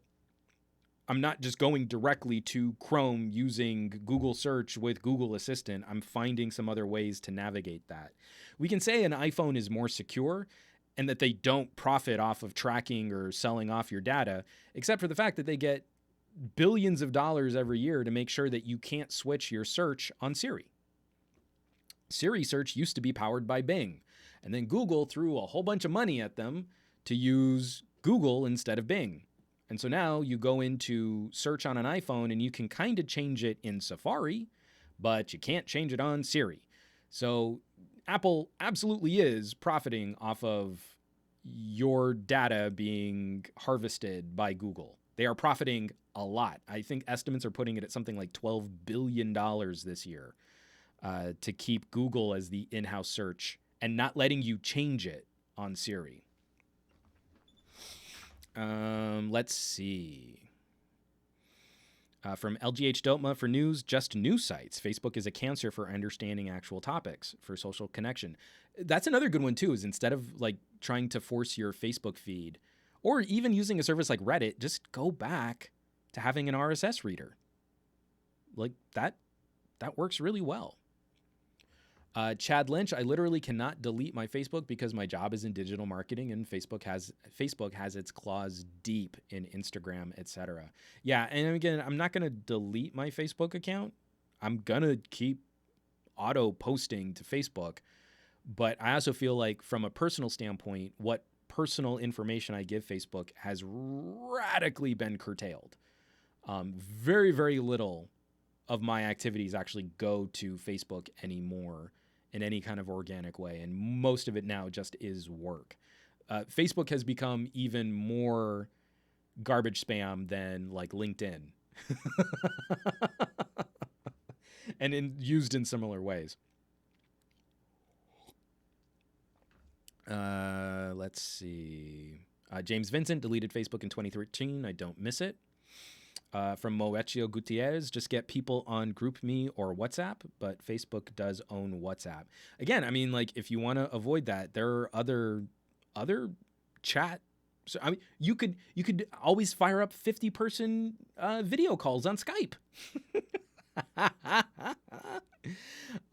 I'm not just going directly to Chrome using Google search with Google Assistant. I'm finding some other ways to navigate that. We can say an iPhone is more secure and that they don't profit off of tracking or selling off your data, except for the fact that they get billions of dollars every year to make sure that you can't switch your search on Siri. Siri search used to be powered by Bing, and then Google threw a whole bunch of money at them to use Google instead of Bing. And so now you go into search on an iPhone and you can kind of change it in Safari, but you can't change it on Siri. So Apple absolutely is profiting off of your data being harvested by Google. They are profiting a lot. I think estimates are putting it at something like $12 billion this year to keep Google as the in-house search and not letting you change it on Siri. Let's see. From LGH Dotma for news, just news sites. Facebook is a cancer for understanding actual topics for social connection. That's another good one too, is instead of like trying to force your Facebook feed or even using a service like Reddit, just go back to having an RSS reader. Like that works really well. Chad Lynch, I literally cannot delete my Facebook because my job is in digital marketing and Facebook has its claws deep in Instagram, etc. Yeah, and again, I'm not going to delete my Facebook account. I'm going to keep auto posting to Facebook, but I also feel like from a personal standpoint, what personal information I give Facebook has radically been curtailed. Very, very little of my activities actually go to Facebook anymore in any kind of organic way. And most of it now just is work. Facebook has become even more garbage spam than like LinkedIn and used in similar ways. Let's see. James Vincent deleted Facebook in 2013. I don't miss it. From Moecio Gutierrez, just get people on GroupMe or WhatsApp, but Facebook does own WhatsApp. Again, I mean, like if you want to avoid that, there are other chat. So I mean, you could always fire up 50-person video calls on Skype.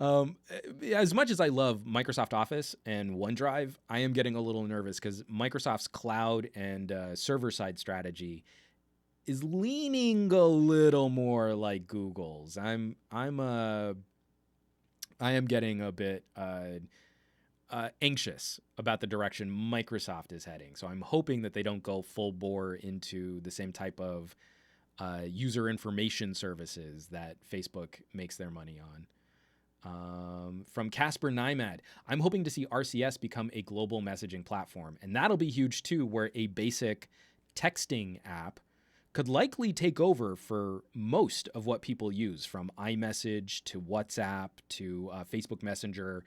As much as I love Microsoft Office and OneDrive, I am getting a little nervous because Microsoft's cloud and server-side strategy is leaning a little more like Google's. I'm I am getting a bit anxious about the direction Microsoft is heading. So I'm hoping that they don't go full bore into the same type of user information services that Facebook makes their money on. From Casper Nymad, I'm hoping to see RCS become a global messaging platform. And that'll be huge too, where a basic texting app could likely take over for most of what people use, from iMessage to WhatsApp to Facebook Messenger.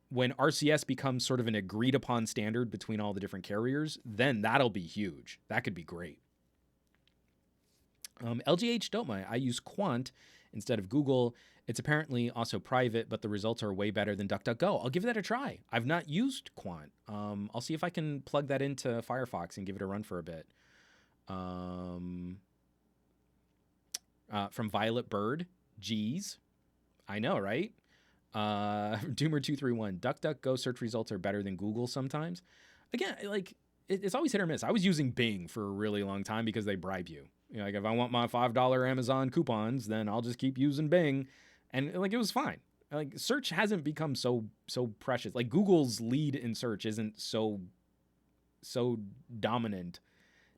When RCS becomes sort of an agreed upon standard between all the different carriers, then that'll be huge. That could be great. LGH Dotma, I use Quant instead of Google. It's apparently also private, but the results are way better than DuckDuckGo. I'll give that a try. I've not used Quant. I'll see if I can plug that into Firefox and give it a run for a bit. From Violet Bird, geez. I know, right? Doomer231, DuckDuckGo search results are better than Google sometimes. Again, like, it's always hit or miss. I was using Bing for a really long time because they bribe you. You know, like, if I want my $5 Amazon coupons, then I'll just keep using Bing. And like, it was fine. Like, search hasn't become so precious. Like, Google's lead in search isn't so dominant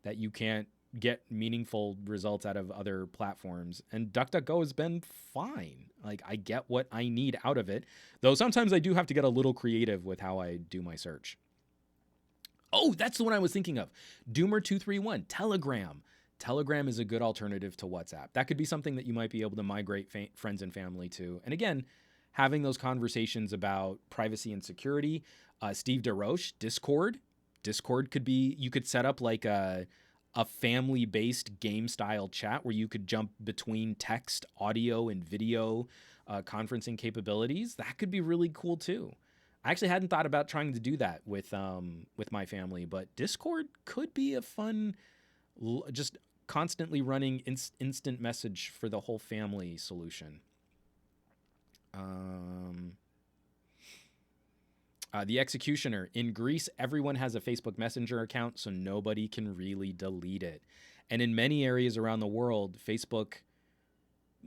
that you can't get meaningful results out of other platforms. And DuckDuckGo has been fine. Like, I get what I need out of it, though sometimes I do have to get a little creative with how I do my search. Oh, that's the one I was thinking of. Doomer231, Telegram. Telegram is a good alternative to WhatsApp. That could be something that you might be able to migrate friends and family to. And again, having those conversations about privacy and security. Steve DeRoche, Discord. Discord could be, you could set up like a family-based game-style chat where you could jump between text, audio, and video conferencing capabilities. That could be really cool too. I actually hadn't thought about trying to do that with my family, but Discord could be a fun, just constantly running instant message for the whole family solution. The Executioner. In Greece, everyone has a Facebook Messenger account, so nobody can really delete it. And in many areas around the world, Facebook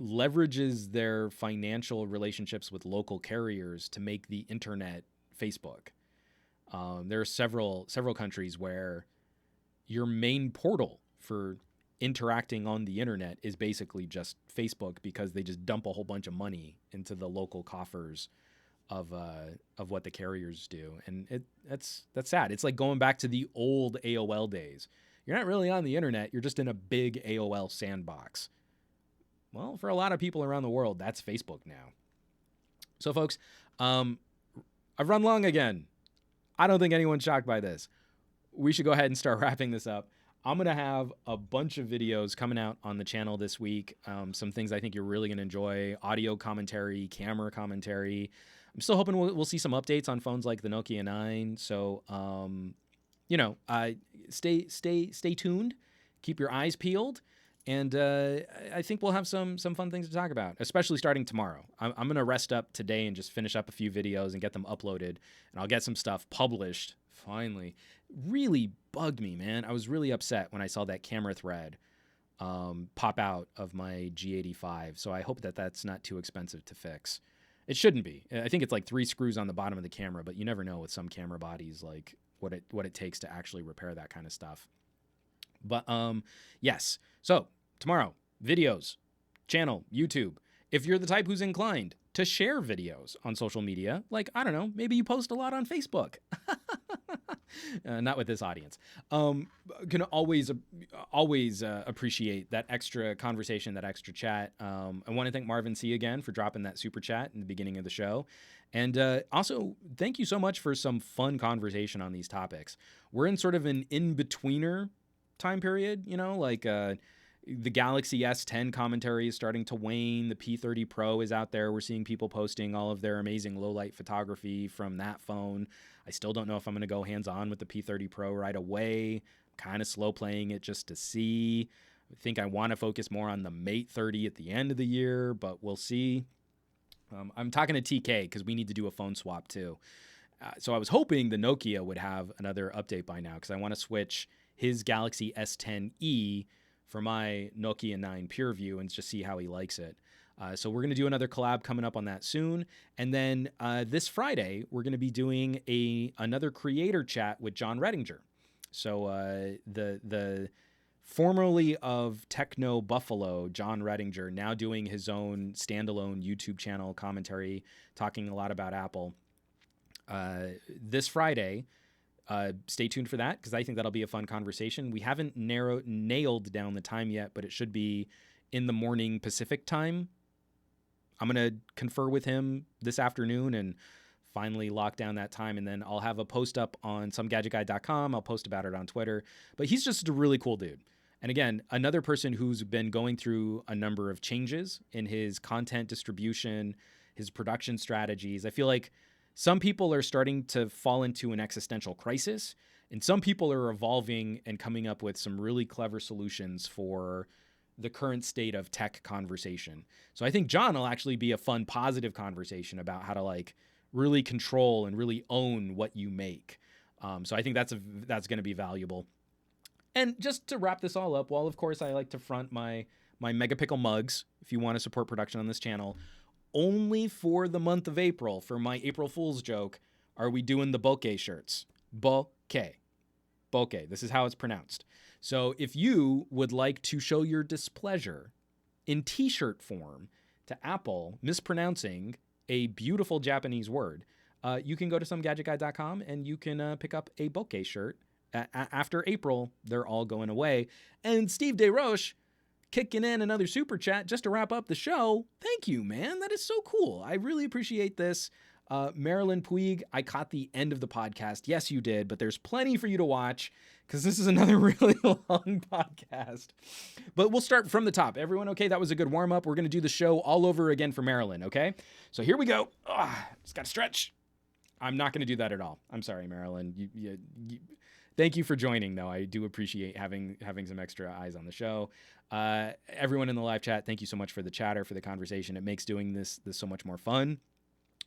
leverages their financial relationships with local carriers to make the internet Facebook. There are several countries where your main portal for interacting on the internet is basically just Facebook, because they just dump a whole bunch of money into the local coffers of what the carriers do. And that's sad. It's like going back to the old AOL days. You're not really on the internet. You're just in a big AOL sandbox. Well, for a lot of people around the world, that's Facebook now. So, folks, I've run long again. I don't think anyone's shocked by this. We should go ahead and start wrapping this up. I'm going to have a bunch of videos coming out on the channel this week. Some things I think you're really going to enjoy. Audio commentary, camera commentary. I'm still hoping we'll see some updates on phones like the Nokia 9. So, stay tuned. Keep your eyes peeled. And I think we'll have some fun things to talk about, especially starting tomorrow. I'm going to rest up today and just finish up a few videos and get them uploaded. And I'll get some stuff published, finally. Really bugged me, man. I was really upset when I saw that camera thread pop out of my G85. So I hope that that's not too expensive to fix. It shouldn't be. I think it's like 3 screws on the bottom of the camera, but you never know with some camera bodies, like what it takes to actually repair that kind of stuff. But yes. So tomorrow, videos, channel, YouTube. If you're the type who's inclined to share videos on social media, like, I don't know, maybe you post a lot on Facebook. Not with this audience. Can always appreciate that extra conversation, that extra chat. I want to thank Marvin C. again for dropping that super chat in the beginning of the show. And also, thank you so much for some fun conversation on these topics. We're in sort of an in-betweener time period, like the Galaxy S10 commentary is starting to wane. The P30 Pro is out there. We're seeing people posting all of their amazing low-light photography from that phone. I still don't know if I'm going to go hands-on with the P30 Pro right away. I'm kind of slow playing it just to see. I think I want to focus more on the Mate 30 at the end of the year, but we'll see. I'm talking to TK because we need to do a phone swap too. So I was hoping the Nokia would have another update by now, because I want to switch his Galaxy S10e for my Nokia 9 PureView and just see how he likes it. So we're going to do another collab coming up on that soon. And then this Friday, we're going to be doing another creator chat with John Redinger. So the formerly of Techno Buffalo, John Redinger, now doing his own standalone YouTube channel commentary, talking a lot about Apple. This Friday, stay tuned for that, because I think that'll be a fun conversation. We haven't nailed down the time yet, but it should be in the morning Pacific time. I'm going to confer with him this afternoon and finally lock down that time, and then I'll have a post up on SomeGadgetGuy.com. I'll post about it on Twitter. But he's just a really cool dude. And again, another person who's been going through a number of changes in his content distribution, his production strategies. I feel like some people are starting to fall into an existential crisis, and some people are evolving and coming up with some really clever solutions for the current state of tech conversation. So I think John will actually be a fun, positive conversation about how to like really control and really own what you make. So I think that's going to be valuable. And just to wrap this all up, well, of course, I like to front my Megapickle mugs if you want to support production on this channel. Only for the month of April, for my April Fool's joke, are we doing the bokeh shirts. Bokeh. Bokeh. This is how it's pronounced. So if you would like to show your displeasure in t-shirt form to Apple mispronouncing a beautiful Japanese word, you can go to SomeGadgetGuy.com and you can pick up a bokeh shirt. After April, they're all going away. And Steve DeRoche kicking in another super chat just to wrap up the show. Thank you, man. That is so cool. I really appreciate this. Marilyn Puig, I caught the end of the podcast. Yes, you did, but there's plenty for you to watch because this is another really long podcast. But we'll start from the top. Everyone okay? That was a good warm-up. We're going to do the show all over again for Marilyn, okay? So here we go. Just got to stretch. I'm not going to do that at all. I'm sorry, Marilyn. You thank you for joining, though. I do appreciate having some extra eyes on the show. Everyone in the live chat, thank you so much for the chatter, for the conversation. It makes doing this so much more fun.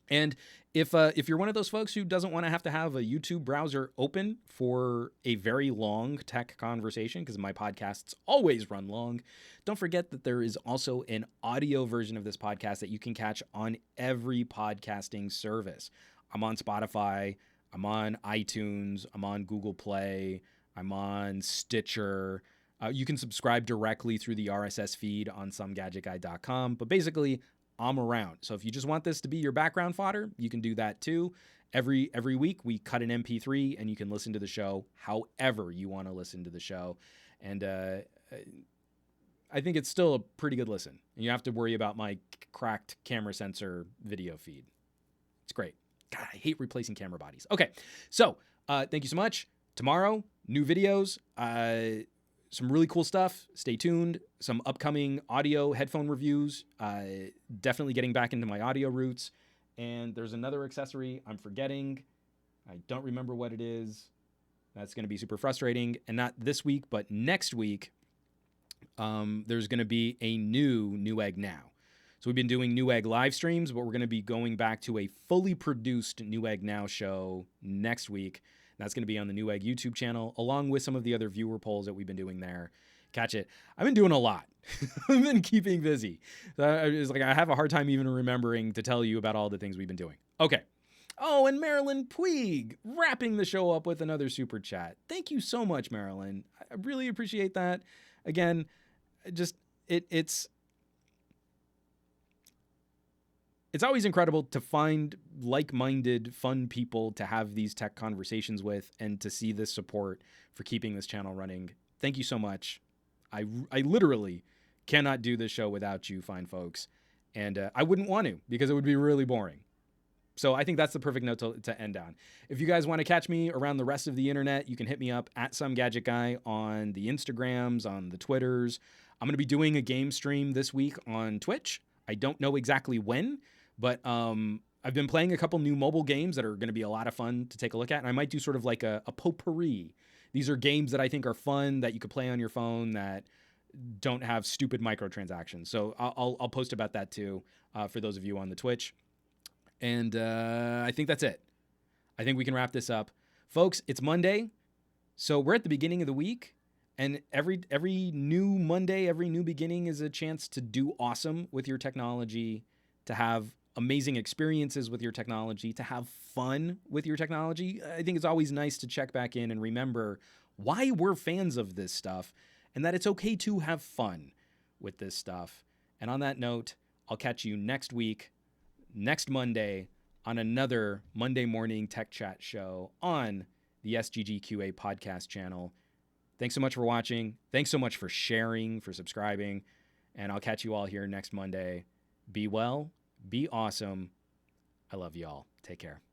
And if you're one of those folks who doesn't want to have a YouTube browser open for a very long tech conversation, because my podcasts always run long, don't forget that there is also an audio version of this podcast that you can catch on every podcasting service. I'm on Spotify, I'm on iTunes, I'm on Google Play, I'm on Stitcher. You can subscribe directly through the RSS feed on SomeGadgetGuy.com. But basically, I'm around. So if you just want this to be your background fodder, you can do that too. Every week, we cut an MP3 and you can listen to the show however you want to listen to the show. And I think it's still a pretty good listen. And you have to worry about my cracked camera sensor video feed. It's great. God, I hate replacing camera bodies. Okay, so thank you so much. Tomorrow, new videos, some really cool stuff. Stay tuned. Some upcoming audio headphone reviews. Definitely getting back into my audio roots. And there's another accessory I'm forgetting. I don't remember what it is. That's going to be super frustrating. And not this week, but next week, there's going to be a new Newegg Now. So we've been doing Newegg live streams, but we're going to be going back to a fully produced Newegg Now show next week. That's going to be on the Newegg YouTube channel, along with some of the other viewer polls that we've been doing there. Catch it. I've been doing a lot. I've been keeping busy. It's like I have a hard time even remembering to tell you about all the things we've been doing. Okay. Oh, and Marilyn Puig wrapping the show up with another super chat. Thank you so much, Marilyn. I really appreciate that. Again, just it's always incredible to find like-minded, fun people to have these tech conversations with and to see this support for keeping this channel running. Thank you so much. I literally cannot do this show without you fine folks. And I wouldn't want to because it would be really boring. So I think that's the perfect note to end on. If you guys want to catch me around the rest of the internet, you can hit me up at SomeGadgetGuy on the Instagrams, on the Twitters. I'm going to be doing a game stream this week on Twitch. I don't know exactly when, but I've been playing a couple new mobile games that are going to be a lot of fun to take a look at. And I might do sort of like a potpourri. These are games that I think are fun that you could play on your phone that don't have stupid microtransactions. So I'll post about that too for those of you on the Twitch. And I think that's it. I think we can wrap this up. Folks, it's Monday. So we're at the beginning of the week. And every new Monday, every new beginning is a chance to do awesome with your technology, to have amazing experiences with your technology, to have fun with your technology. I think it's always nice to check back in and remember why we're fans of this stuff and that it's okay to have fun with this stuff. And on that note, I'll catch you next week, next Monday, on another Monday morning tech chat show on the SGGQA podcast channel. Thanks so much for watching. Thanks so much for sharing, for subscribing. And I'll catch you all here next Monday. Be well, be awesome. I love you all. Take care.